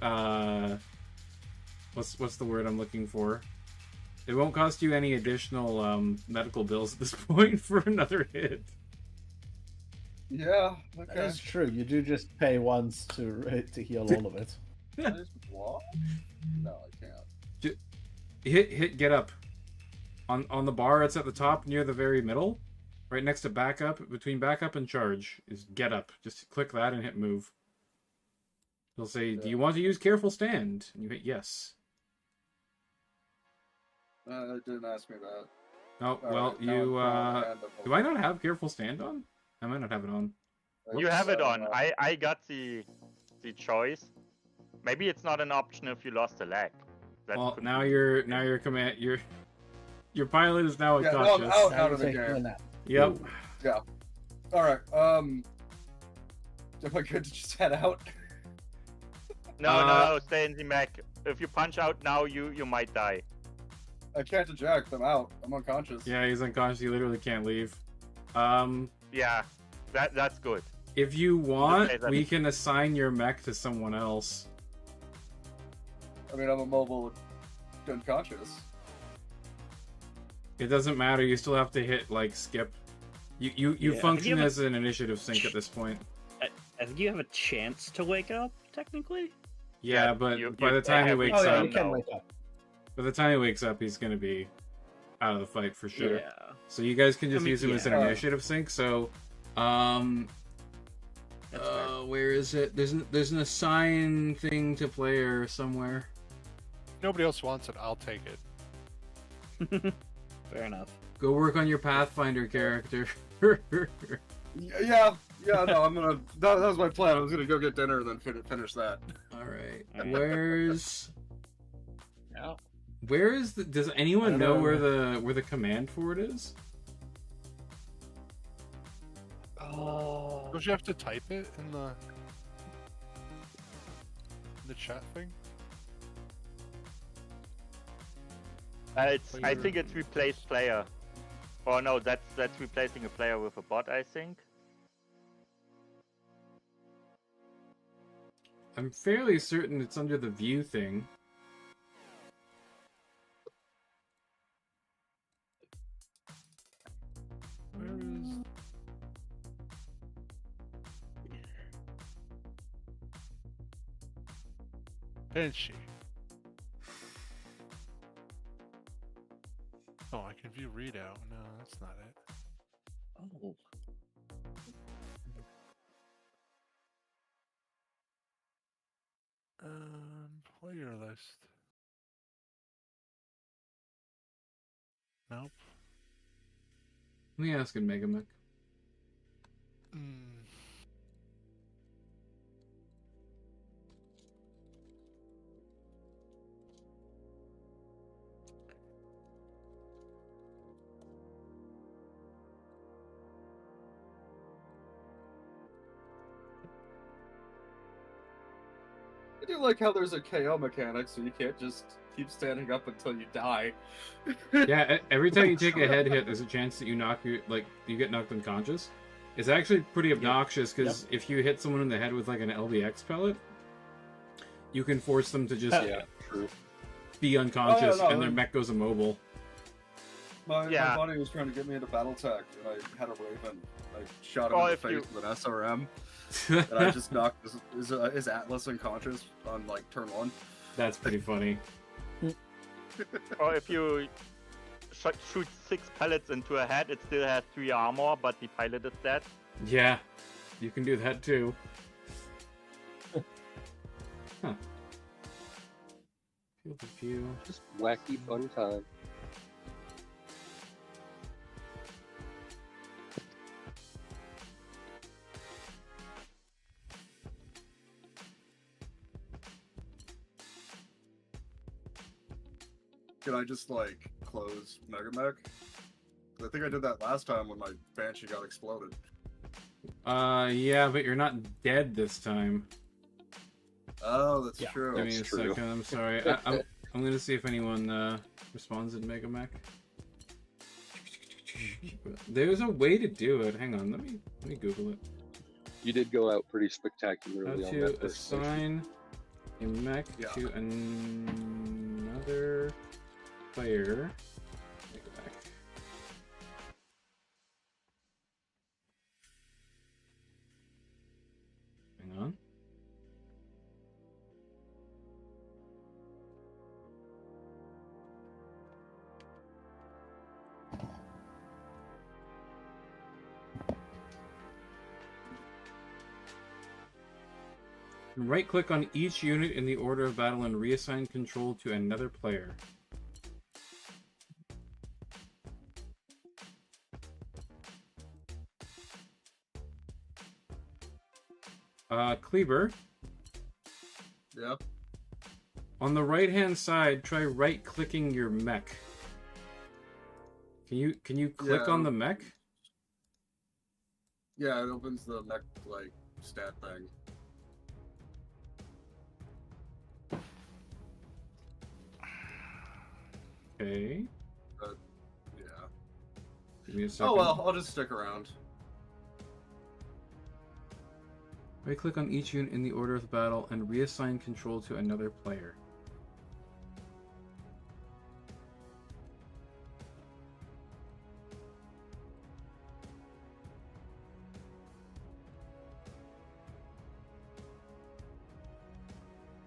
What's the word I'm looking for? It won't cost you any additional medical bills at this point for another hit. Yeah. That Okay. is true. You do just pay once to heal all of it. Can I just block? No, I can't. Hit get up. On the bar, it's at the top near the very middle. Right next to backup, between backup and charge, is get up. Just click that and hit move. It'll say, do you want to use careful stand? And you hit yes. It didn't ask me that. Oh, All well, right, now you, I'm trying to hand do I not have careful stand on? I might not have it on. You have it on. I got the choice. Maybe it's not an option if you lost a leg. That Well, could now be. your command, your pilot is now Yeah, no, I'm unconscious. out of the Taking a game. nap. Yep. Yeah. All right. Am I good to just head out? No, stay in the mech. If you punch out now, you might die. I can't eject. I'm out. I'm unconscious. Yeah, he's unconscious. He literally can't leave. Yeah, that's good. If you want, say that we it's- can assign your mech to someone else. I mean, I'm a mobile unconscious. It doesn't matter. You still have to hit like skip. You Yeah, function give it- as an initiative sync at this point. I think you have a chance to wake up, technically. Yeah, Yeah, but you- by you the time he have- wakes Oh yeah, up, you can No. wake up. by the time he wakes up, he's gonna be out of the fight for sure. Yeah. So you guys can just mean, use him as an yeah. initiative sync. So, That's fair. where is it? There's an assign thing to player somewhere. Nobody else wants it. I'll take it. Fair enough. Go work on your Pathfinder character. Yeah. No, I'm gonna. That was my plan. I was gonna go get dinner and then finish that. All right. Alright. Where's Yeah. where is the? Does anyone I know don't where the command for it is? Oh. Don't you have to type it in the chat thing? I think it's replace player. Oh no, that's replacing a player with a bot. I think. I'm fairly certain it's under the view thing. Where is? Banshee. Oh, I can view readout. No, that's not it. Oh. Player list. Nope. Let me ask in Megamek. Mm. I do like how there's a KO mechanic, so you can't just keep standing up until you die. Yeah, every time you take a head hit, there's a chance that you get knocked unconscious. It's actually pretty obnoxious because if you hit someone in the head with like an LBX pellet, you can force them to just Yeah, true. be unconscious, no, and their mech goes immobile. My Yeah. buddy was trying to get me into Battletech, and I had a Raven. I shot him Oh, in the if you- face with an SRM, and I just knocked his Atlas unconscious on like turn 1. That's pretty funny. Or if you shoot 6 pellets into a head, it still has 3 armor, but the pilot is dead. Yeah, you can do that too. Huh. Field of view. Just wacky fun time. Can I just like close Megamek? 'Cause I think I did that last time when my Banshee got exploded. Yeah, but you're not dead this time. Oh, that's Yeah. true. Give me a That's true. second. I'm sorry. I'm gonna see if anyone responds in Megamek. There's a way to do it. Hang on. Let me Google it. You did go out pretty How spectacularly on to that first station. assign a mech Yeah. to another player. Megamek. Right-click on each unit in the order of battle and reassign control to another player. Kleber, Yeah. on the right-hand side, try right-clicking your mech. Can you click Yeah. on the mech? Yeah, it opens the mech like stat thing. Okay. Yeah. Give me a second. Oh well, I'll just stick around. Right-click on each unit in the order of battle and reassign control to another player.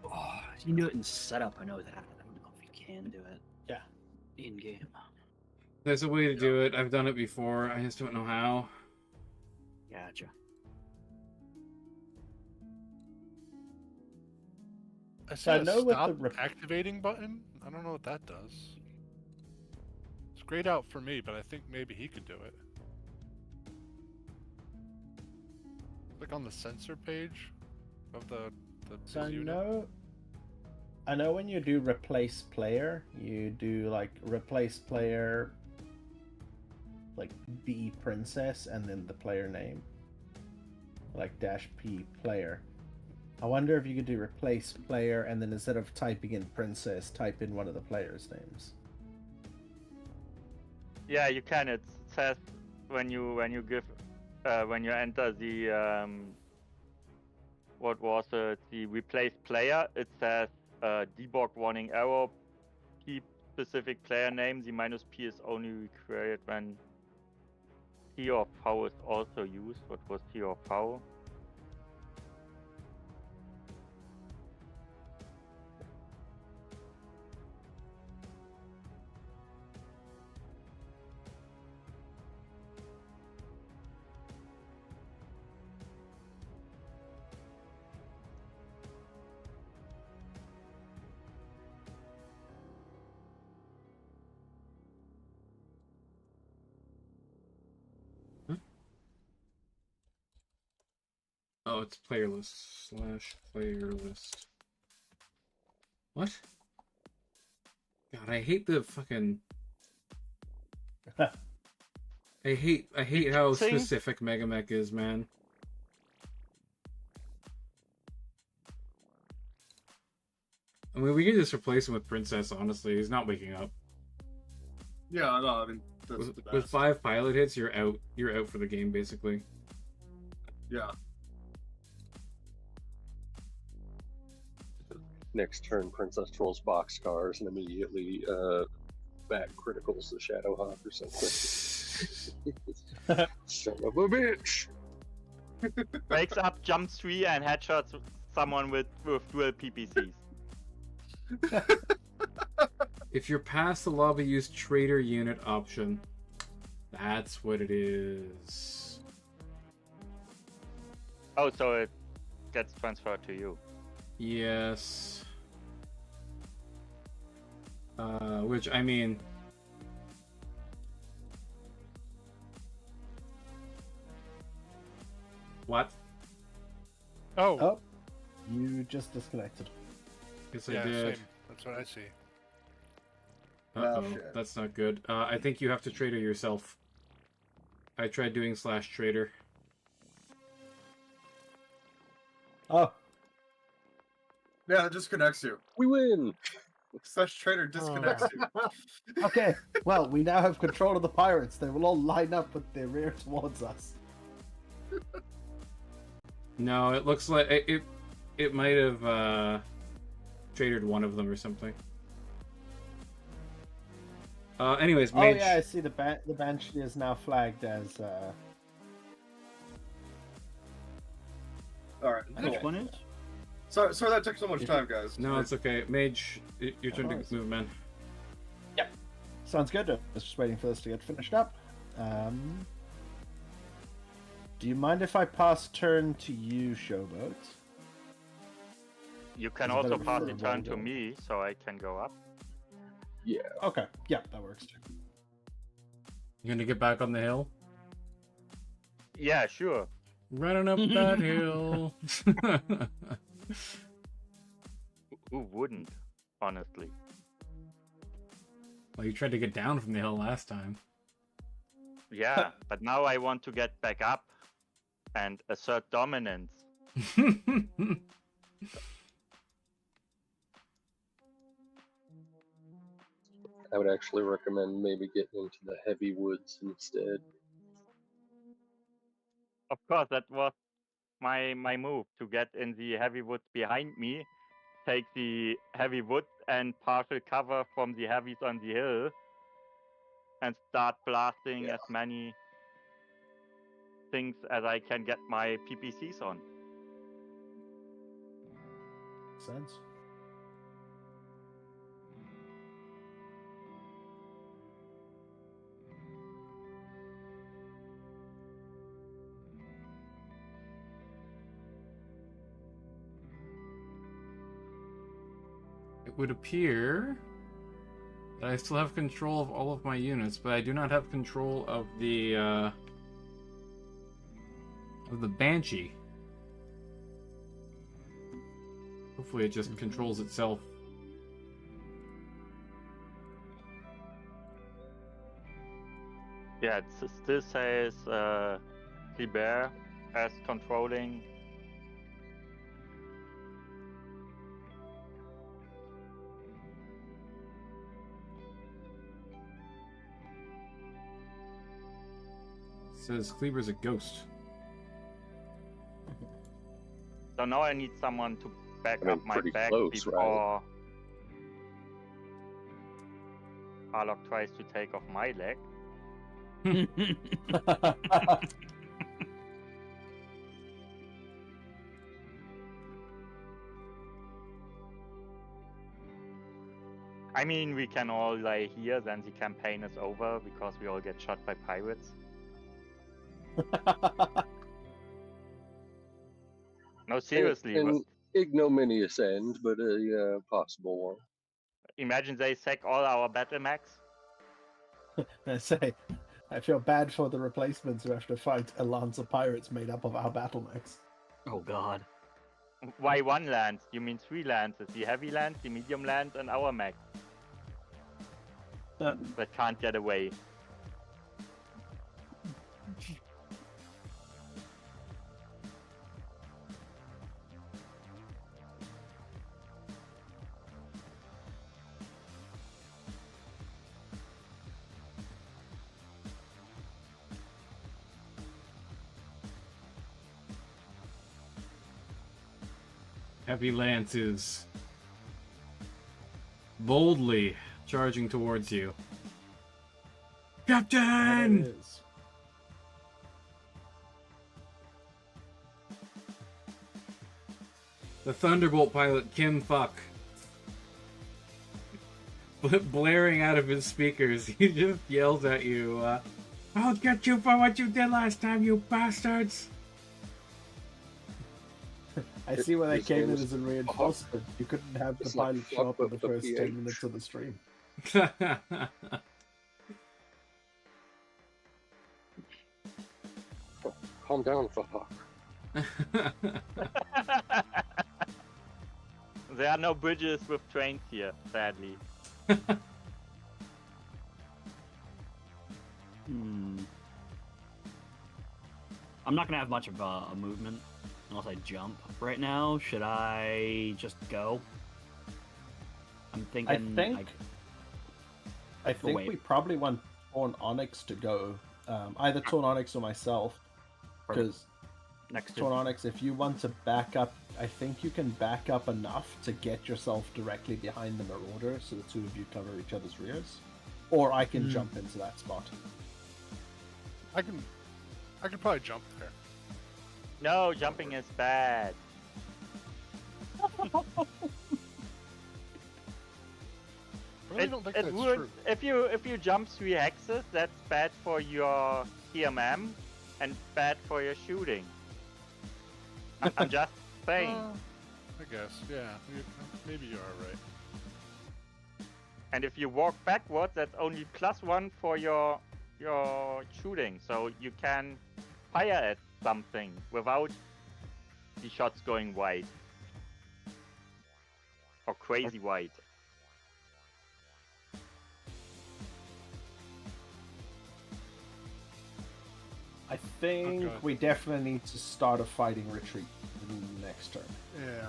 Oh, you can do it in setup. I know that. I don't know if you can do it. Yeah. In game. There's a way to do it. I've done it before. I just don't know how. Gotcha. I see So I a know with stop the activating button. I don't know what that does. It's grayed out for me, but I think maybe he could do it. Click on the sensor page of the So his unit. I know when you do replace player, you do like replace player, like B princess, and then the player name, like -P player. I wonder if you could do replace player, and then instead of typing in princess, type in one of the players' names. Yeah, you can. It says when you give when you enter the what was it? The replace player. It says debug warning error. Keep specific player name. The -P is only required when T or V is also used. What was T or V? Oh, it's player list / player list. What? God, I hate the fucking. I hate how Thing? specific Megamek is, man. I mean, we can just replace him with Princess, honestly. He's not waking up. Yeah, no, I mean that's the best. With 5 pilot hits, you're out. You're out for the game, basically. Yeah. Next turn, Princess rolls boxcars and immediately back criticals the Shadowhawk or something. Son of a bitch! Wakes up, jumps 3, and headshots someone with dual PPCs. If you're past the lobby, use trader unit option. That's what it is. Oh, so it gets transferred to you. Yes. Which, I mean... What? Oh, Oh, you just disconnected. Guess yeah, I did. same. That's what I see. Uh-oh, shit. that's not good. I think you have to trader yourself. I tried doing /trader. Oh, Yeah, it disconnects you. We win! Such trader disconnects you. okay. Well, we now have control of the pirates. They will all line up with their rear towards us. No, it looks like it might have traded one of them or something. Anyways, Oh Mage. yeah, I see the Banshee is now flagged as. All right. Which Cool. one is? Sorry that took so much time, guys. No, it's okay. Mage, your turn Nice. to move, man. Sounds good. I was just waiting for this to get finished up. Do you mind if I pass turn to you, Showboat? You can Is it also better pass for the a turn to roll? me, so I can go up. Yeah. Okay, yeah, that works too. You gonna get back on the hill? Yeah, sure. Running up that hill. Who wouldn't, honestly? Well, you tried to get down from the hill last time. Yeah, but now I want to get back up and assert dominance. I would actually recommend maybe getting into the heavy woods instead. Of course, that was my move, to get in the heavy woods behind me, take the heavy woods and partial cover from the heavies on the hill, and start blasting Yeah. as many things as I can get my PPCs on. Sense. It would appear that I still have control of all of my units, but I do not have control of the Banshee. Hopefully it just controls itself. Yeah, it still says Liber as controlling. It says Kleber's a ghost. So now I need someone to back I mean, up my pretty back close, right? before Harlock tries to take off my leg. I mean, we can all lie here, then the campaign is over because we all get shot by pirates. No, seriously. An ignominious end, but a possible one. Imagine they sack all our Battlemechs. I say, I feel bad for the replacements who have to fight a lance of pirates made up of our battle mechs. Oh god. Why one lance? You mean 3 lances. The heavy lance, the medium lance, and our mech. That can't get away. Heavy lances boldly charging towards you. There Captain! it is. The Thunderbolt pilot Kim Fuck, blaring out of his speakers, he just yells at you, I'll get you for what you did last time, you bastards! I see why they His came in name's as a reinforcement. You couldn't have the It's like pilot show up in fuck the with the first 10 PH. minutes of the stream. Calm down, fuck. There are no bridges with trains here, sadly. I'm not gonna have much of a movement unless I jump right now. Should I just go? I'm thinking. I think wait. we probably want Torn Onyx to go. Either Torn Onyx or myself. Because Next Torn to Onyx, if you want to back up, I think you can back up enough to get yourself directly behind the Marauder so the two of you cover each other's rears. Or I can jump into that spot. I can probably jump there. No, jumping is bad. I really don't think it that's would, true. if you jump 3 hexes, that's bad for your TMM and bad for your shooting. I'm just saying. I guess. Yeah. Maybe you are right. And if you walk backwards, that's only +1 for your shooting, so you can fire at something without the shots going wide or crazy wide. I think Okay. we definitely need to start a fighting retreat next turn. Yeah.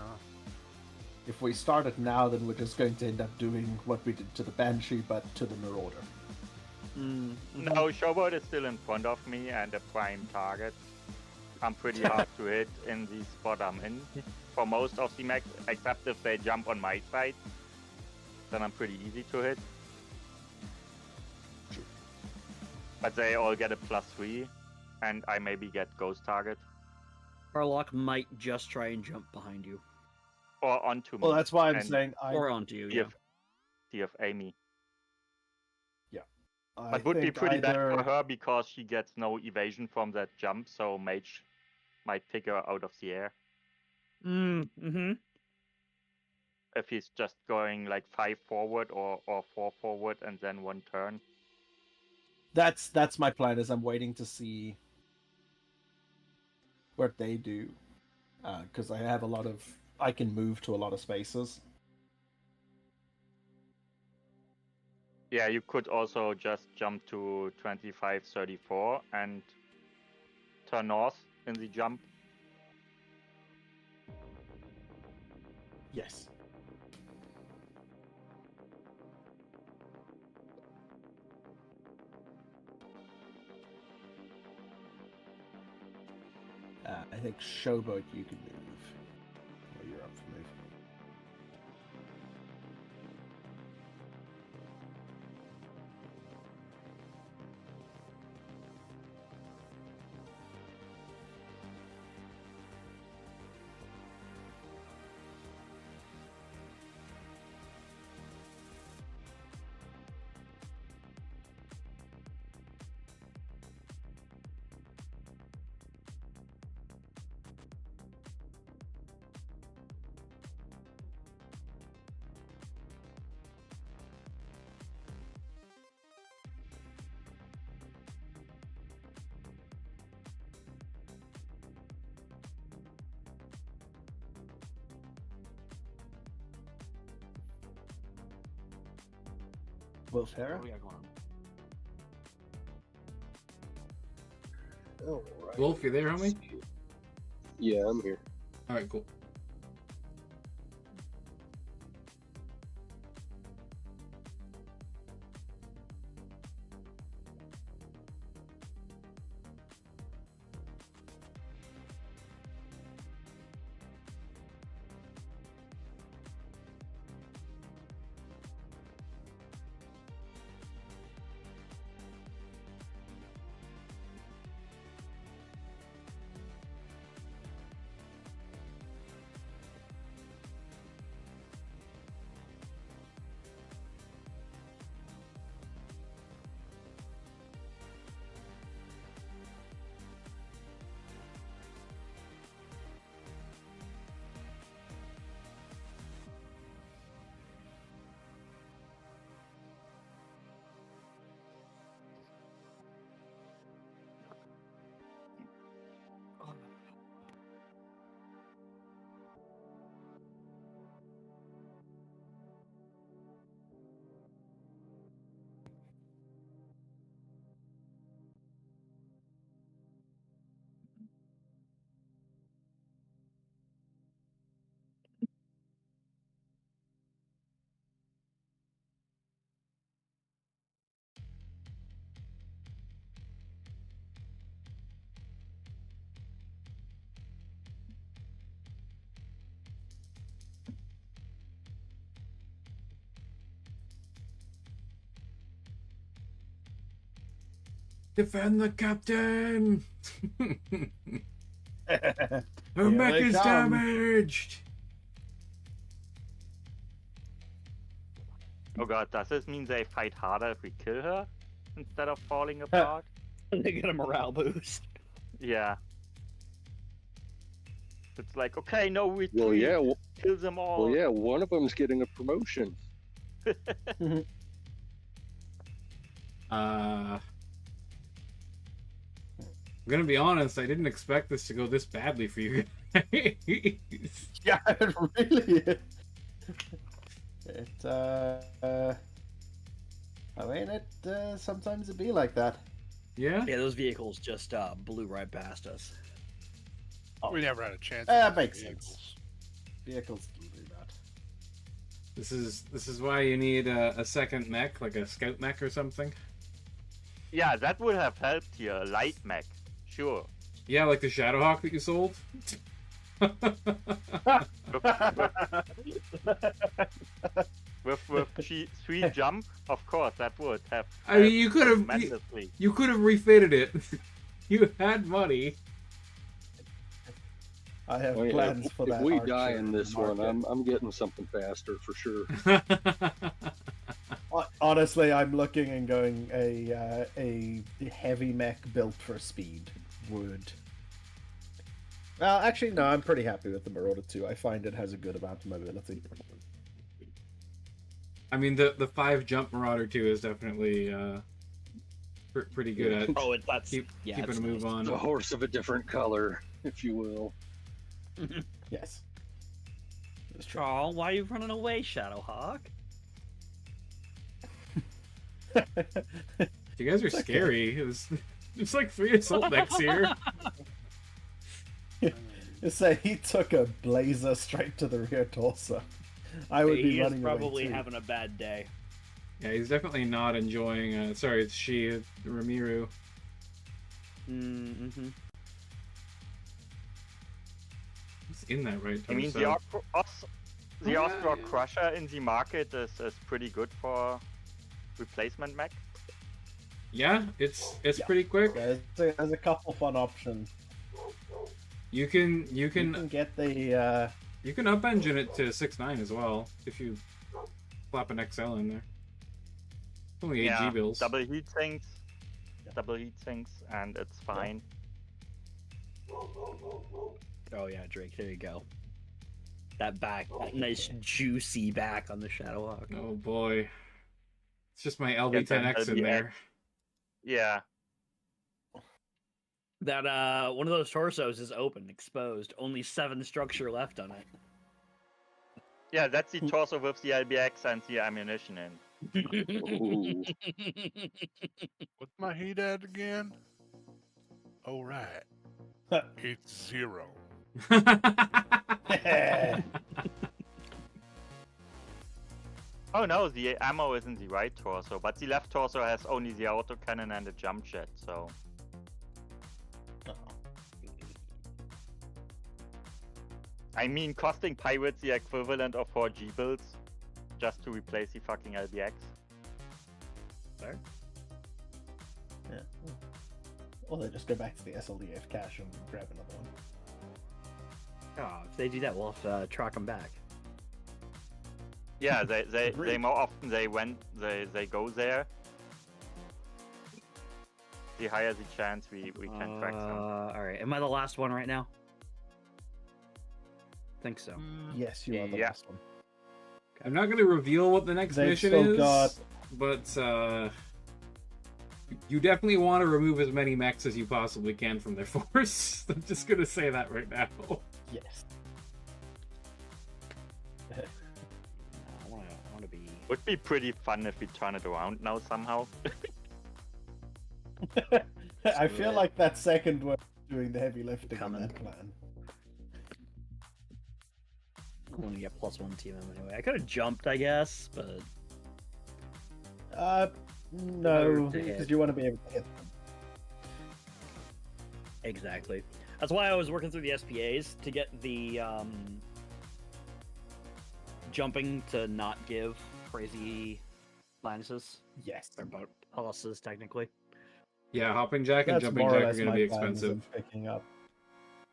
If we start it now, then we're just going to end up doing what we did to the Banshee, but to the Marauder. No, Showboat is still in front of me and a prime target. I'm pretty hard to hit in the spot I'm in for most of the mechs, except if they jump on my side. Then I'm pretty easy to hit. But they all get a +3, and I maybe get ghost target Harlock might just try and jump behind you. or onto me. Well, that's why I'm and saying Or onto you, yeah. DFA me. I But would be think pretty bad for either- her because she gets no evasion from that jump, so Mage might pick her out of the air. Mm-hmm. If he's just going like 5 forward or 4 forward and then 1 turn. That's my plan. Is I'm waiting to see what they do, because I have I can move to a lot of spaces. Yeah, you could also just jump to 25-34 and turn north in the jump. Yes. I think Showboat you can move. Or you're up for move. Wolf Hera? What do we got going on? Alright. Wolf, you there, homie? Yeah, I'm here. All right, cool. Defend the captain! Her Here mech they is come. damaged! Oh god, does this mean they fight harder if we kill her instead of falling apart? They get a morale boost. Yeah. It's like, okay, no retreat. Well, yeah. Kill them all. Well, yeah. One of them's getting a promotion. I'm gonna be honest, I didn't expect this to go this badly for you guys. Yeah, it really is. I mean, sometimes it be like that. Yeah? Yeah, those vehicles just blew right past us. We never had a chance. That against makes vehicles. sense. Vehicles can do that. This is why you need a second mech, like a scout mech or something. Yeah, that would have helped here. A light mech, sure. Yeah, like the Shadowhawk that you sold. With 3 jump, of course, that would have. I mean, you could have tremendously. you could have refitted it. You had money. I have Oh, yeah, plans if, for if that. we Archer die in this one, market. I'm getting something faster for sure. Honestly, I'm looking and going a heavy mech built for speed would. Well, actually, no. I'm pretty happy with the Marauder 2. I find it has a good amount of mobility. I mean, the 5 jump Marauder 2 is definitely pretty good at Oh, that's keeping it's a move nice. on. A horse of a different color, if you will. Yes. That's true. Oh, why are you running away, Shadowhawk? You guys are It's okay. scary. There's like 3 assault mechs here. Say he took a blazer straight to the rear torso. I would be He is running probably away too. having a bad day. Yeah, he's definitely not enjoying. Sorry, it's she, Ramiru. Mm-hmm. It's in that right I mean, torso. the Austro Crusher in the market is pretty good for replacement mech. Yeah, it's Yeah. pretty quick. There's a couple fun options. You can You can get the you can up engine it to 6.9 as well if you slap an XL in there. It's only 8 G bills. double heat sinks, and it's fine. Oh yeah, Drake. There you go. That back, that nice juicy back on the Shadowhawk. Oh boy, it's just my Get that LB10X in LBX. there. Yeah, That one of those torsos is open, exposed. Only 7 structure left on it. yeah, that's the torso with the LBX and the ammunition in. Ooh. What's my heat at again? Oh, right. It's 0. Oh no, the ammo isn't the right torso, but the left torso has only the autocannon and the jump jet, so... I mean, costing pirates the equivalent of 4 G builds just to replace the fucking LBX. Fair. Yeah. Or they just go back to the SLDF cache and grab another one. Oh, if they do that, we'll have to track them back. Yeah, they Agreed. more often they go there. The higher the chance we can track them. Alright, am I the last one right now? think so. Yes, you are the Yeah. last one. I'm not going to reveal what the next They've mission still is, got- but you definitely want to remove as many mechs as you possibly can from their force. I'm just going to say that right now. Yes. I want to be. Would be pretty fun if we turn it around now somehow. I feel like that second one doing the heavy lifting on Coming. that plan. I'm gonna get +1 TMM anyway. I could have jumped, I guess, but No, Better to hit. because you want to be able to hit them. exactly. That's why I was working through the SPAs to get the jumping to not give crazy minuses Yes. or about pluses technically. Yeah, hopping jack and That's jumping more or jack are less going to my be plans of expensive. picking up.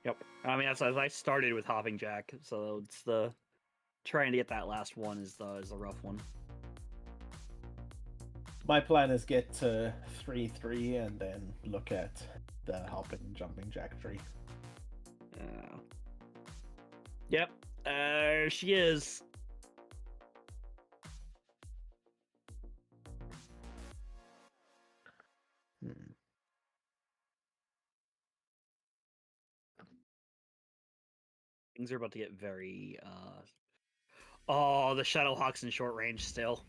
Yep. I mean, that's I started with hopping jack, so it's the trying to get that last one is the rough one. My plan is get to 3-3 and then look at the hopping and jumping jack tree. Yeah. Yep. She is. Hmm. Things are about to get very. Oh, the Shadowhawk's in short range still.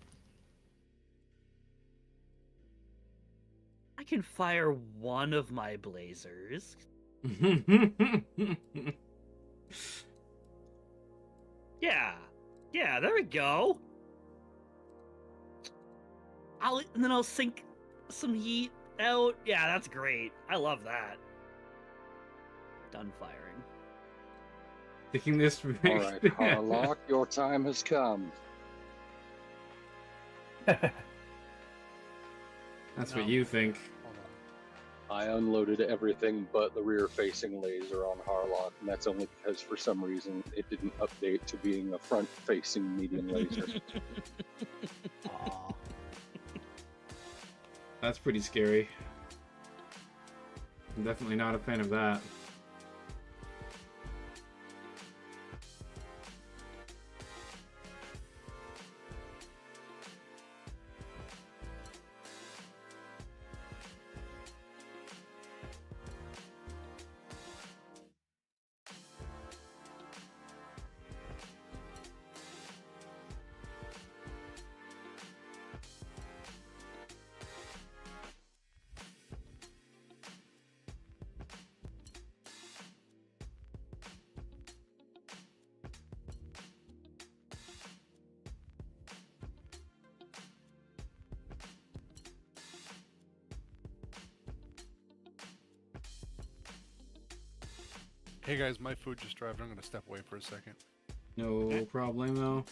I can fire one of my blazers. Yeah. Yeah, there we go. And then I'll sink some heat out. Yeah, that's great. I love that. Done firing. Thinking this All right, Harlock, your time has come. That's No. what you think. Hold on. I unloaded everything but the rear-facing laser on Harlock, and that's only because for some reason it didn't update to being a front-facing medium laser. Aw. That's pretty scary. I'm definitely not a fan of that. Hey guys, my food just arrived. I'm gonna step away for a second. No problemo.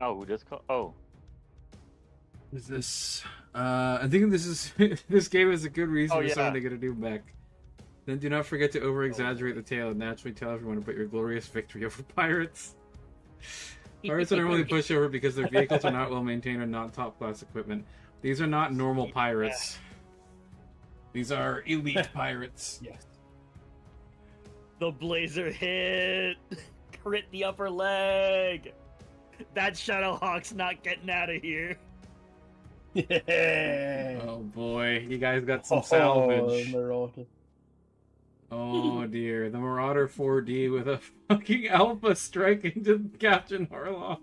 Oh, who just called? Oh, Is this? I think this is this game is a good reason Oh, for yeah. someone to get a new mech. Then do not forget to over-exaggerate the tale and naturally tell everyone about your glorious victory over pirates. Pirates are normally pushover because their vehicles are not well maintained or not top-class equipment. These are not normal pirates. These are elite pirates. Yes. The blazer hit. Crit the upper leg. That Shadowhawk's not getting out of here. Yeah. Oh boy, you guys got some salvage. Marauder. Oh dear, the Marauder 4D with a fucking Alpha strike into Captain Harlock.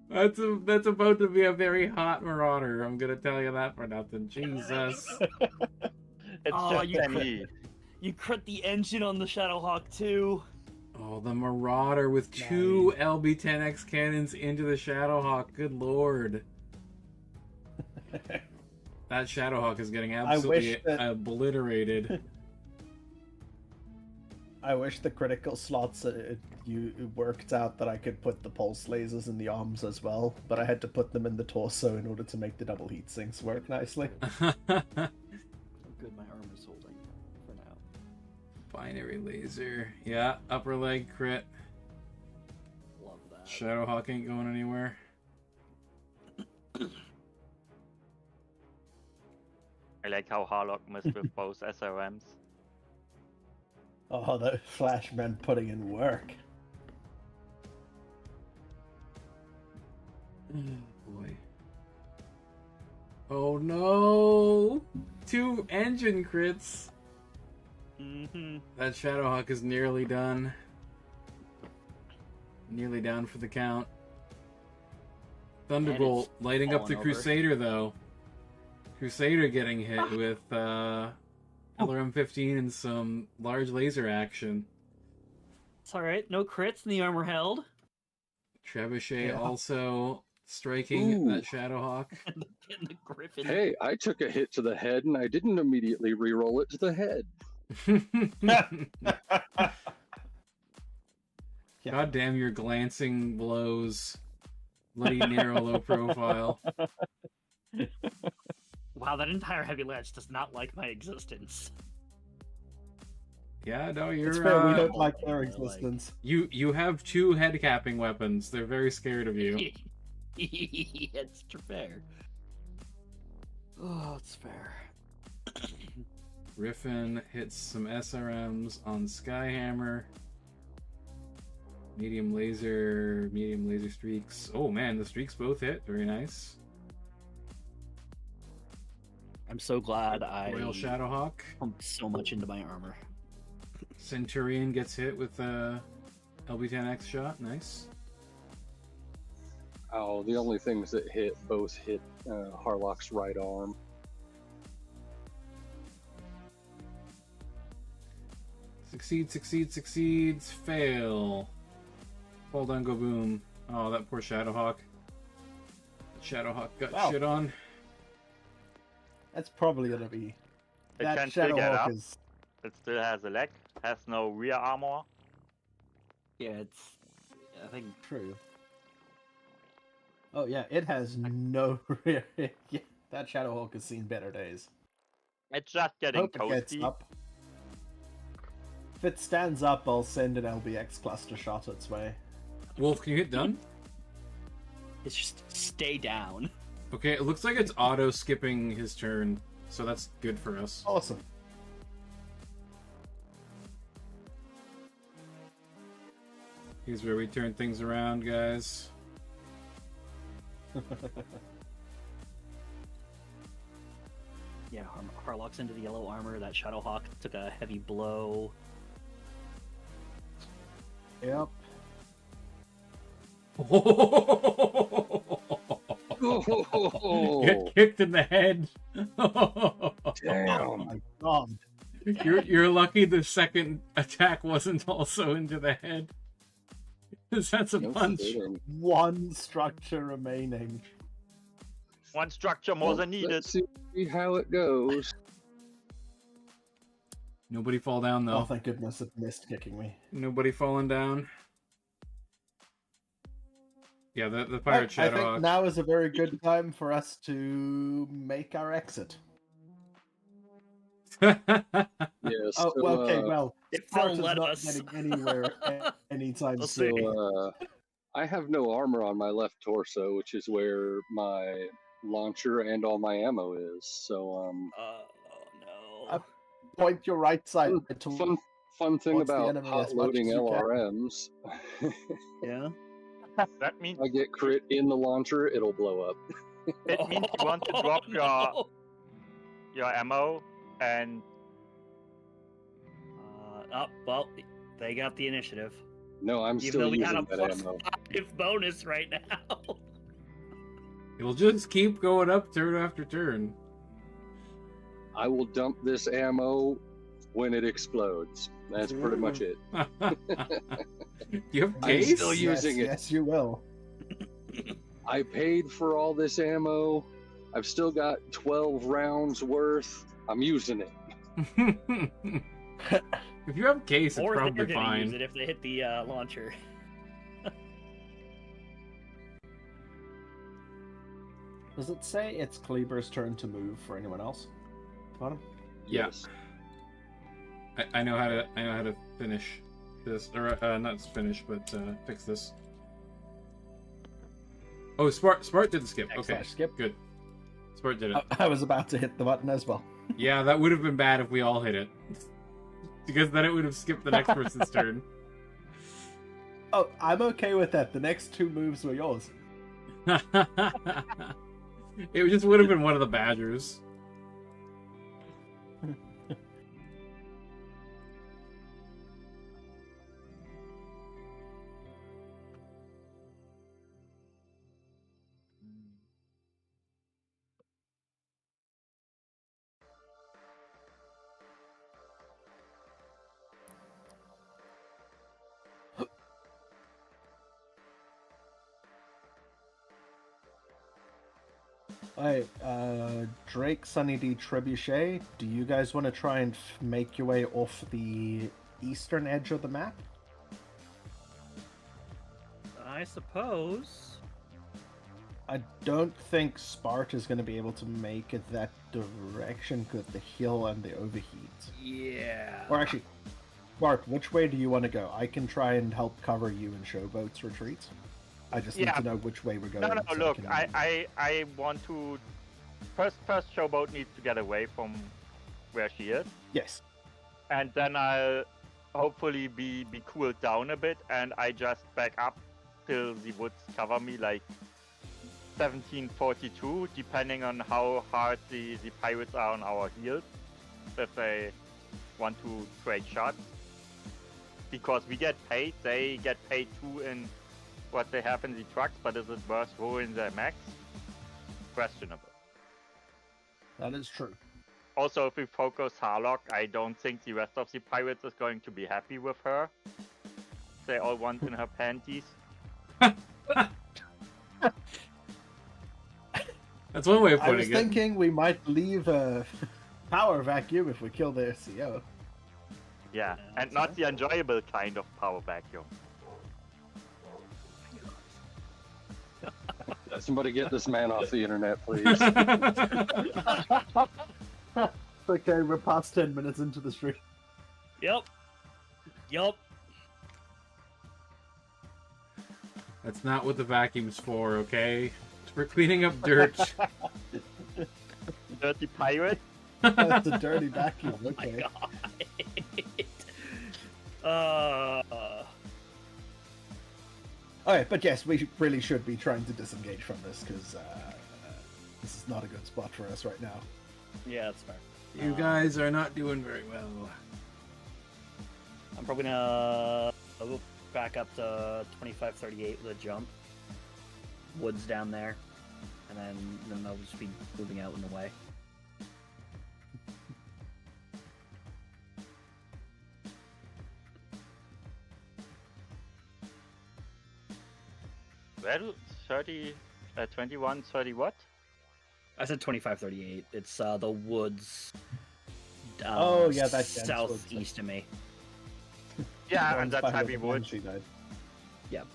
That's about to be a very hot Marauder. I'm gonna tell you that for nothing. Jesus. It's Oh, just you an crit- E. You crit the engine on the Shadowhawk too. Oh, the Marauder with two LB-10X cannons into the Shadowhawk. Good lord. That Shadowhawk is getting absolutely obliterated. I wish the critical slots it worked out that I could put the pulse lasers in the arms as well, but I had to put them in the torso in order to make the double heat sinks work nicely. How good my armor's holding for now. Binary laser. Yeah, upper leg crit. Love that. Shadowhawk ain't going anywhere. I like how Harlock missed with both SRMs. Oh, the Flashman putting in work. Boy. Oh no! 2 engine crits! Mm-hmm. That Shadowhawk is nearly done. Nearly down for the count. Thunderbolt lighting up the falling over. Crusader, though. Crusader getting hit with LRM-15 and some large laser action. It's alright, no crits in the armor held. Trebuchet also striking Ooh. that Shadowhawk. And the Griffin. Hey, I took a hit to the head and I didn't immediately re-roll it to the head. God damn your glancing blows. Bloody narrow low profile. Wow, that entire heavy lance does not like my existence. Yeah, no, you're It's fair, we don't uh, like their like- existence. you have 2 head capping weapons. They're very scared of you. It's fair. Oh, it's fair. Griffin hits some SRMs on Skyhammer. Medium laser streaks. Oh man, the streaks both hit. Very nice. I'm so glad I Royal Shadowhawk. pumped so much into my armor. Centurion gets hit with a LB-10X shot. Nice. Oh, the only things that both hit Harlock's right arm. Succeeds. Fail. Fall down, go boom. Oh, that poor Shadowhawk. Shadowhawk got Wow. shit on. That's probably gonna be. It That can still get up. Shadowhawk is. It still has a leg, has no rear armor. Yeah, I think True. Oh yeah, it has no rear. Yeah, that Shadowhawk has seen better days. It's just getting Hope it gets toasty. up. If it stands up, I'll send an LBX cluster shot its way. Wolf, can you hit done? it's just stay down. Okay, it looks like it's auto skipping his turn, so that's good for us. Awesome. Here's where we turn things around, guys. Yeah, Harlock's into the yellow armor. That Shadowhawk took a heavy blow. Yep. Oh, Get kicked in the head. Oh damn. my god. You're lucky the second attack wasn't also into the head. 'Cause that's a No punch. kidding. One structure remaining. One structure more Well, than needed. Let's see how it goes. Nobody fall down Oh, though. thank goodness it missed kicking me. Nobody falling down. Yeah, the pirate I think Shadowhawk. now is a very good time for us to make our exit. Yes. Oh, so, well, okay, well, If they'll Sparta's let not us. getting anywhere anytime Let's soon. see. So, I have no armor on my left torso, which is where my launcher and all my ammo is. So, Oh no. Uh, Point your right side to fun thing What's the about enemy hot as much loading as you can? LRMs. Yeah. That means I get crit in the launcher, it'll blow up. it means you want to drop no. your ammo and Well, they got the initiative. No, I'm Even still though we using got a that plus ammo. 5 bonus right now. It'll just keep going up turn after turn. I will dump this ammo when it explodes. That's pretty much it. You have I'm case? still using it. Yes, you will. I paid for all this ammo. I've still got 12 rounds worth. I'm using it. If you have case, it's Or they're probably gonna use fine. it if they hit the launcher. Does it say it's Kleber's turn to move for anyone else? Bottom? Yeah. Yes. I know how to finish this, or not finish, but fix this. Oh, Spart did the skip. Okay, Skip. good. Spart did it. I was about to hit the button as well. Yeah, that would have been bad if we all hit it, because then it would have skipped the next person's turn. Oh, I'm okay with that. The next 2 moves were yours. It just would have been one of the badgers. Alright, Drake, Sunny D, Trebuchet, do you guys want to try and make your way off the eastern edge of the map? I suppose. I don't think Spart is going to be able to make it that direction because the hill and the overheat. Yeah. Or actually, Spart, which way do you want to go? I can try and help cover you in Showboat's retreat. I just need to know which way we're going. No, so look, can- I want to... First Showboat needs to get away from where she is. Yes. And then I'll hopefully be cooled down a bit, and I just back up till the woods cover me, like 1742, depending on how hard the pirates are on our heels, if they want to trade shots. Because we get paid, they get paid too in what they have in the trucks, but is it worth ruining their max? Questionable. That is true. Also, if we focus Harlock, I don't think the rest of the pirates is going to be happy with her. They all want in her panties. That's one way of I putting was it. thinking we might leave a power vacuum if we kill their CO. Yeah, and not the enjoyable kind of power vacuum. Somebody get this man off the internet, please. Okay, we're past 10 minutes into the stream. Yep. That's not what the vacuum's for, okay? It's for cleaning up dirt. Dirty pirate? That's a dirty vacuum, okay. Alright, but yes, we really should be trying to disengage from this, because this is not a good spot for us right now. Yeah, that's fair. You guys are not doing very well. I'm probably gonna go back up to 2538 with a jump. Woods down there. And then I'll just be moving out in the way. Well, 21, 30 what? I said 2538. It's the woods. Oh, yeah, that dense southeast of me. Yeah, and that's heavy wood. She died. Yep.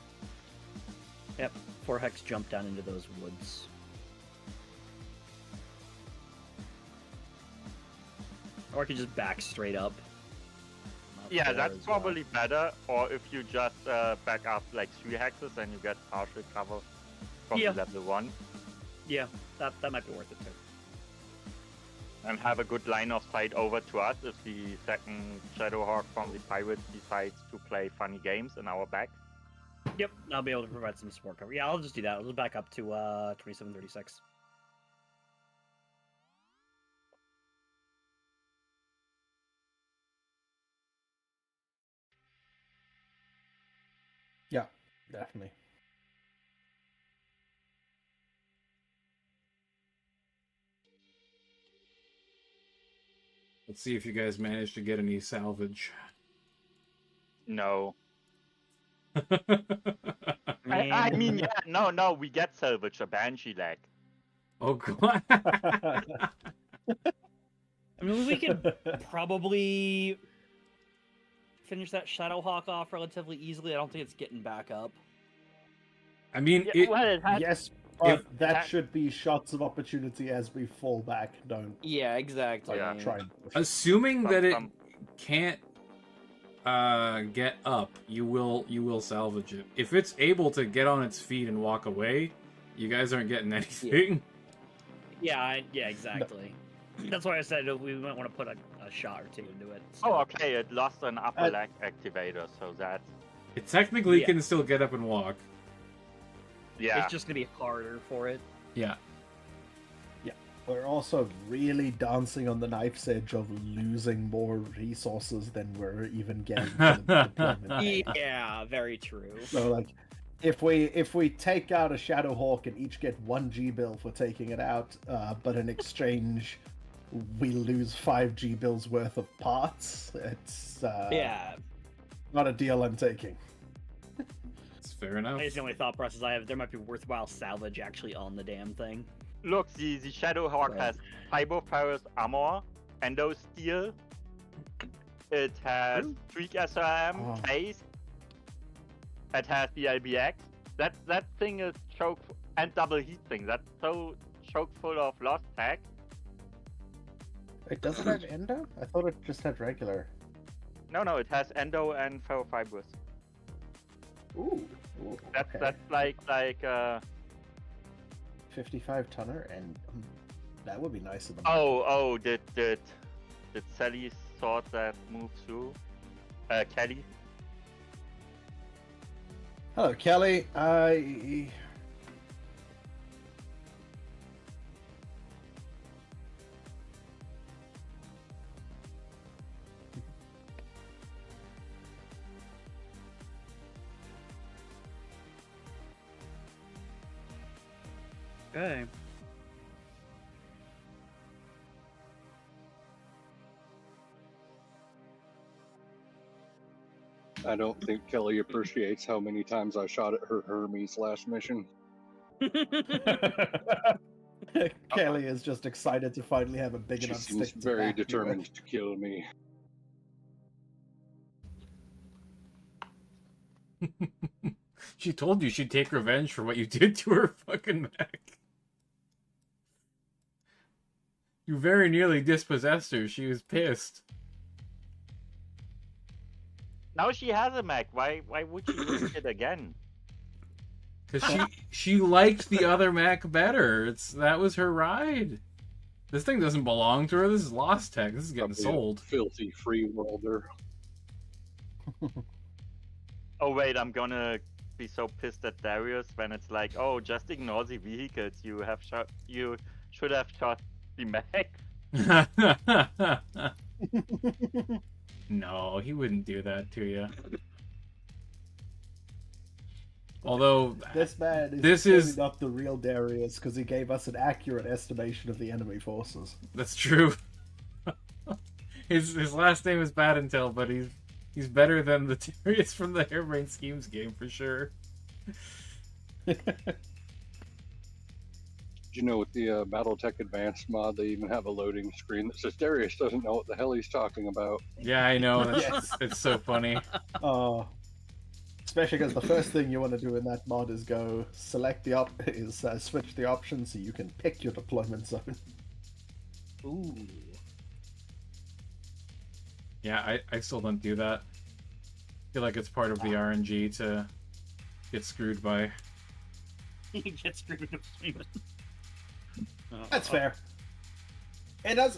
4-hex jump down into those woods. Or I could just back straight up. Yeah, There that's as well. probably better. Or if you just back up like 3 hexes, then you get partial cover from Yeah. level 1. Yeah, that might be worth it too. And have a good line of sight over to us if the second Shadowhawk from the pirates decides to play funny games in our back. Yep, I'll be able to provide some support cover. Yeah, I'll just do that. I'll just back up to 2736. Yeah, definitely. Let's see if you guys managed to get any salvage. No. I mean, yeah, no, we get salvage, a Banshee leg. Oh, God. I mean, we could probably finish that Shadowhawk off relatively easily. I don't think it's getting back up. I mean, Yeah, well, it has, Yes, but If- that should be shots of opportunity as we fall back. Don't Yeah, exactly. Yeah. try and push. assuming that it Some- can't get up, you will salvage it. If it's able to get on its feet and walk away, you guys aren't getting anything. Yeah, exactly. That's why I said we might want to put a shot or two into it. Oh, okay, it lost an upper leg activator, so that... It technically Yeah. can still get up and walk. Yeah. It's just gonna be harder for it. Yeah. We're also really dancing on the knife's edge of losing more resources than we're even getting for the deployment. Yeah, very true. So, like, if we take out a Shadowhawk and each get 1 G bill for taking it out, but in exchange we lose 5 G bills worth of parts, it's Yeah. not a deal I'm taking. It's fair enough. It's the only thought process I have. There might be worthwhile salvage actually on the damn thing. Look, the Shadowhawk has Fiberferrous armor, Endo steel. It has Streak SRM case. It has the LBX. That thing is choke and double heat thing. That's so choke full of lost tech. It doesn't have endo? I thought it just had regular. No, it has Endo and Ferrofibrous. Ooh. That's like 55 tonner, and that would be nice of them. Oh, did Sally sort that move through? Kelly? Hello, Kelly. Okay. I don't think Kelly appreciates how many times I shot at her Hermes last mission. Kelly is just excited to finally have a big She enough seems stick to very back you determined with. to kill me. She told you she'd take revenge for what you did to her fucking mech. You very nearly dispossessed her. She was pissed. Now she has a mech. Why would she risk it again? Because she liked the other mech better. That was her ride. This thing doesn't belong to her. This is lost tech. This is getting Probably a sold. Filthy free worlder. Oh wait, I'm gonna be so pissed at Darius when it's like, oh, just ignore the vehicles. You should have shot the mech. No, he wouldn't do that to you. Although This man this clearly is not the real Darius because he gave us an accurate estimation of the enemy forces. that's true. His last name is Bad Intel, but he's better than the Darius from the Harebrained Schemes game for sure. Did you know with the Battletech Advanced mod, they even have a loading screen that says Darius doesn't know what the hell he's talking about. Yeah, I know. Yes. It's so funny. Especially because the first thing you want to do in that mod is go select the switch the options so you can pick your deployment zone. Ooh. Yeah, I still don't do that. I feel like it's part of the RNG to get screwed by. You get screwed with deployment. That's fair. It does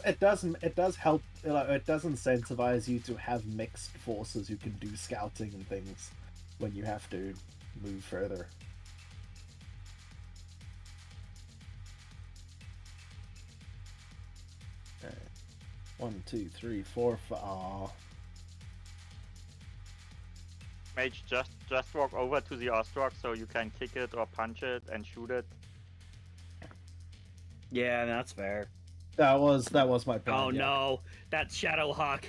help. It does incentivize you to have mixed forces who can do scouting and things when you have to move further. Okay. 1, 2, 3, 4, 5. Aw. Mage, just walk over to the Ostrock so you can kick it or punch it and shoot it. Yeah, that's fair. That was my plan. Oh yeah. no, that's Shadowhawk.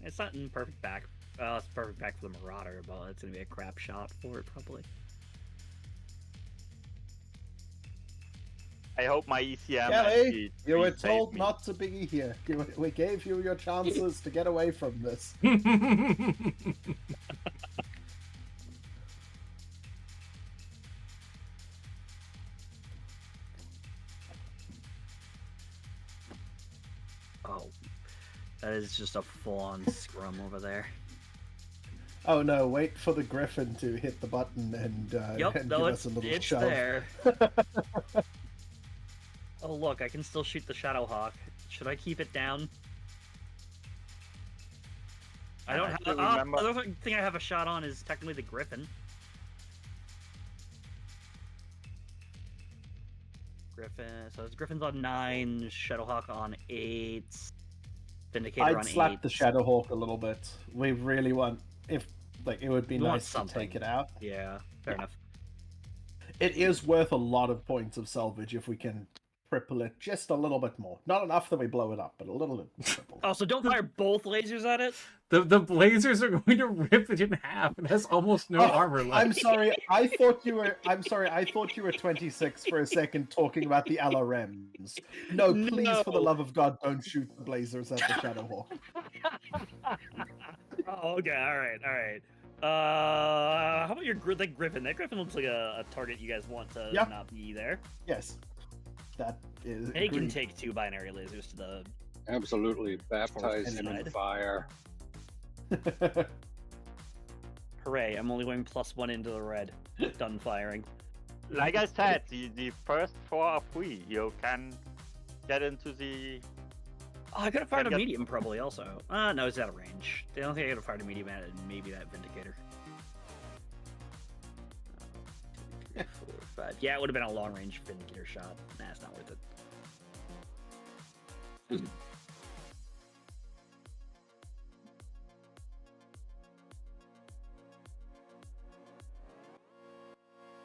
It's not in perfect back. Well, it's perfect back for the Marauder, but it's gonna be a crap shot for it probably. I hope my ECM Kelly, you were saved told me. not to be here. We gave you your chances to get away from this. Oh, that is just a full-on scrum over there. Oh no! Wait for the Griffin to hit the button and, Yep, and no, give it's us a little it's shove. there. Oh look, I can still shoot the Shadowhawk. Should I keep it down? I don't have. still remember- The other thing I have a shot on is technically the Griffin. Griffin. So it's Griffin's on 9, Shadowhawk on 8, Vindicator I'd on slap 8. the Shadowhawk a little bit. We really want, if like, it would be We want nice to something. take it out. Yeah, fair enough. It is worth a lot of points of salvage if we can triple it just a little bit more. Not enough that we blow it up, but a little bit triple. Oh, so don't fire both lasers at it? The blazers are going to rip it in half. It has almost no armor left. I'm sorry. I thought you were 26 for a second talking about the LRMs. No, please, for the love of God, don't shoot blazers at the Shadowhawk. Oh, okay, all right. How about your that Griffin? That Griffin looks like a target you guys want to not be there. Yes, that is. He can take 2 binary lasers to the. Absolutely. Baptize him in Inside. fire. Hooray! I'm only going +1 into the red. Done firing. Like I said, the first 4 are free. You can get into the. Oh, I could have fired a Get- medium probably also. No, it's out of range. The only thing I could have fired a medium at is maybe that Vindicator. 2, 3, 4, 5. Yeah, it would have been a long range Vindicator shot. Nah, it's not worth it.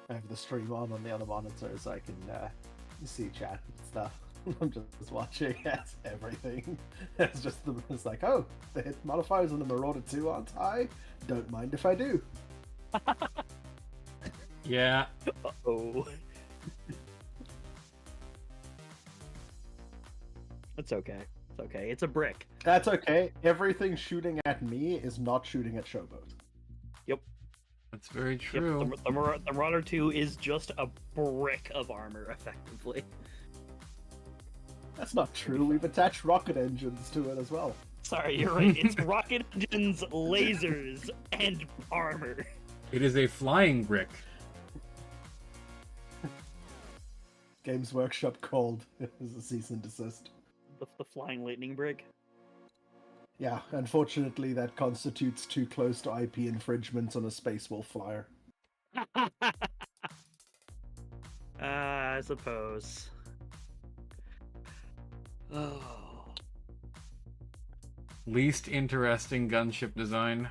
I have the stream on the other monitor so I can see chat and stuff. I'm just watching everything. It's like, oh, the hit modifiers on the Marauder 2 aren't high. Don't mind if I do. Yeah. Oh. It's okay. It's okay. It's a brick. That's okay. Everything shooting at me is not shooting at Showboat. That's very Yep, true. the Marauder 2 is just a brick of armor, effectively. That's not true. We've attached rocket engines to it as well. Sorry, you're right. It's rocket engines, lasers, and armor. It is a flying brick. Games Workshop called as a cease and desist. The flying lightning brick. Yeah, unfortunately, that constitutes too close to IP infringements on a Space Wolf flyer. I suppose. Oh. Least interesting gunship design.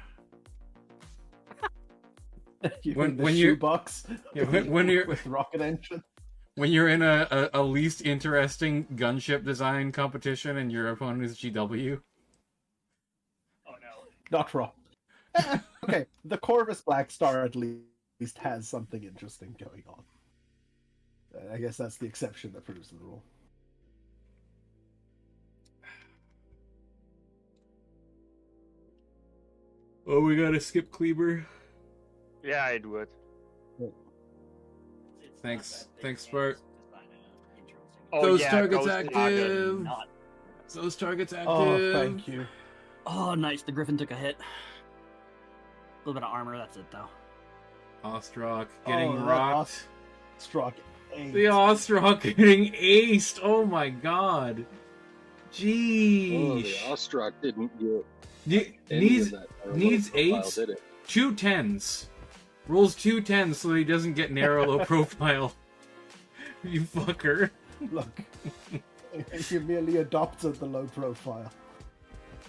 You When- mean the when you- shoebox Yeah, when you're with rocket engine. when you're in a least interesting gunship design competition and your opponent is GW. Oh no. Not wrong. Okay, the Corvus Black Star at least has something interesting going on. I guess that's the exception that proves the rule. Oh, we gotta skip Kleber. Yeah, I do it. Thanks, Bart. Oh, Those yeah, targets Ghost active. Not. Those targets active. Oh, thank you. Oh, nice. The Griffin took a hit. A little bit of armor. That's it, though. Ostrock getting that rocked. Struck 8. The Ostrock getting aced. Oh my god. Oh, Jeez. the Ostrock didn't get any Needs of that narrow needs profile, 8. did it? 2 10s. Rolls 2 10s so he doesn't get narrow low profile. You fucker. Look, you merely adopted the low profile.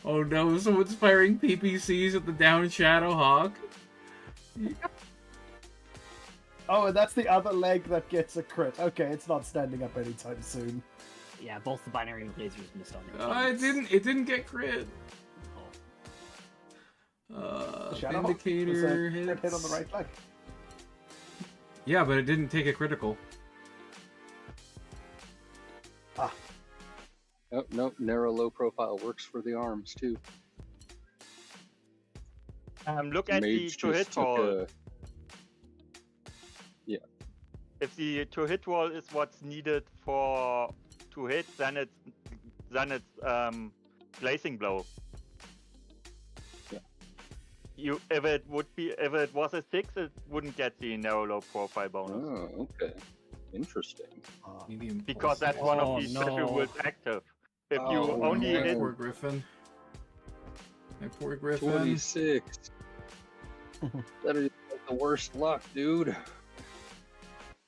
Oh no, someone's firing PPCs at the down Shadowhawk. Oh, and that's the other leg that gets a crit. Okay, it's not standing up anytime soon. Yeah, both the binary lasers missed on it. It didn't get crit. Shadowhawk was Vindicator a crit hit hits. on the right leg. Yeah, but it didn't take a critical. Oh, no, narrow low profile works for the arms too. Look at the Mage to hit just took roll. a If the to hit roll is what's needed for to hit, then it's glazing blow. Yeah. If it was a 6, it wouldn't get the narrow low profile bonus Oh, okay. Interesting. Medium because that's one of the special rules active. If you Oh, only no. hit, Poor Griffin. My poor Griffin. 26. That is like the worst luck, dude.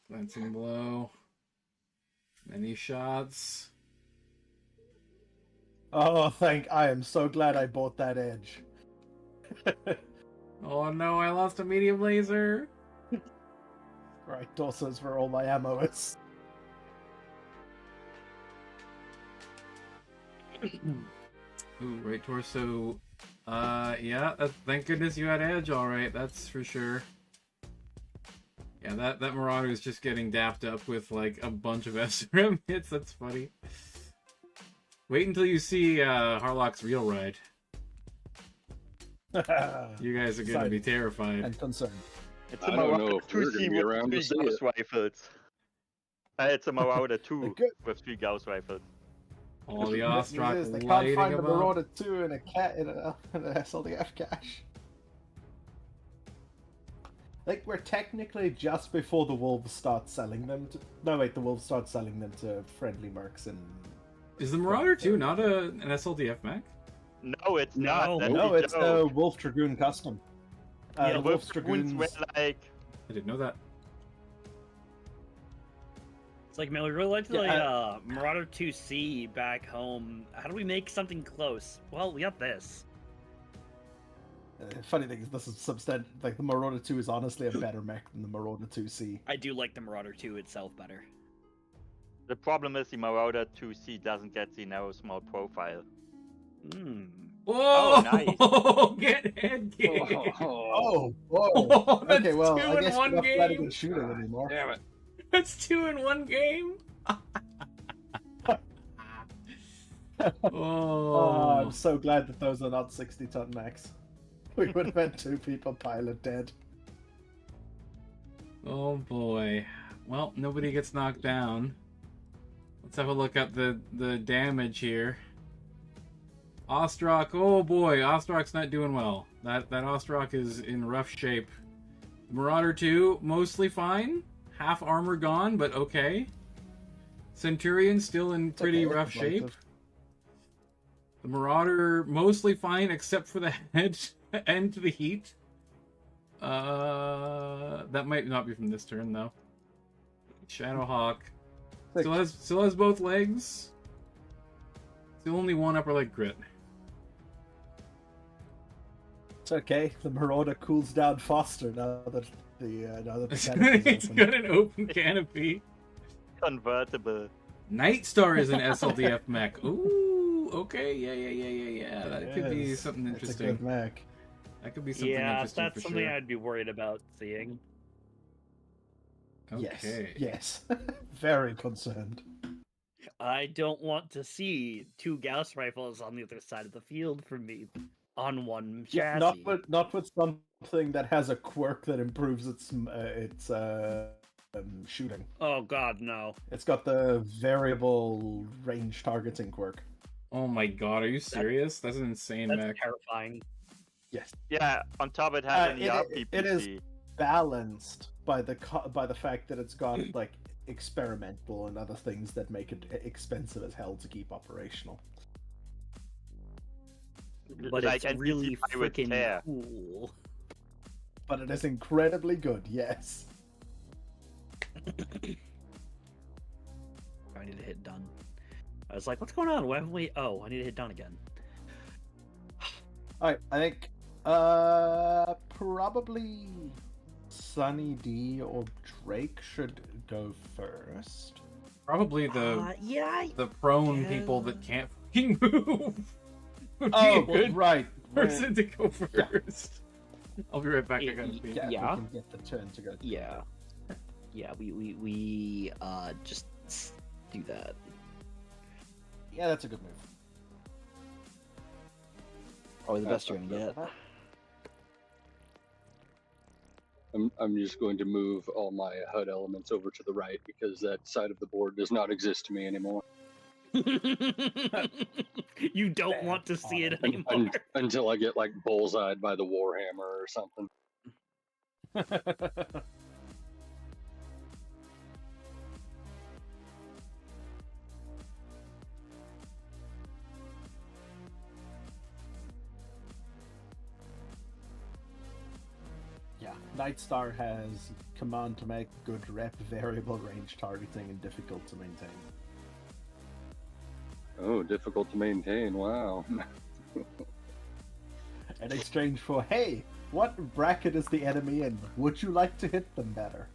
Glancing blow. Many shots. Oh, I am so glad I bought that edge. Oh no, I lost a medium laser. Right, torsos where all my ammo is. Ooh, right torso. Yeah, thank goodness you had edge, alright, that's for sure. Yeah, that Marauder is just getting dapped up with, like, a bunch of SRM hits, that's funny. Wait until you see, Harlock's real ride. You guys are gonna be terrified. And concerned. It's I a don't know Marauder if we're 2C gonna be around to with see 3 it. Gauss rifles. It's a Marauder 2 Good. with 3 Gauss rifles. All the Good news Ostrak is they can't lighting find the about. Marauder 2 in an SLDF cache. Like, we're technically just before the Wolves start selling them to... No, wait, the Wolves start selling them to friendly mercs and... Is the Marauder 2 not an SLDF mech? No, it's No. not. That's No, the it's joke. the Wolf Dragoon custom. Yeah, the Wolf Wolf Dragoons Dragoons... were like I didn't know that. It's like, man, we really liked the Yeah, Marauder 2C back home. How do we make something close? Well, we got this. Funny thing is, this is like, the Marauder 2 is honestly a better mech than the Marauder 2C. I do like the Marauder 2 itself better. the problem is the Marauder 2C doesn't get the narrow small profile. Hmm. Oh, nice. Get head kicked. Oh, whoa. Oh, that's Okay, well, 2 I in guess one we're not planning game. on shooting anymore. Damn it. That's 2 in one game. Oh, I'm Oh, so glad that those are not 60-ton mechs. We would have had 2 people pilot dead. oh boy. Well, nobody gets knocked down. Let's have a look at the damage here. Ostrak, oh boy, Ostrak's not doing well. That Ostrak is in rough shape. Marauder 2, mostly fine. Half armor gone, but okay. Centurion still in pretty okay, rough shape. explosive. The Marauder mostly fine except for the head and the heat. That might not be from this turn though. Shadowhawk still has both legs. Still only one upper leg crit. It's okay. The Marauder cools down faster now that the It's canopy's open. got an open canopy. Convertible. Nightstar is an SLDF mech. Ooh, okay, yeah. That could be Yes, something it's a interesting. good mech. That could be something Yeah, interesting that's for something sure. I'd be worried about seeing. Okay. Yes. Very concerned. I don't want to see 2 Gauss rifles on the other side of the field from me on one Yeah, chassis. not with something that has a quirk that improves its shooting. Oh god, no. It's got the variable range targeting quirk. Oh my god, are you serious? That's an insane That's mech. terrifying. Yes, Yeah, on top it has an it is ERPPC. balanced by the fact that it's got like experimental and other things that make it expensive as hell to keep operational. But Like it's NPC really Pirate freaking Tear. cool. But it is incredibly good. Yes. I need to hit done. I was like, what's going on? Why haven't we... Oh, I need to hit done again. Alright, I think probably Sunny D or Drake should go first. Probably the Yeah. prone people that can't fucking move would be Oh, a good right. person to go first. I'll be right back. I gotta pee. Yeah, Yeah. we can get the turn to go. Yeah. Yeah, we just do that. Yeah, that's a good move. Probably the best you're gonna get. I'm just going to move all my HUD elements over to the right because that side of the board does not exist to me anymore. You don't want to see it anymore. Until I get like bullseyed by the Warhammer or something. Yeah, Nightstar has command to make, good rep, variable range targeting, and difficult to maintain. Oh, difficult to maintain. Wow. In exchange for, hey, what bracket is the enemy in? Would you like to hit them better?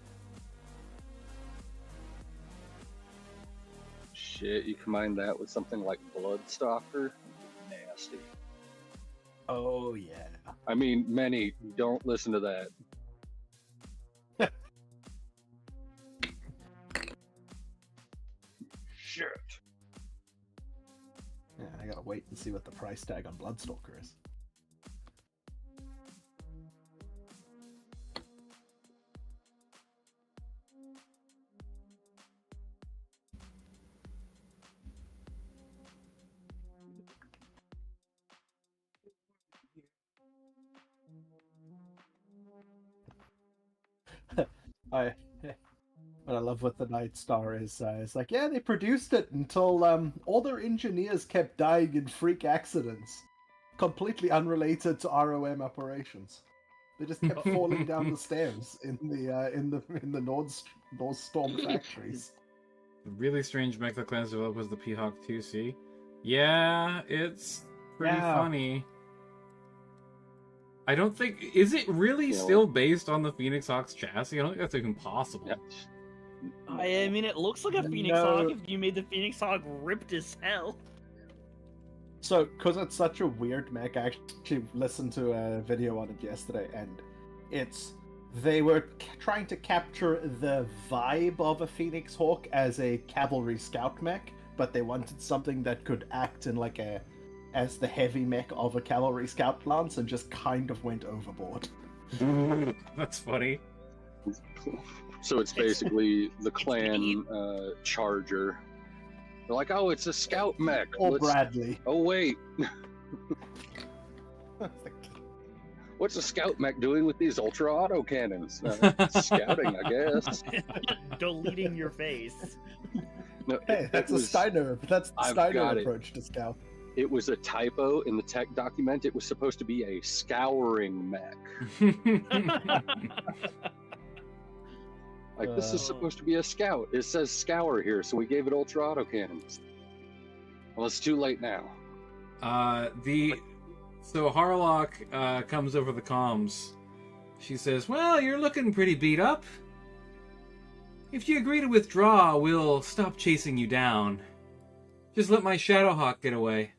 Shit, you combine that with something like Bloodstalker? Nasty. Oh, yeah. I mean, many don't listen to that. Shit. Yeah, I gotta wait and see what the price tag on Bloodstalker is. What I love what the Night Star is, it's like, yeah, they produced it until all their engineers kept dying in freak accidents, completely unrelated to ROM operations. They just kept falling down the stairs in the North Storm factories. The really strange mech that Clans developed was the P-Hawk 2C. Yeah, it's pretty funny. I don't think... Is it really still based on the Phoenix Hawk's chassis? I don't think that's even possible. Yep. I mean, it looks like a Phoenix Hawk if you made the Phoenix Hawk ripped as hell. So, because it's such a weird mech, I actually listened to a video on it yesterday, and they were trying to capture the vibe of a Phoenix Hawk as a cavalry scout mech, but they wanted something that could act in as the heavy mech of a cavalry scout lance, and just kind of went overboard. That's funny. So it's basically the clan Charger. They're like, oh, it's a scout mech. Or Bradley. Oh, wait. What's a scout mech doing with these ultra auto cannons? Scouting, I guess. Deleting your face. No, Hey, that's the Steiner approach to scout. It was a typo in the tech document. It was supposed to be a scouring mech. Like, this is supposed to be a scout. It says scour here, so we gave it ultra autocannons. Well, it's too late now. So Harlock comes over the comms. She says, well, you're looking pretty beat up. If you agree to withdraw, we'll stop chasing you down. Just let my Shadowhawk get away.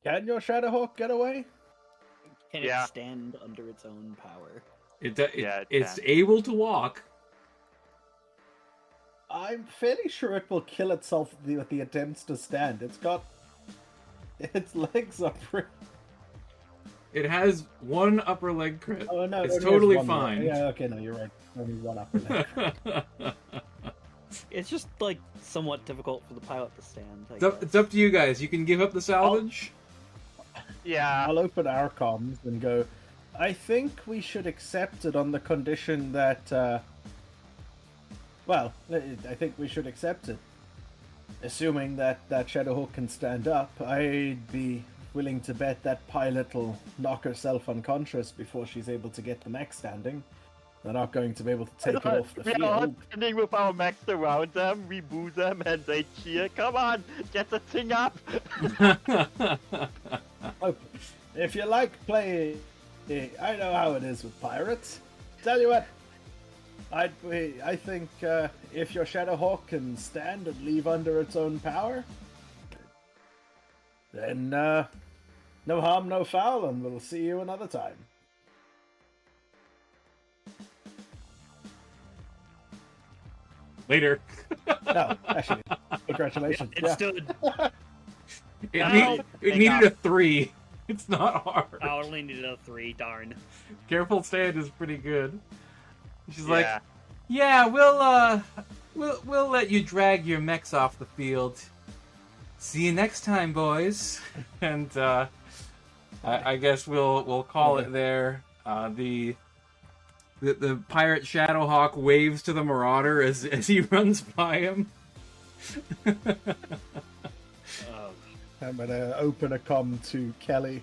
Can your Shadowhawk get away? Can it stand under its own power? It's able to walk. I'm fairly sure it will kill itself with the attempts to stand. Its legs are pretty... It has one upper leg crit. Oh no, it's totally fine. Yeah, okay, no, you're right. Only one upper leg. It's just like somewhat difficult for the pilot to stand. It's up to you guys. You can give up the salvage. I'll open our comms and go, I think we should accept it on the condition that, I think we should accept it. Assuming that Shadowhawk can stand up, I'd be willing to bet that pilot will knock herself unconscious before she's able to get the mech standing. They're not going to be able to take it off the field. We are standing with our mechs around them, we boo them, and they cheer. Come on, get the thing up! If you like playing, I know how it is with pirates. Tell you what, I think if your Shadowhawk can stand and leave under its own power, then no harm, no foul, and we'll see you another time. Later. No, actually, congratulations. It needed a 3. It's not hard. I only needed a 3, darn. Careful stand is pretty good. She's like, yeah, we'll let you drag your mechs off the field. See you next time, boys. And I guess we'll call it there. The pirate Shadowhawk waves to the Marauder as he runs by him. I'm gonna open a comm to Kelly.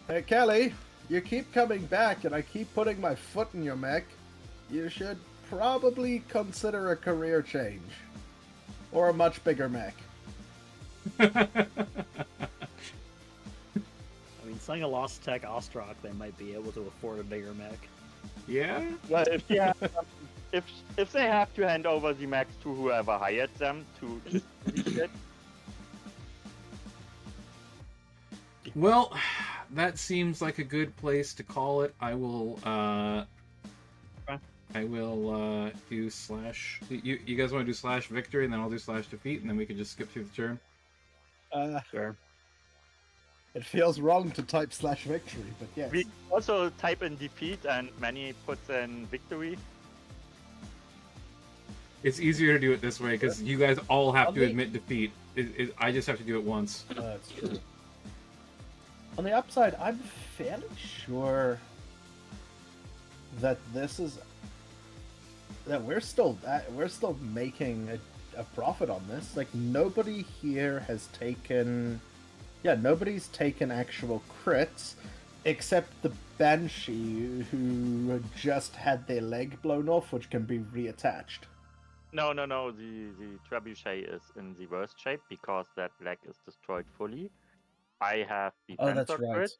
Hey Kelly, you keep coming back and I keep putting my foot in your mech. You should probably consider a career change. Or a much bigger mech. I mean, selling a Lost Tech Ostrock, they might be able to afford a bigger mech. Yeah? But if if they have to hand over the mechs to whoever hired them to just do shit, Well, that seems like a good place to call it. I will do slash. You guys want to do slash victory, and then I'll do slash defeat, and then we can just skip through the turn. Sure. It feels wrong to type slash victory, but yes. we also type in defeat and many puts in victory. It's easier to do it this way because you guys all have to Okay. admit defeat. I just have to do it once. That's true. On the upside, I'm fairly sure that we're still making a profit on this. Like nobody here has taken, nobody's taken actual crits, except the Banshee who just had their leg blown off, which can be reattached. No. The trebuchet is in the worst shape because that leg is destroyed fully. I have the Oh, that's Panther right. crit,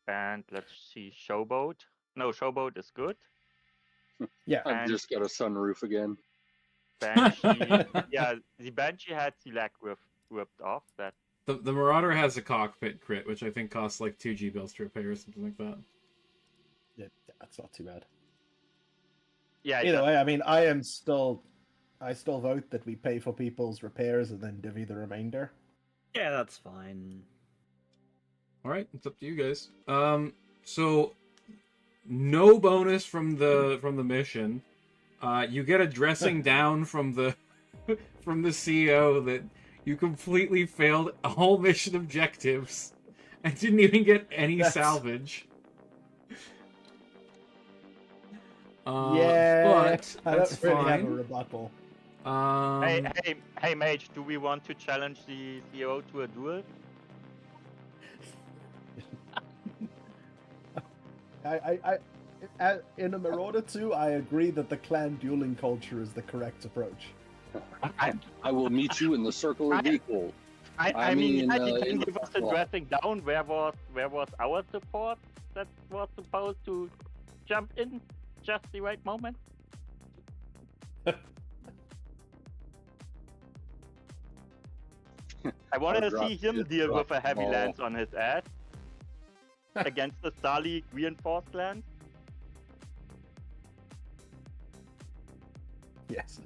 and let's see, Showboat. No, Showboat is good. Yeah. I've And- just got a sunroof again. Banshee, yeah, the Banshee had the leg ripped off. That The Marauder has a cockpit crit, which I think costs like 2 G-bills to repair or something like that. Yeah, that's not too bad. yeah, Either way, I mean, I still vote that we pay for people's repairs and then divvy the remainder. Yeah, that's fine. All right, it's up to you guys. So no bonus from the mission. You get a dressing down from the CEO that you completely failed all mission objectives and didn't even get any salvage. But I that's don't really have a fine. rebuttal. hey, Mage, do we want to challenge the CEO to a duel? In a Marauder 2, I agree that the clan dueling culture is the correct approach. I will meet you in the circle of equals. I mean, in you can the give us a front dressing down. Where was our support that was supposed to jump in just the right moment? I want to see him deal with a heavy lance on his ass against the Star League reinforced lance. Yes.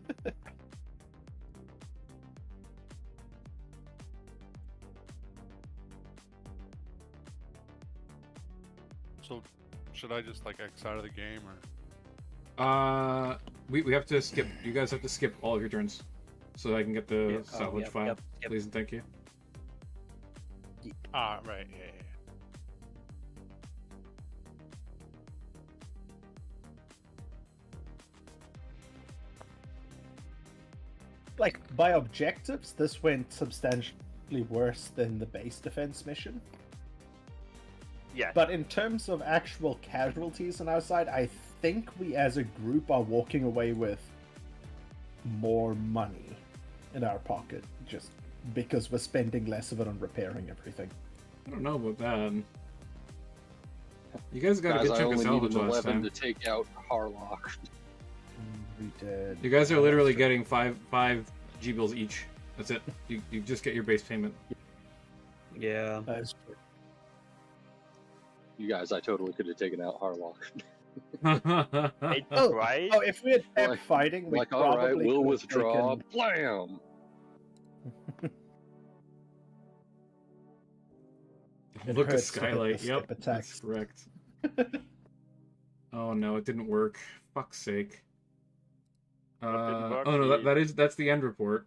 So, should I just like X out of the game or? We have to skip. You guys have to skip all of your turns, so I can get the Yeah, salvage file. yep. Please and thank you. Ah, right. Yeah. Like, by objectives, this went substantially worse than the base defense mission. Yes. But in terms of actual casualties on our side, I think we as a group are walking away with more money in our pocket, just because we're spending less of it on repairing everything. I don't know about that. You guys got a Guys, good I chunk of only salvage needed last 11 time. to take out Harlock. We did. You guys are literally getting five G-bills each. That's it. You just get your base payment. Yeah. That is true. You guys, I totally could have taken out Harlock. It's Oh, right. oh, if we had kept Like- fighting, we Like, all right, probably we'll could have withdraw. taken- Blam! It Look at hurts to hit the Skylight. skip Yep, attack. that's correct. Oh no, it didn't work. Fuck's sake. didn't work, Oh no, Steve? that's the end report.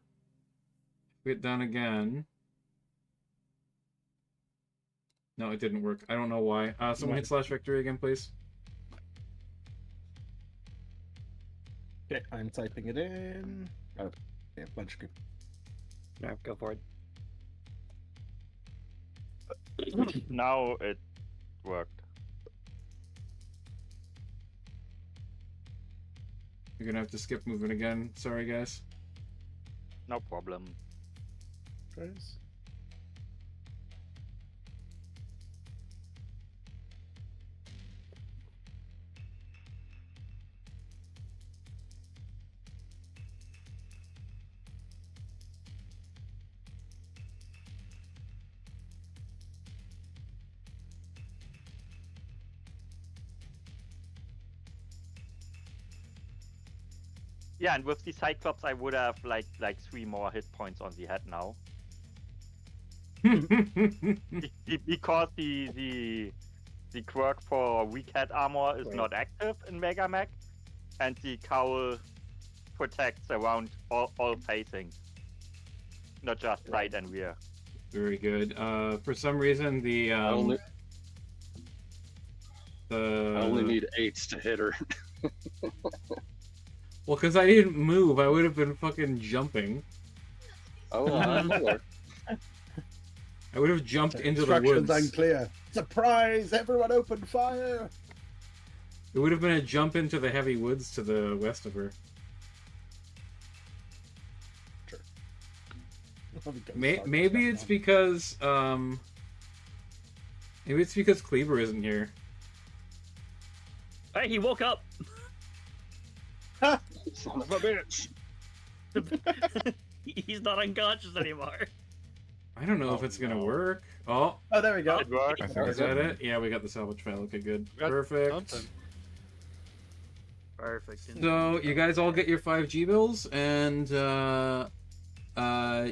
If we hit done again. No, it didn't work. I don't know why. Someone hit slash victory again, please. Okay, I'm typing it in. Oh, yeah, bunch of No, go for it. Now it worked. You're gonna have to skip movement again. Sorry, guys. No problem. Trace. Yeah, and with the Cyclops, I would have like 3 more hit points on the head now. Because the quirk for weak head armor is not active in Megamek, and the cowl protects around all facing, not just right and rear. Very good. For some reason, the I only need 8s to hit her. Well, because I didn't move, I would have been fucking jumping. Oh, I'm aware. I would have jumped into the Instructions woods. unclear. Surprise! Everyone open fire! It would have been a jump into the heavy woods to the west of her. Maybe it's because Kleber isn't here. Hey, he woke up. Son of a bitch. He's not unconscious anymore. I don't know if it's gonna work. Oh, there we go. It worked. I think is that it? Yeah, we got the salvage file. Okay, good. Got Perfect. something. Perfect. So you guys all get your 5G bills, and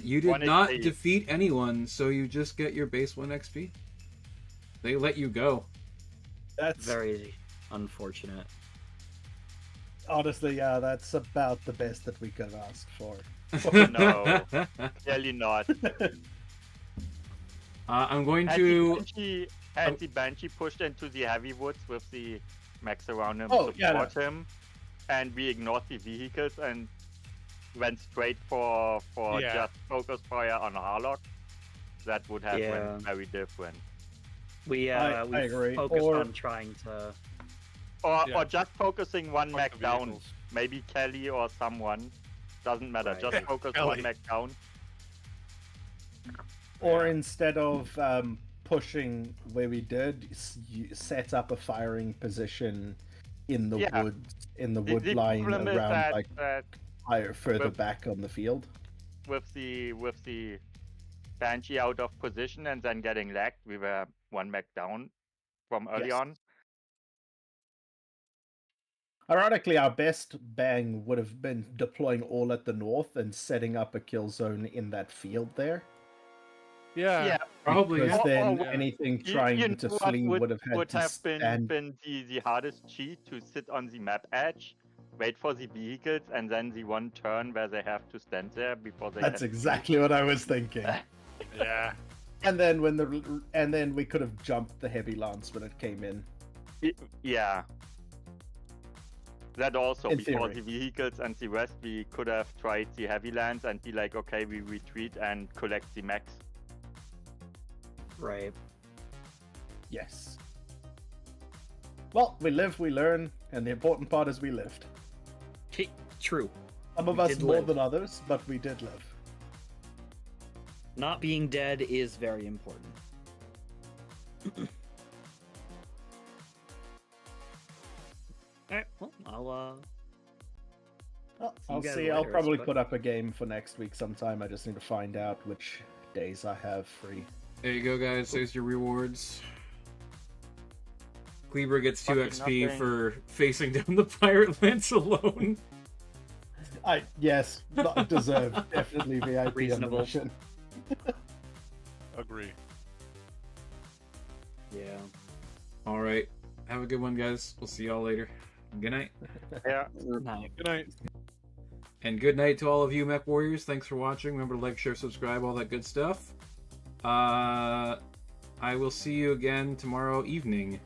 you did 1 not XP. defeat anyone, so you just get your base 1 XP. They let you go. That's Very unfortunate. honestly, yeah, that's about the best that we could have asked for. No, clearly not. I'm going Had to. the Banshee pushed into the heavy woods with the mechs around him Oh, to yeah, support him, and we ignored the vehicles and went straight for Yeah. just focus fire on Harlock, that would have Yeah. been very different. We I we agree. focused Or- on trying to. Yeah. Or just focusing one Fuck mech the down, vehicles. maybe Kelly or someone. Doesn't matter, Right. just focus Kelly. one mech down. Or instead of pushing where we did, you set up a firing position in the Yeah. woods, in the The wood line problem is around, that, like that higher, further with- back on the field. with the Banshee out of position and then getting lagged, we were one mech down from early Yes. on. Ironically, our best bang would have been deploying all at the north and setting up a kill zone in that field there. Yeah. Yeah, Probably. Because Yeah. then yeah. anything You- trying you know to what flee would have had to been stand. the hardest cheat to sit on the map edge, wait for the vehicles, and then the one turn where they have to stand there before they. That's get- exactly what I was thinking. Yeah. And then we could have jumped the heavy lance when it came in. Yeah. That also, In before theory. the vehicles and the rest, we could have tried the heavy lands and be like, okay, we retreat and collect the mechs. Right. Yes. Well, we live, we learn, and the important part is we lived. True. Some of We us did more live. than others, but we did live. Not being dead is very important. Alright, well, I'll Well, you I'll guys see. I'll later, probably but- put up a game for next week sometime. I just need to find out which days I have free. There you go, guys. There's your rewards. Kleber gets 2 Fucking XP nothing. for facing down the pirate lance alone. Yes, not deserved. Definitely VIP on the Reasonable. mission. Agree. Yeah. All right. Have a good one, guys. We'll see y'all later. Good night. Yeah. No. Good night. And good night to all of you Mech Warriors. Thanks for watching. Remember to like, share, subscribe, all that good stuff. I will see you again tomorrow evening.